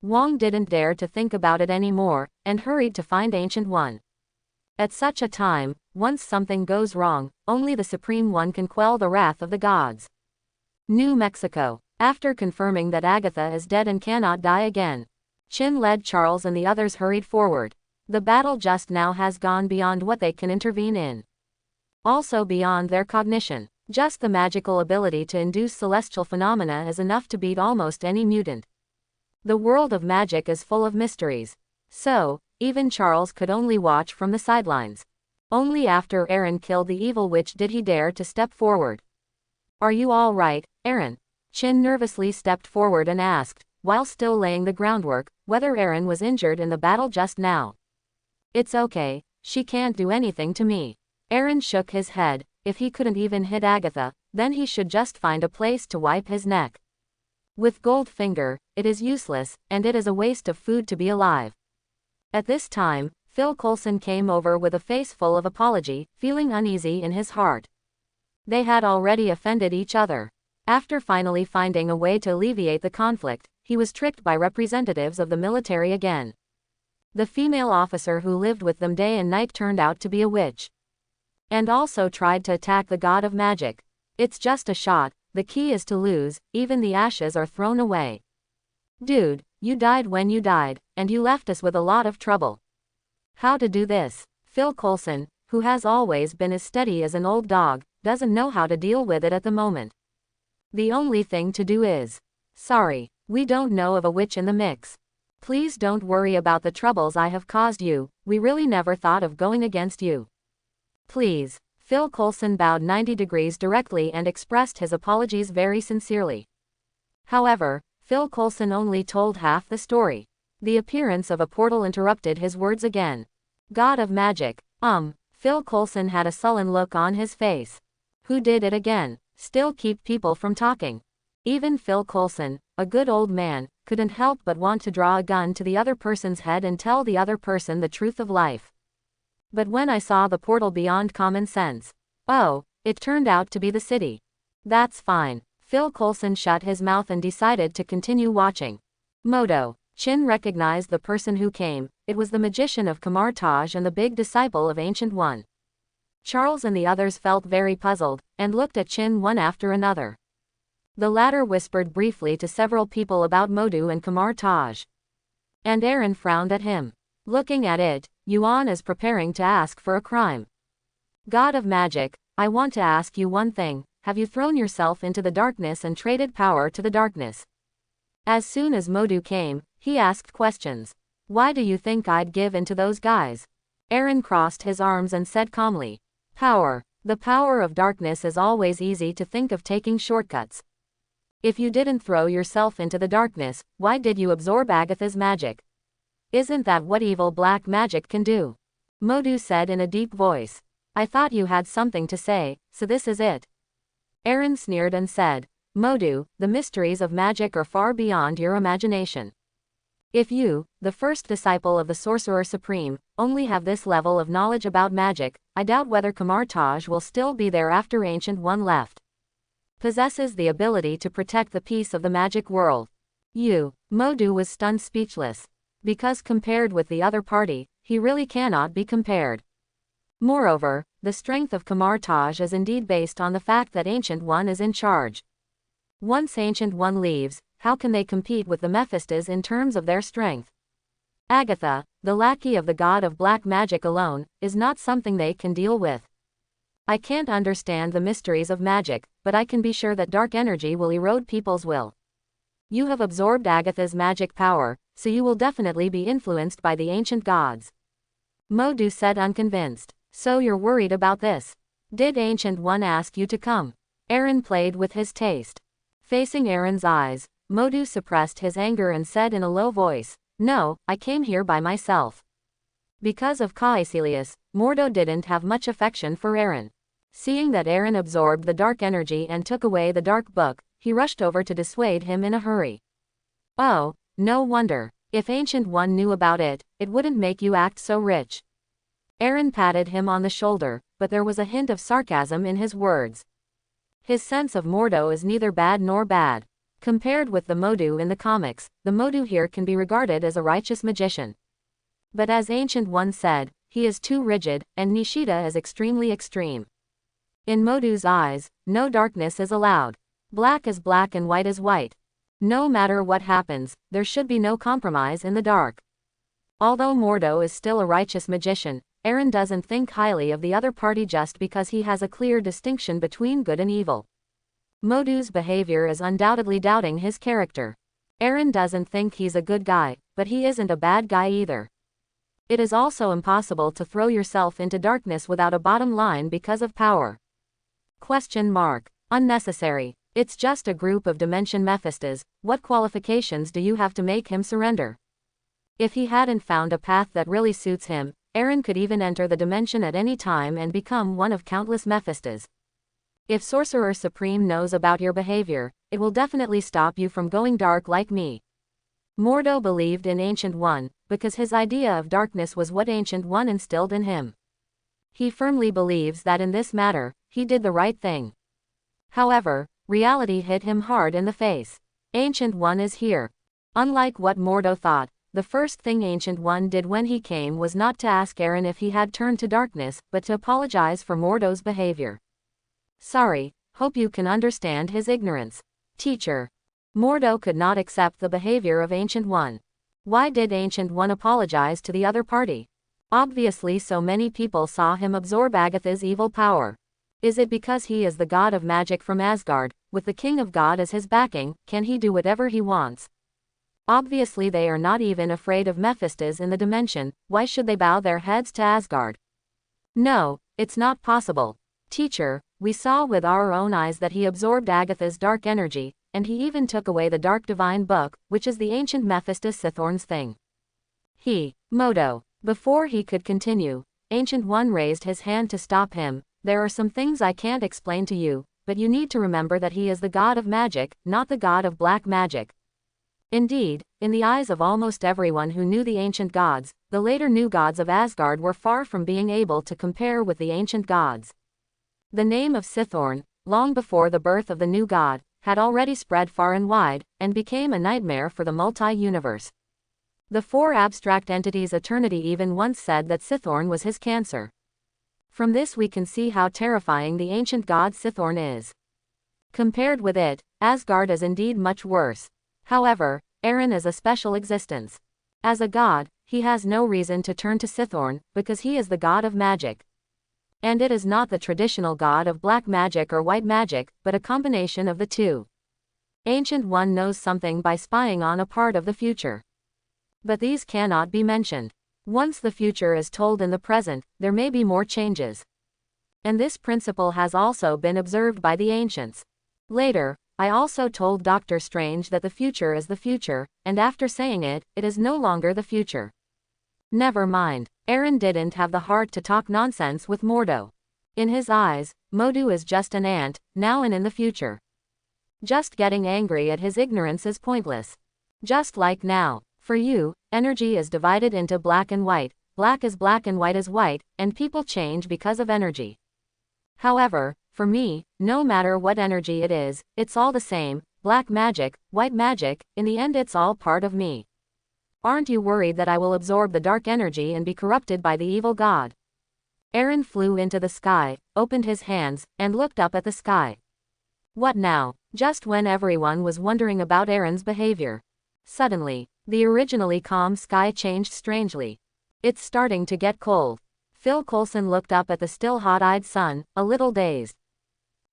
Wang didn't dare to think about it anymore, and hurried to find Ancient One. At such a time, once something goes wrong, only the Supreme One can quell the wrath of the gods. New Mexico. After confirming that Agatha is dead and cannot die again, Chin led Charles and the others hurried forward. The battle just now has gone beyond what they can intervene in. Also beyond their cognition. Just the magical ability to induce celestial phenomena is enough to beat almost any mutant. The world of magic is full of mysteries. So, even Charles could only watch from the sidelines. Only after Eren killed the evil witch did he dare to step forward. Are you all right, Eren? Chin nervously stepped forward and asked, while still laying the groundwork, whether Eren was injured in the battle just now. It's okay, she can't do anything to me. Eren shook his head. If he couldn't even hit Agatha, then he should just find a place to wipe his neck. With Goldfinger, it is useless, and it is a waste of food to be alive. At this time, Phil Coulson came over with a face full of apology, feeling uneasy in his heart. They had already offended each other. After finally finding a way to alleviate the conflict, he was tricked by representatives of the military again. The female officer who lived with them day and night turned out to be a witch. And also tried to attack the god of magic. It's just a shot, the key is to lose, even the ashes are thrown away. Dude, you died when you died, and you left us with a lot of trouble. How to do this? Phil Coulson, who has always been as steady as an old dog, doesn't know how to deal with it at the moment. The only thing to do is, sorry, we don't know of a witch in the mix. Please don't worry about the troubles I have caused you, we really never thought of going against you. Please. Phil Coulson bowed 90 degrees directly and expressed his apologies very sincerely. However, Phil Coulson only told half the story. The appearance of a portal interrupted his words again. God of magic, Phil Coulson had a sullen look on his face. Who did it again? Still keep people from talking. Even Phil Coulson, a good old man, couldn't help but want to draw a gun to the other person's head and tell the other person the truth of life. But when I saw the portal beyond common sense. Oh, it turned out to be the city. That's fine. Phil Coulson shut his mouth and decided to continue watching. Modo. Chin recognized the person who came. It was the magician of Kamar Taj and the big disciple of Ancient One. Charles and the others felt very puzzled, and looked at Chin one after another. The latter whispered briefly to several people about Modu and Kamar Taj. And Aaron frowned at him. Looking at it, Yuan is preparing to ask for a crime. God of magic, I want to ask you one thing, have you thrown yourself into the darkness and traded power to the darkness? As soon as Modu came, he asked questions. Why do you think I'd give in to those guys? Aaron crossed his arms and said calmly. Power. The power of darkness is always easy to think of taking shortcuts. If you didn't throw yourself into the darkness, why did you absorb Agatha's magic? Isn't that what evil black magic can do? Modu said in a deep voice. I thought you had something to say, so this is it. Aaron sneered and said, Modu, the mysteries of magic are far beyond your imagination. If you, the first disciple of the Sorcerer Supreme, only have this level of knowledge about magic, I doubt whether Kamar Taj will still be there after Ancient One left. Possesses the ability to protect the peace of the magic world. Modu was stunned speechless. Because compared with the other party, he really cannot be compared. Moreover, the strength of Kamar Taj is indeed based on the fact that Ancient One is in charge. Once Ancient One leaves, how can they compete with the Mephistas in terms of their strength? Agatha, the lackey of the god of black magic alone, is not something they can deal with. I can't understand the mysteries of magic, but I can be sure that dark energy will erode people's will. You have absorbed Agatha's magic power, so you will definitely be influenced by the ancient gods. Modu said unconvinced. So you're worried about this? Did Ancient One ask you to come? Aaron played with his taste. Facing Aaron's eyes, Modu suppressed his anger and said in a low voice, No, I came here by myself. Because of Caecilius, Mordo didn't have much affection for Aaron. Seeing that Aaron absorbed the dark energy and took away the dark book, he rushed over to dissuade him in a hurry. Oh, no wonder. If Ancient One knew about it, it wouldn't make you act so rich. Aaron patted him on the shoulder, but there was a hint of sarcasm in his words. His sense of Mordo is neither bad nor bad. Compared with the Modu in the comics, the Modu here can be regarded as a righteous magician. But as Ancient One said, he is too rigid, and Nishida is extremely extreme. In Modu's eyes, no darkness is allowed. Black is black and white is white. No matter what happens, there should be no compromise in the dark. Although Mordo is still a righteous magician, Aaron doesn't think highly of the other party just because he has a clear distinction between good and evil. Modu's behavior is undoubtedly doubting his character. Aaron doesn't think he's a good guy, but he isn't a bad guy either. It is also impossible to throw yourself into darkness without a bottom line because of power. Unnecessary. It's just a group of Dimension Mephistas, what qualifications do you have to make him surrender? If he hadn't found a path that really suits him, Aaron could even enter the dimension at any time and become one of countless Mephistas. If Sorcerer Supreme knows about your behavior, it will definitely stop you from going dark like me. Mordo believed in Ancient One, because his idea of darkness was what Ancient One instilled in him. He firmly believes that in this matter, he did the right thing. However, reality hit him hard in the face. Ancient One is here. Unlike what Mordo thought, the first thing Ancient One did when he came was not to ask Aaron if he had turned to darkness, but to apologize for Mordo's behavior. Sorry, hope you can understand his ignorance. Teacher. Mordo could not accept the behavior of Ancient One. Why did Ancient One apologize to the other party? Obviously so many people saw him absorb Agatha's evil power. Is it because he is the god of magic from Asgard, with the king of God as his backing, can he do whatever he wants? Obviously they are not even afraid of Mephistos in the dimension, why should they bow their heads to Asgard? No, it's not possible. Teacher, we saw with our own eyes that he absorbed Agatha's dark energy, and he even took away the dark divine book, which is the ancient Mephistos Sithorn's thing. Modo. Before he could continue, Ancient One raised his hand to stop him. There are some things I can't explain to you, but you need to remember that he is the god of magic, not the god of black magic. Indeed, in the eyes of almost everyone who knew the ancient gods, the later new gods of Asgard were far from being able to compare with the ancient gods. The name of Sithorn, long before the birth of the new god, had already spread far and wide, and became a nightmare for the multi-universe. The four abstract entities Eternity even once said that Sithorn was his cancer. From this we can see how terrifying the ancient god Sithorn is. Compared with it, Asgard is indeed much worse. However, Eren is a special existence. As a god, he has no reason to turn to Sithorn, because he is the god of magic. And it is not the traditional god of black magic or white magic, but a combination of the two. Ancient One knows something by spying on a part of the future. But these cannot be mentioned. Once the future is told in the present, there may be more changes. And this principle has also been observed by the ancients. Later, I also told Doctor Strange that the future is the future, and after saying it, it is no longer the future. Never mind, Eren didn't have the heart to talk nonsense with Mordo. In his eyes, Modu is just an ant, now and in the future. Just getting angry at his ignorance is pointless. Just like now. For you, energy is divided into black and white, black is black and white is white, and people change because of energy. However, for me, no matter what energy it is, it's all the same, black magic, white magic, in the end it's all part of me. Aren't you worried that I will absorb the dark energy and be corrupted by the evil god? Eren flew into the sky, opened his hands, and looked up at the sky. What now? Just when everyone was wondering about Eren's behavior. Suddenly, the originally calm sky changed strangely. It's starting to get cold. Phil Coulson looked up at the still hot-eyed sun, a little dazed.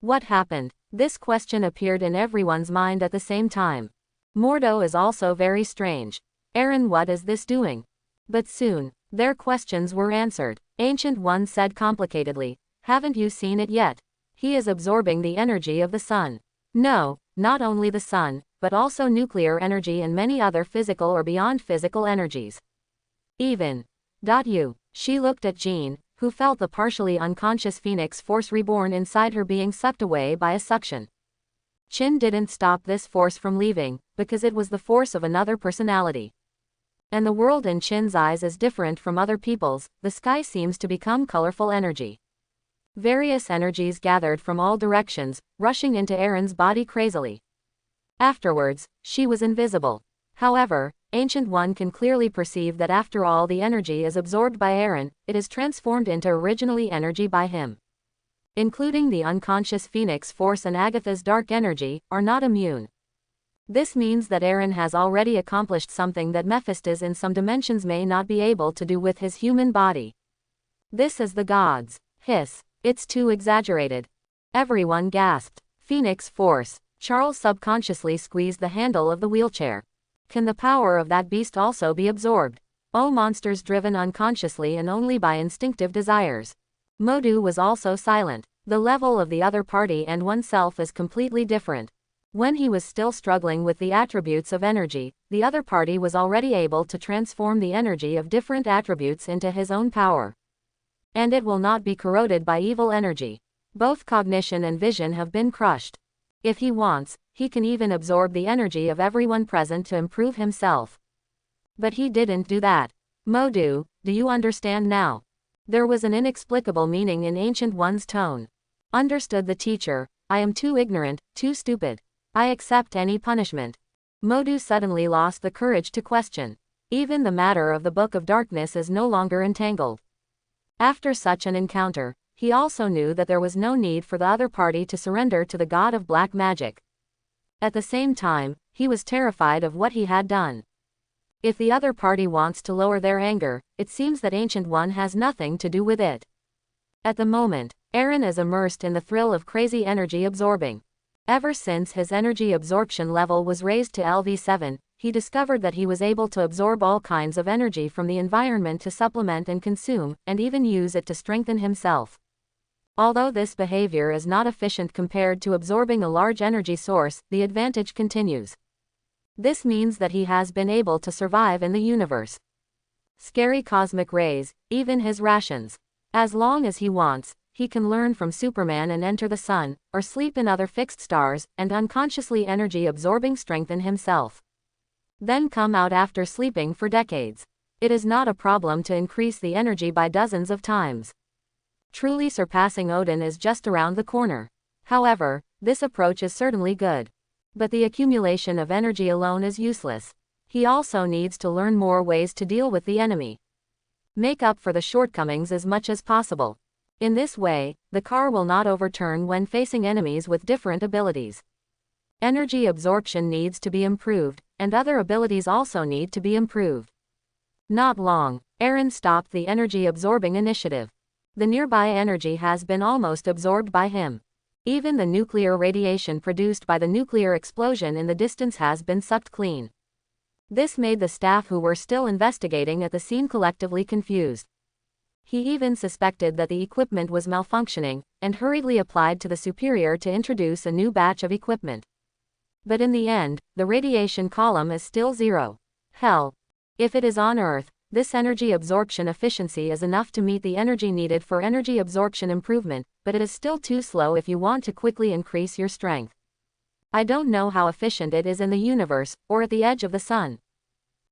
What happened? This question appeared in everyone's mind at the same time. Mordo is also very strange. Eren, what is this doing? But soon, their questions were answered. Ancient One said complicatedly, haven't you seen it yet? He is absorbing the energy of the sun. No, not only the sun, but also nuclear energy and many other physical or beyond physical energies. Even. She looked at Jean, who felt the partially unconscious phoenix force reborn inside her being sucked away by a suction. Chin didn't stop this force from leaving, because it was the force of another personality. And the world in Chin's eyes is different from other people's, the sky seems to become colorful energy. Various energies gathered from all directions, rushing into Eren's body crazily. Afterwards, she was invisible. However, Ancient One can clearly perceive that after all the energy is absorbed by Eren, it is transformed into originally energy by him. Including the unconscious Phoenix Force and Agatha's dark energy, are not immune. This means that Eren has already accomplished something that Mephistos in some dimensions may not be able to do with his human body. This is the gods. Hiss. It's too exaggerated. Everyone gasped. Phoenix Force. Charles subconsciously squeezed the handle of the wheelchair. Can the power of that beast also be absorbed? Oh, monsters driven unconsciously and only by instinctive desires. Modu was also silent. The level of the other party and oneself is completely different. When he was still struggling with the attributes of energy, the other party was already able to transform the energy of different attributes into his own power. And it will not be corroded by evil energy. Both cognition and vision have been crushed. If he wants, he can even absorb the energy of everyone present to improve himself. But he didn't do that. Modu, do you understand now? There was an inexplicable meaning in Ancient One's tone. Understood the teacher, I am too ignorant, too stupid. I accept any punishment. Modu suddenly lost the courage to question. Even the matter of the Book of Darkness is no longer entangled. After such an encounter, he also knew that there was no need for the other party to surrender to the god of black magic. At the same time, he was terrified of what he had done. If the other party wants to lower their anger, it seems that Ancient One has nothing to do with it. At the moment, Aaron is immersed in the thrill of crazy energy absorbing. Ever since his energy absorption level was raised to LV7, he discovered that he was able to absorb all kinds of energy from the environment to supplement and consume, and even use it to strengthen himself. Although this behavior is not efficient compared to absorbing a large energy source, the advantage continues. This means that he has been able to survive in the universe. Scary cosmic rays, even his rations. As long as he wants, he can learn from Superman and enter the sun, or sleep in other fixed stars, and unconsciously energy absorbing strengthen himself. Then come out after sleeping for decades. It is not a problem to increase the energy by dozens of times. Truly surpassing Odin is just around the corner. However, this approach is certainly good. But the accumulation of energy alone is useless. He also needs to learn more ways to deal with the enemy. Make up for the shortcomings as much as possible. In this way, the car will not overturn when facing enemies with different abilities. Energy absorption needs to be improved, and other abilities also need to be improved. Not long, Aaron stopped the energy absorbing initiative. The nearby energy has been almost absorbed by him. Even the nuclear radiation produced by the nuclear explosion in the distance has been sucked clean. This made the staff who were still investigating at the scene collectively confused. He even suspected that the equipment was malfunctioning, and hurriedly applied to the superior to introduce a new batch of equipment. But in the end, the radiation column is still 0. Hell. If it is on Earth, this energy absorption efficiency is enough to meet the energy needed for energy absorption improvement, but it is still too slow if you want to quickly increase your strength. I don't know how efficient it is in the universe, or at the edge of the sun.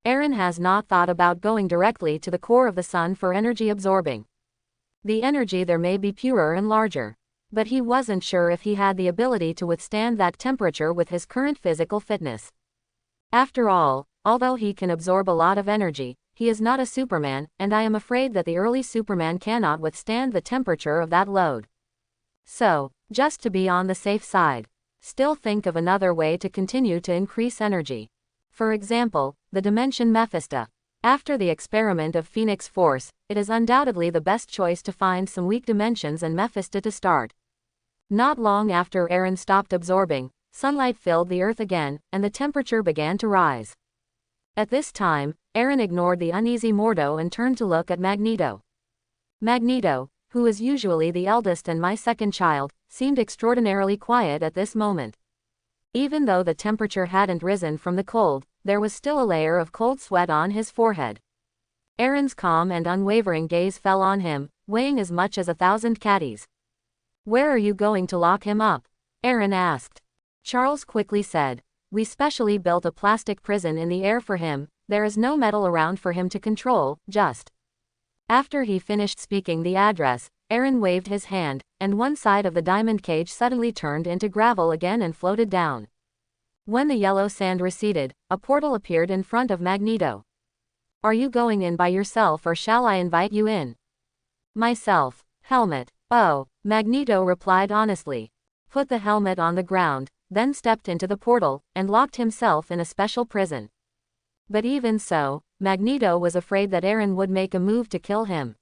Aaron has not thought about going directly to the core of the sun for energy absorbing. The energy there may be purer and larger. But he wasn't sure if he had the ability to withstand that temperature with his current physical fitness. After all, although he can absorb a lot of energy, he is not a Superman, and I am afraid that the early Superman cannot withstand the temperature of that load. So, just to be on the safe side, still think of another way to continue to increase energy. For example, the dimension Mephisto. After the experiment of Phoenix Force, it is undoubtedly the best choice to find some weak dimensions and Mephisto to start. Not long after Aaron stopped absorbing, sunlight filled the Earth again, and the temperature began to rise. At this time, Aaron ignored the uneasy Mordo and turned to look at Magneto. Magneto, who is usually the eldest and my second child, seemed extraordinarily quiet at this moment. Even though the temperature hadn't risen from the cold, there was still a layer of cold sweat on his forehead. Aaron's calm and unwavering gaze fell on him, weighing as much as 1,000 caddies. "Where are you going to lock him up?" Aaron asked. Charles quickly said, "We specially built a plastic prison in the air for him. There is no metal around for him to control, just." After he finished speaking the address, Aaron waved his hand, and one side of the diamond cage suddenly turned into gravel again and floated down. When the yellow sand receded, a portal appeared in front of Magneto. "Are you going in by yourself or shall I invite you in?" "Myself. Helmet." "Oh," Magneto replied honestly. Put the helmet on the ground, then stepped into the portal, and locked himself in a special prison. But even so, Magneto was afraid that Aaron would make a move to kill him.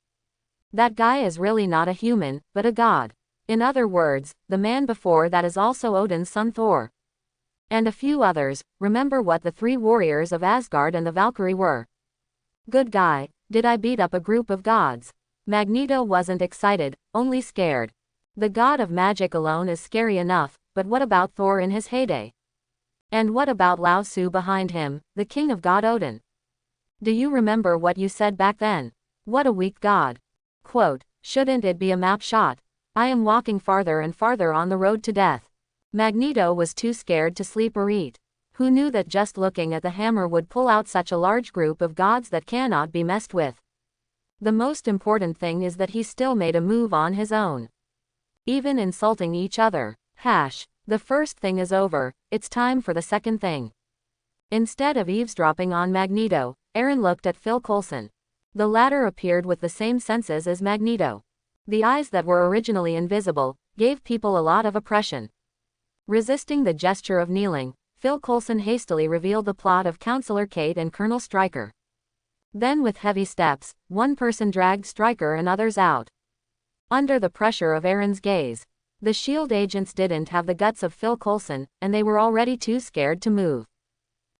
That guy is really not a human, but a god. In other words, the man before that is also Odin's son Thor. And a few others. Remember what the 3 warriors of Asgard and the Valkyrie were. Good guy, did I beat up a group of gods? Magneto wasn't excited, only scared. The god of magic alone is scary enough, but what about Thor in his heyday? And what about Lao Tzu behind him, the king of God Odin? Do you remember what you said back then? What a weak god. Quote, shouldn't it be a map shot? I am walking farther and farther on the road to death. Magneto was too scared to sleep or eat. Who knew that just looking at the hammer would pull out such a large group of gods that cannot be messed with? The most important thing is that he still made a move on his own. Even insulting each other. The first thing is over, it's time for the second thing. Instead of eavesdropping on Magneto, Aaron looked at Phil Coulson. The latter appeared with the same senses as Magneto. The eyes that were originally invisible gave people a lot of oppression. Resisting the gesture of kneeling, Phil Coulson hastily revealed the plot of Counselor Kate and Colonel Stryker. Then with heavy steps, one person dragged Stryker and others out. Under the pressure of Aaron's gaze, the SHIELD agents didn't have the guts of Phil Coulson, and they were already too scared to move.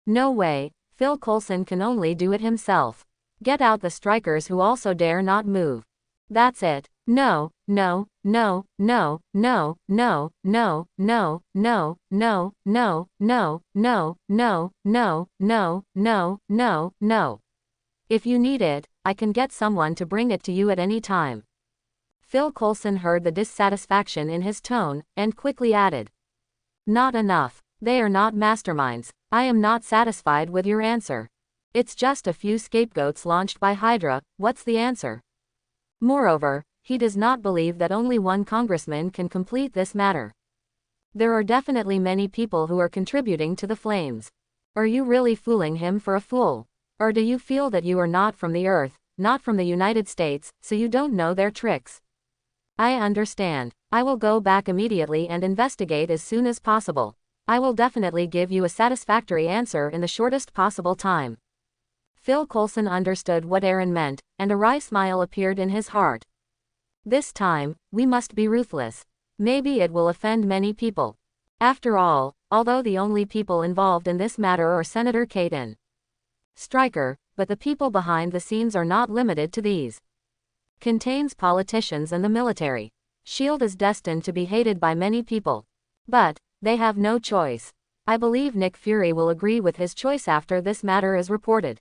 No way, Phil Coulson can only do it himself. Get out the strikers who also dare not move. That's it. No, no, no, no, no, no, no, no, no, no, no, no, no, no, no, no, no, no, no. If you need it, I can get someone to bring it to you at any time. Phil Coulson heard the dissatisfaction in his tone, and quickly added. Not enough. They are not masterminds. I am not satisfied with your answer. It's just a few scapegoats launched by Hydra. What's the answer? Moreover, he does not believe that only one congressman can complete this matter. There are definitely many people who are contributing to the flames. Are you really fooling him for a fool? Or do you feel that you are not from the Earth, not from the United States, so you don't know their tricks? I understand. I will go back immediately and investigate as soon as possible. I will definitely give you a satisfactory answer in the shortest possible time. Phil Coulson understood what Aaron meant, and a wry smile appeared in his heart. This time, we must be ruthless. Maybe it will offend many people. After all, although the only people involved in this matter are Senator Kate and Stryker, but the people behind the scenes are not limited to these. Contains politicians and the military. SHIELD is destined to be hated by many people. But they have no choice. I believe Nick Fury will agree with his choice after this matter is reported.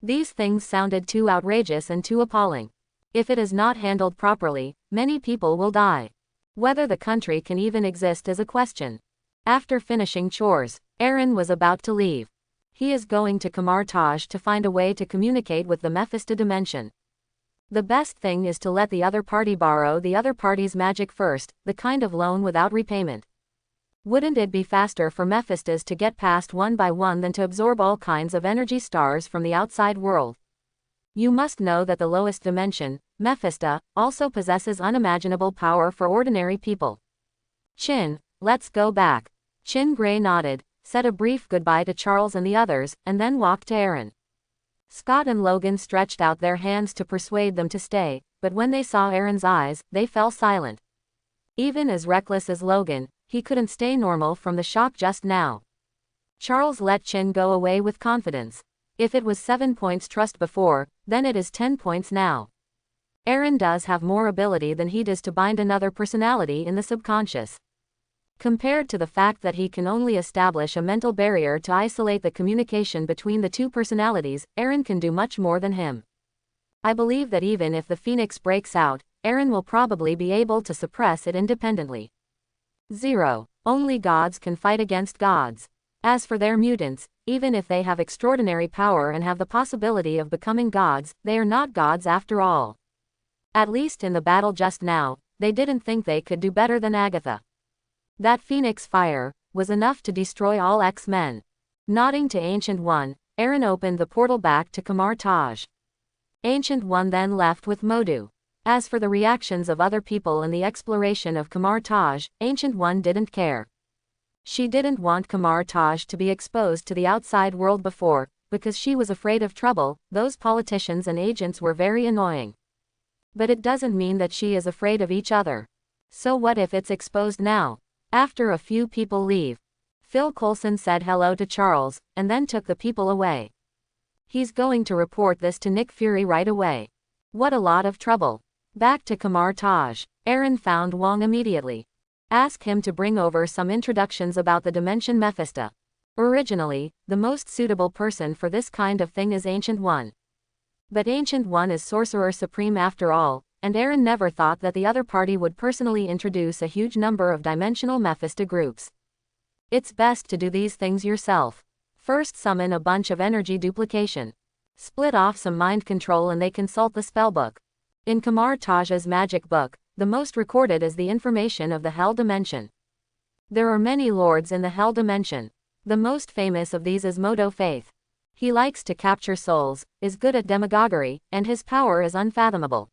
These things sounded too outrageous and too appalling. If it is not handled properly, many people will die. Whether the country can even exist is a question. After finishing chores, Aaron was about to leave. He is going to Kamar Taj to find a way to communicate with the Mephisto dimension. The best thing is to let the other party borrow the other party's magic first, the kind of loan without repayment. Wouldn't it be faster for Mephistos to get past one by one than to absorb all kinds of energy stars from the outside world? You must know that the lowest dimension, Mephisto, also possesses unimaginable power for ordinary people. Chin, let's go back. Chin Gray nodded, said a brief goodbye to Charles and the others, and then walked to Aaron. Scott and Logan stretched out their hands to persuade them to stay, but when they saw Aaron's eyes, they fell silent. Even as reckless as Logan, he couldn't stay normal from the shock just now. Charles let Chin go away with confidence. If it was 7 points trust before, then it is 10 points now. Aaron does have more ability than he does to bind another personality in the subconscious. Compared to the fact that he can only establish a mental barrier to isolate the communication between the two personalities, Aaron can do much more than him. I believe that even if the Phoenix breaks out, Aaron will probably be able to suppress it independently. 0. Only gods can fight against gods. As for their mutants, even if they have extraordinary power and have the possibility of becoming gods, they are not gods after all. At least in the battle just now, they didn't think they could do better than Agatha. That Phoenix fire was enough to destroy all X-Men. Nodding to Ancient One, Aaron opened the portal back to Kamar Taj. Ancient One then left with Modu. As for the reactions of other people in the exploration of Kamar Taj, Ancient One didn't care. She didn't want Kamar Taj to be exposed to the outside world before, because she was afraid of trouble. Those politicians and agents were very annoying. But it doesn't mean that she is afraid of each other. So what if it's exposed now? After a few people leave, Phil Coulson said hello to Charles, and then took the people away. He's going to report this to Nick Fury right away. What a lot of trouble. Back to Kamar Taj, Aaron found Wong immediately. Ask him to bring over some introductions about the Dimension Mephisto. Originally, the most suitable person for this kind of thing is Ancient One. But Ancient One is Sorcerer Supreme after all, and Aaron never thought that the other party would personally introduce a huge number of dimensional Mephisto groups. It's best to do these things yourself. First summon a bunch of energy duplication. Split off some mind control and they consult the spellbook. In Kamar Taj's magic book, the most recorded is the information of the Hell Dimension. There are many lords in the Hell Dimension. The most famous of these is Modo Faith. He likes to capture souls, is good at demagoguery, and his power is unfathomable.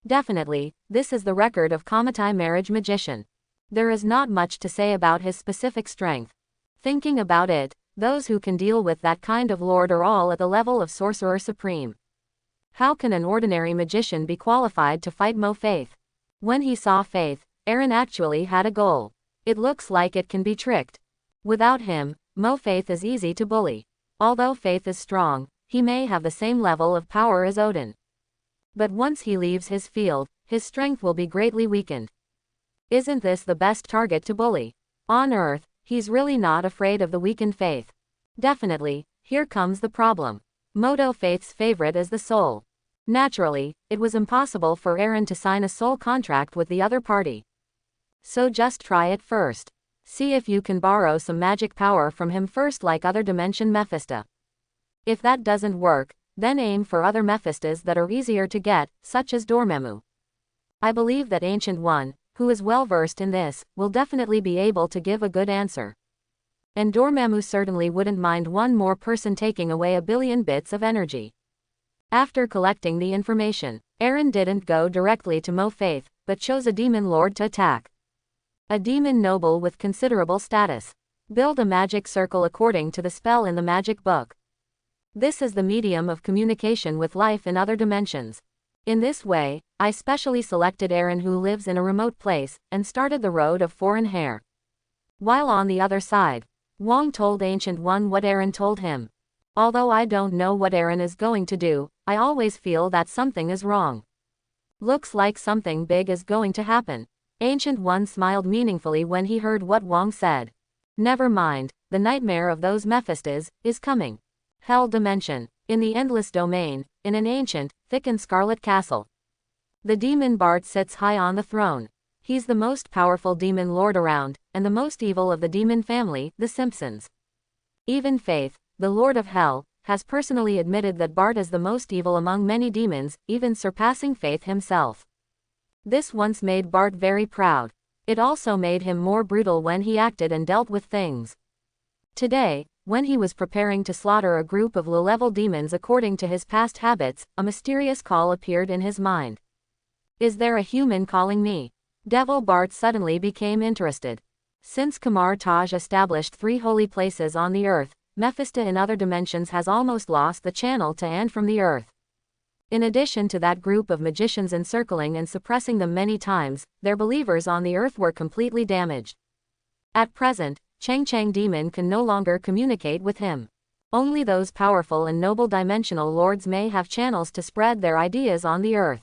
Definitely, this is the record of Kamatai Marriage Magician. There is not much to say about his specific strength. Thinking about it, those who can deal with that kind of lord are all at the level of sorcerer supreme. How can an ordinary magician be qualified to fight Mo Faith? When he saw Faith, Aaron actually had a goal. It looks like it can be tricked. Without him, Mo Faith is easy to bully. Although Faith is strong, he may have the same level of power as Odin. But once he leaves his field, his strength will be greatly weakened. Isn't this the best target to bully? On Earth, he's really not afraid of the weakened Faith. Definitely, here comes the problem. Moto Faith's favorite is the soul. Naturally, it was impossible for Aaron to sign a soul contract with the other party. So just try it first. See if you can borrow some magic power from him first, like other dimension Mephisto. If that doesn't work, then aim for other Mephistos that are easier to get, such as Dormammu. I believe that Ancient One, who is well versed in this, will definitely be able to give a good answer. And Dormammu certainly wouldn't mind one more person taking away a billion bits of energy. After collecting the information, Aaron didn't go directly to Mo Faith, but chose a demon lord to attack. A demon noble with considerable status. Build a magic circle according to the spell in the magic book. This is the medium of communication with life in other dimensions. In this way, I specially selected Aaron, who lives in a remote place, and started the road of foreign hair. While on the other side, Wong told Ancient One what Aaron told him. Although I don't know what Aaron is going to do, I always feel that something is wrong. Looks like something big is going to happen. Ancient One smiled meaningfully when he heard what Wong said. Never mind, the nightmare of those Mephistos is coming. Hell Dimension. In the Endless Domain, in an ancient, thick and scarlet castle. The demon Bart sits high on the throne. He's the most powerful demon lord around, and the most evil of the demon family, the Simpsons. Even Faith, the Lord of Hell, has personally admitted that Bart is the most evil among many demons, even surpassing Faith himself. This once made Bart very proud. It also made him more brutal when he acted and dealt with things. Today, when he was preparing to slaughter a group of low-level demons according to his past habits, a mysterious call appeared in his mind. Is there a human calling me? Devil Bart suddenly became interested. Since Kamar Taj established 3 holy places on the earth, Mephisto in other dimensions has almost lost the channel to and from the earth. In addition to that group of magicians encircling and suppressing them many times, their believers on the earth were completely damaged. At present, Chang Demon can no longer communicate with him. Only those powerful and noble dimensional lords may have channels to spread their ideas on the earth.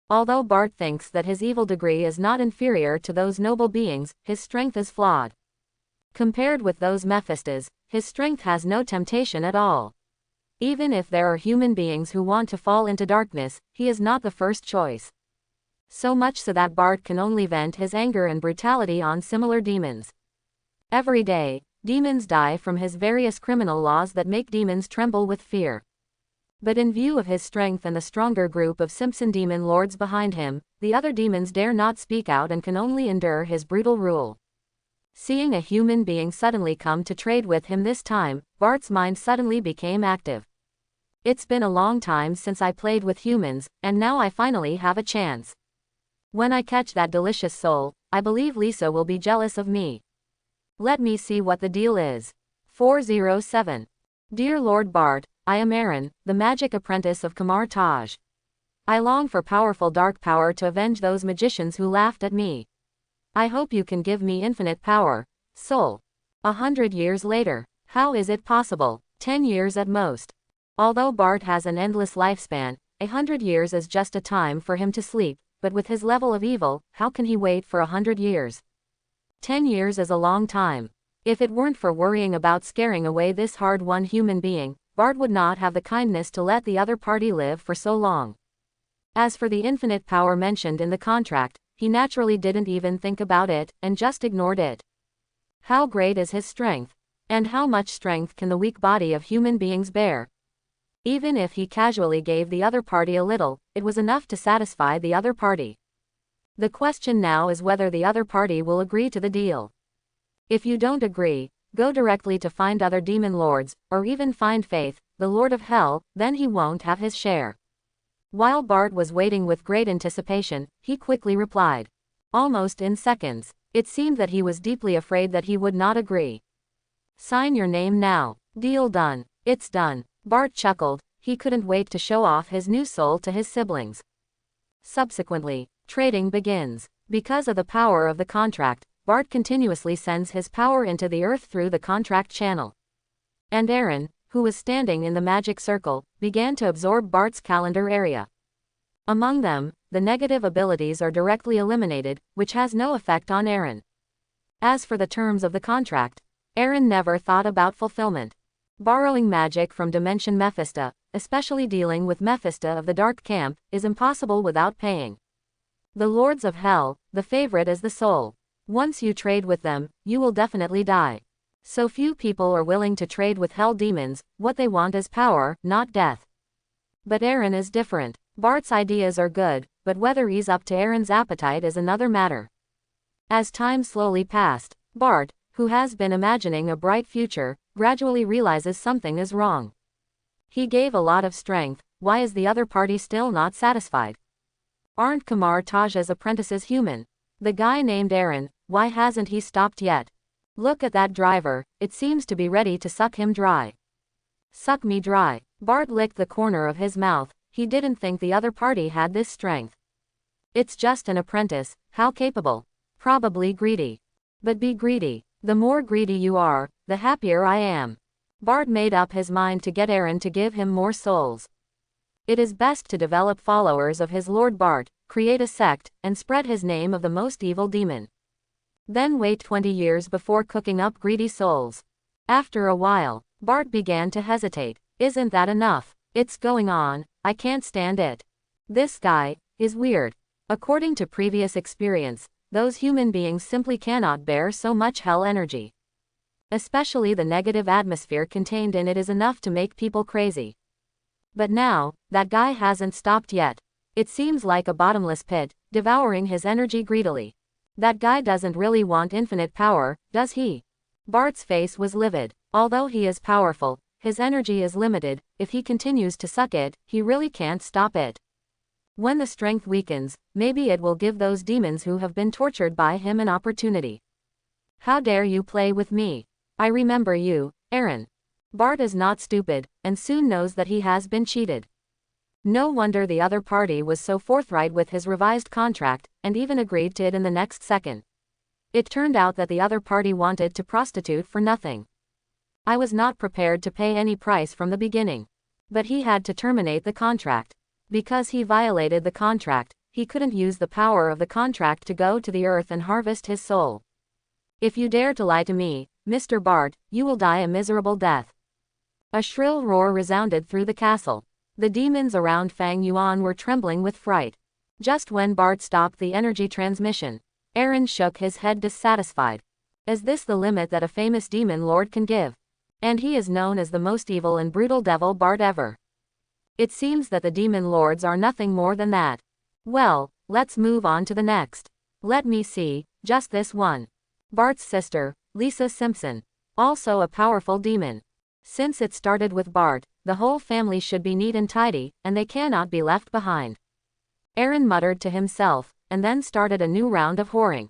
Although Bart thinks that his evil degree is not inferior to those noble beings, his strength is flawed. Compared with those Mephistos, his strength has no temptation at all. Even if there are human beings who want to fall into darkness, he is not the first choice. So much so that Bart can only vent his anger and brutality on similar demons. Every day, demons die from his various criminal laws that make demons tremble with fear. But in view of his strength and the stronger group of Simpson demon lords behind him, the other demons dare not speak out and can only endure his brutal rule. Seeing a human being suddenly come to trade with him this time, Bart's mind suddenly became active. It's been a long time since I played with humans, and now I finally have a chance. When I catch that delicious soul, I believe Lisa will be jealous of me. Let me see what the deal is. 407. Dear Lord Bart, I am Aaron, the magic apprentice of Kamar Taj. I long for powerful dark power to avenge those magicians who laughed at me. I hope you can give me infinite power, soul. 100 years later. How is it possible? 10 years at most. Although Bart has an endless lifespan, 100 years is just a time for him to sleep, but with his level of evil, how can he wait for 100 years? 10 years is a long time. If it weren't for worrying about scaring away this hard-won human being, Bart would not have the kindness to let the other party live for so long. As for the infinite power mentioned in the contract, he naturally didn't even think about it, and just ignored it. How great is his strength? And how much strength can the weak body of human beings bear? Even if he casually gave the other party a little, it was enough to satisfy the other party. The question now is whether the other party will agree to the deal. If you don't agree, go directly to find other demon lords, or even find Faith, the Lord of Hell, then he won't have his share. While Bart was waiting with great anticipation, he quickly replied. Almost in seconds. It seemed that he was deeply afraid that he would not agree. Sign your name now. Deal done. It's done. Bart chuckled. He couldn't wait to show off his new soul to his siblings. Subsequently, trading begins. Because of the power of the contract, Bart continuously sends his power into the earth through the contract channel. And Aaron, who was standing in the magic circle, began to absorb Bart's calendar area. Among them, the negative abilities are directly eliminated, which has no effect on Aaron. As for the terms of the contract, Aaron never thought about fulfillment. Borrowing magic from Dimension Mephisto, especially dealing with Mephisto of the Dark Camp, is impossible without paying. The Lords of Hell, the favorite is the soul. Once you trade with them, you will definitely die. So few people are willing to trade with hell demons. What they want is power, not death. But Aaron is different. Bart's ideas are good, but whether he's up to Aaron's appetite is another matter. As time slowly passed, Bart, who has been imagining a bright future, gradually realizes something is wrong. He gave a lot of strength. Why is the other party still not satisfied? Aren't Kamar Taj's apprentices human? The guy named Aaron, why hasn't he stopped yet? Look at that driver, it seems to be ready to suck him dry. Suck me dry. Bart licked the corner of his mouth. He didn't think the other party had this strength. It's just an apprentice, how capable? Probably greedy. But be greedy. The more greedy you are, the happier I am. Bart made up his mind to get Aaron to give him more souls. It is best to develop followers of his Lord Bart, create a sect, and spread his name of the most evil demon. Then wait 20 years before cooking up greedy souls. After a while, Bart began to hesitate. Isn't that enough? It's going on, I can't stand it. This guy is weird. According to previous experience, those human beings simply cannot bear so much hell energy. Especially the negative atmosphere contained in it is enough to make people crazy. But now, that guy hasn't stopped yet. It seems like a bottomless pit, devouring his energy greedily. That guy doesn't really want infinite power, does he? Bart's face was livid. Although he is powerful, his energy is limited. If he continues to suck it, he really can't stop it. When the strength weakens, maybe it will give those demons who have been tortured by him an opportunity. How dare you play with me? I remember you, Aaron. Bart is not stupid, and soon knows that he has been cheated. No wonder the other party was so forthright with his revised contract, and even agreed to it in the next second. It turned out that the other party wanted to prostitute for nothing. I was not prepared to pay any price from the beginning. But he had to terminate the contract. Because he violated the contract, he couldn't use the power of the contract to go to the earth and harvest his soul. If you dare to lie to me, Mr. Bart, you will die a miserable death. A shrill roar resounded through the castle. The demons around Fang Yuan were trembling with fright. Just when Bart stopped the energy transmission, Aaron shook his head dissatisfied. Is this the limit that a famous demon lord can give? And he is known as the most evil and brutal devil Bart ever. It seems that the demon lords are nothing more than that. Well, let's move on to the next. Let me see, just this one. Bart's sister, Lisa Simpson. Also a powerful demon. Since it started with Bart, the whole family should be neat and tidy, and they cannot be left behind. Aaron muttered to himself, and then started a new round of whoring.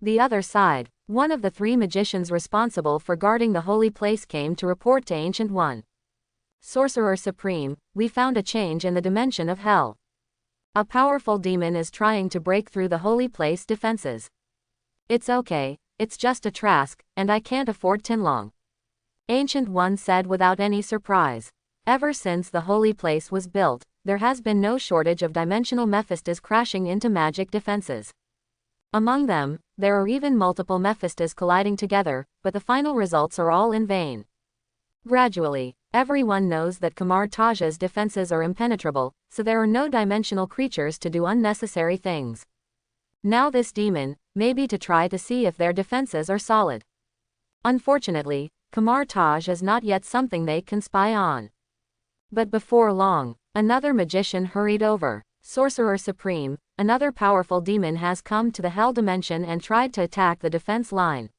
The other side, one of the 3 magicians responsible for guarding the holy place came to report to Ancient One. Sorcerer Supreme, we found a change in the dimension of hell. A powerful demon is trying to break through the holy place defenses. It's okay, it's just a Trask, and I can't afford Tinlong. Ancient One said without any surprise. Ever since the holy place was built, there has been no shortage of dimensional Mephistos crashing into magic defenses. Among them, there are even multiple Mephistos colliding together, but the final results are all in vain. Gradually, everyone knows that Kamar Taj's defenses are impenetrable, so there are no dimensional creatures to do unnecessary things. Now this demon, maybe to try to see if their defenses are solid. Unfortunately, Kamar Taj is not yet something they can spy on. But before long, another magician hurried over. Sorcerer Supreme, another powerful demon has come to the Hell Dimension and tried to attack the defense line.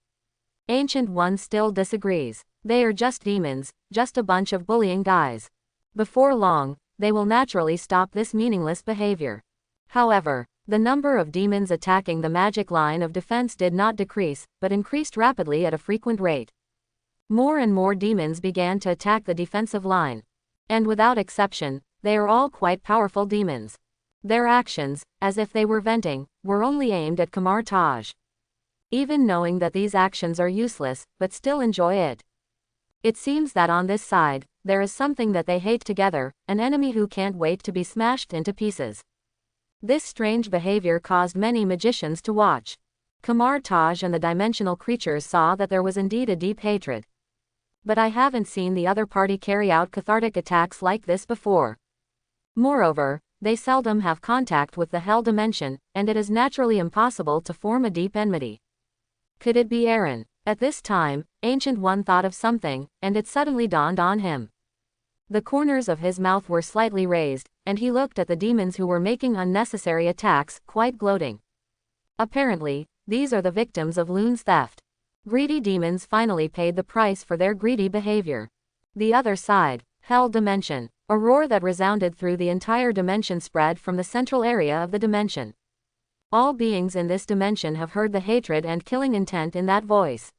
Ancient One still disagrees. They are just demons, just a bunch of bullying guys. Before long, they will naturally stop this meaningless behavior. However, the number of demons attacking the magic line of defense did not decrease, but increased rapidly at a frequent rate. More and more demons began to attack the defensive line. And without exception, they are all quite powerful demons. Their actions, as if they were venting, were only aimed at Kamar Taj. Even knowing that these actions are useless, but still enjoy it. It seems that on this side, there is something that they hate together, an enemy who can't wait to be smashed into pieces. This strange behavior caused many magicians to watch. Kamar Taj and the dimensional creatures saw that there was indeed a deep hatred. But I haven't seen the other party carry out cathartic attacks like this before. Moreover, they seldom have contact with the hell dimension, and it is naturally impossible to form a deep enmity. Could it be Aaron? At this time, Ancient One thought of something, and it suddenly dawned on him. The corners of his mouth were slightly raised, and he looked at the demons who were making unnecessary attacks, quite gloating. Apparently, these are the victims of Loon's theft. Greedy demons finally paid the price for their greedy behavior. The other side, Hell Dimension. A roar that resounded through the entire dimension spread from the central area of the dimension. All beings in this dimension have heard the hatred and killing intent in that voice.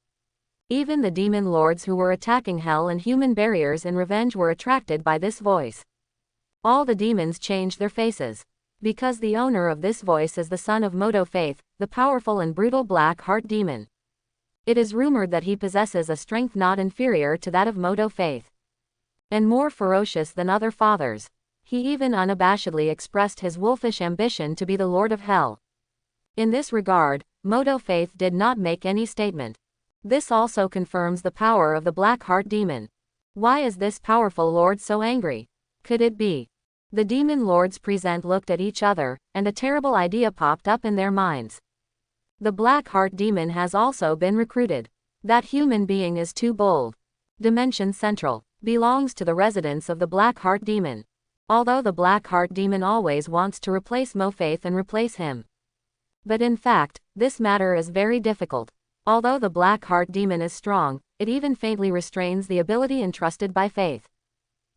Even the demon lords who were attacking hell and human barriers in revenge were attracted by this voice. All the demons changed their faces. Because the owner of this voice is the son of Modo Faith, the powerful and brutal Black Heart Demon. It is rumored that he possesses a strength not inferior to that of Modo Faith, and more ferocious than other fathers. He even unabashedly expressed his wolfish ambition to be the Lord of Hell. In this regard, Modo Faith did not make any statement. This also confirms the power of the Black Heart Demon. Why is this powerful lord so angry? Could it be? The demon lords present looked at each other, and a terrible idea popped up in their minds. The Black Heart Demon has also been recruited. That human being is too bold. Dimension Central belongs to the residents of the Black Heart Demon. Although the Black Heart Demon always wants to replace Mo Faith and replace him. But in fact, this matter is very difficult. Although the Black Heart Demon is strong, it even faintly restrains the ability entrusted by Faith.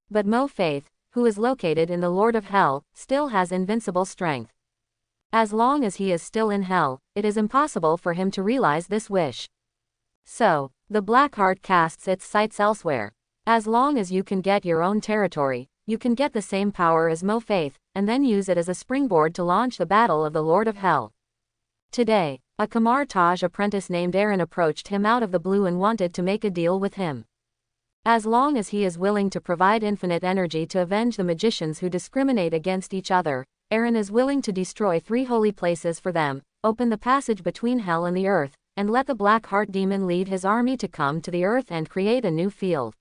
But Mo Faith, who is located in the Lord of Hell, still has invincible strength. As long as he is still in Hell, it is impossible for him to realize this wish. So, the Black Heart casts its sights elsewhere. As long as you can get your own territory, you can get the same power as Mo Faith, and then use it as a springboard to launch the battle of the Lord of Hell. Today, a Kamar Taj apprentice named Aaron approached him out of the blue and wanted to make a deal with him. As long as he is willing to provide infinite energy to avenge the magicians who discriminate against each other, Aaron is willing to destroy 3 holy places for them, open the passage between hell and the earth, and let the Black Heart Demon lead his army to come to the earth and create a new field.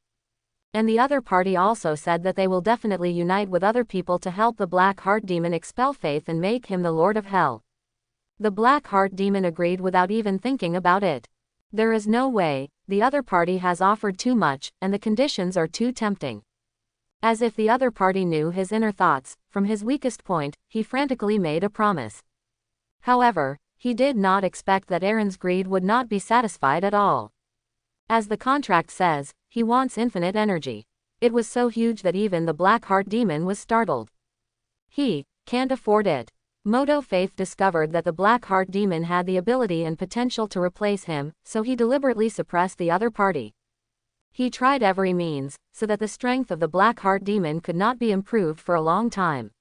And the other party also said that they will definitely unite with other people to help the Black Heart Demon expel Faith and make him the Lord of Hell. The Black Heart Demon agreed without even thinking about it. There is no way, the other party has offered too much, and the conditions are too tempting. As if the other party knew his inner thoughts, from his weakest point, he frantically made a promise. However, he did not expect that Aaron's greed would not be satisfied at all. As the contract says, he wants infinite energy. It was so huge that even the Black Heart Demon was startled. He can't afford it. Modo Faith discovered that the Black Heart Demon had the ability and potential to replace him, so he deliberately suppressed the other party. He tried every means, so that the strength of the Black Heart Demon could not be improved for a long time.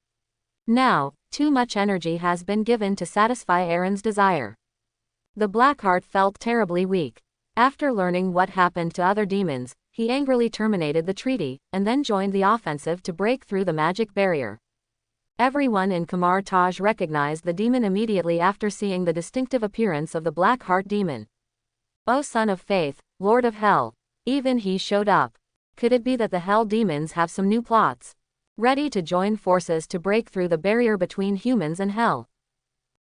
Now, too much energy has been given to satisfy Aaron's desire. The Black Heart felt terribly weak. After learning what happened to other demons, he angrily terminated the treaty, and then joined the offensive to break through the magic barrier. Everyone in Kamar Taj recognized the demon immediately after seeing the distinctive appearance of the Black Heart Demon. O Son of Faith, Lord of Hell! Even he showed up. Could it be that the Hell Demons have some new plots? Ready to join forces to break through the barrier between humans and Hell?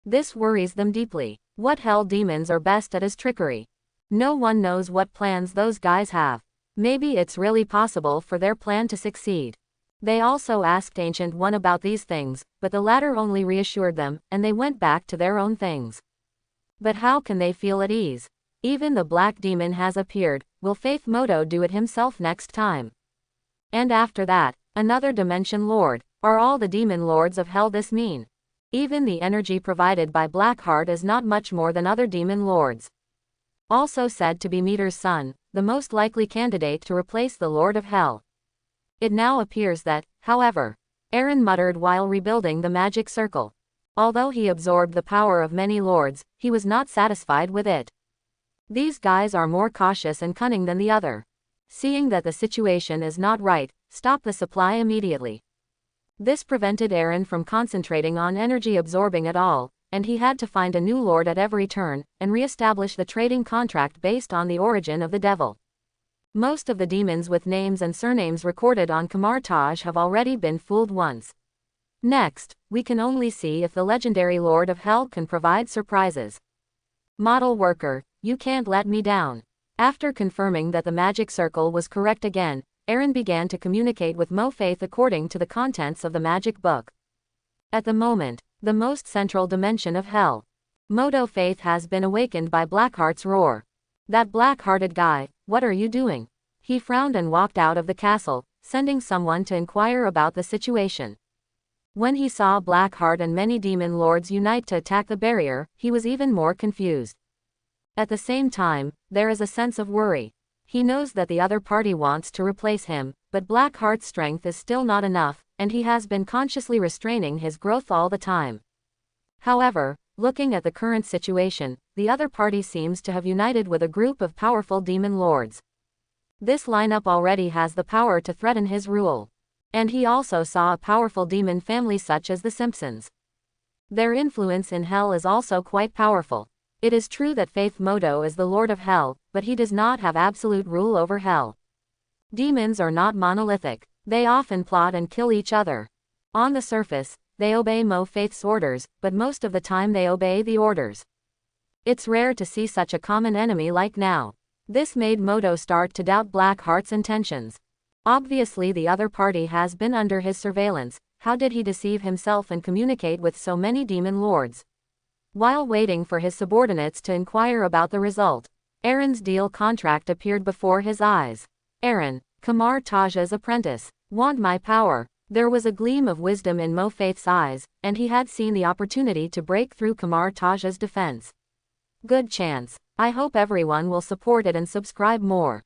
This worries them deeply. What Hell Demons are best at is trickery. No one knows what plans those guys have. Maybe it's really possible for their plan to succeed. They also asked Ancient One about these things, but the latter only reassured them, and they went back to their own things. But how can they feel at ease? Even the Black Demon has appeared. Will Faith Modo do it himself next time? And after that, another Dimension Lord. Are all the Demon Lords of Hell this mean? Even the energy provided by Blackheart is not much more than other Demon Lords. Also said to be Meter's son, the most likely candidate to replace the Lord of Hell. It now appears that, however, Aaron muttered while rebuilding the magic circle. Although he absorbed the power of many lords, he was not satisfied with it. These guys are more cautious and cunning than the other. Seeing that the situation is not right, stop the supply immediately. This prevented Aaron from concentrating on energy absorbing at all, and he had to find a new lord at every turn, and re-establish the trading contract based on the origin of the devil. Most of the demons with names and surnames recorded on Kamar Taj have already been fooled once. Next, we can only see if the legendary Lord of Hell can provide surprises. Model worker, you can't let me down. After confirming that the magic circle was correct again, Aaron began to communicate with Mo Faith according to the contents of the magic book. At the moment, the most central dimension of hell, Modo Faith has been awakened by Blackheart's roar. That black-hearted guy, what are you doing? He frowned and walked out of the castle, sending someone to inquire about the situation. When he saw Blackheart and many demon lords unite to attack the barrier, he was even more confused. At the same time, there is a sense of worry. He knows that the other party wants to replace him, but Blackheart's strength is still not enough, and he has been consciously restraining his growth all the time. However, looking at the current situation, the other party seems to have united with a group of powerful demon lords. This lineup already has the power to threaten his rule. And he also saw a powerful demon family such as the Simpsons. Their influence in hell is also quite powerful. It is true that Faith Modo is the Lord of Hell, but he does not have absolute rule over hell. Demons are not monolithic. They often plot and kill each other. On the surface, they obey Mo Faith's orders, but most of the time they obey the orders. It's rare to see such a common enemy like now. This made Modo start to doubt Blackheart's intentions. Obviously the other party has been under his surveillance. How did he deceive himself and communicate with so many demon lords? While waiting for his subordinates to inquire about the result, Aaron's deal contract appeared before his eyes. Aaron, Kamar Taj's apprentice, want my power. There was a gleam of wisdom in Mo Faith's eyes, and he had seen the opportunity to break through Kamar Taj's defense. Good chance. I hope everyone will support it and subscribe more.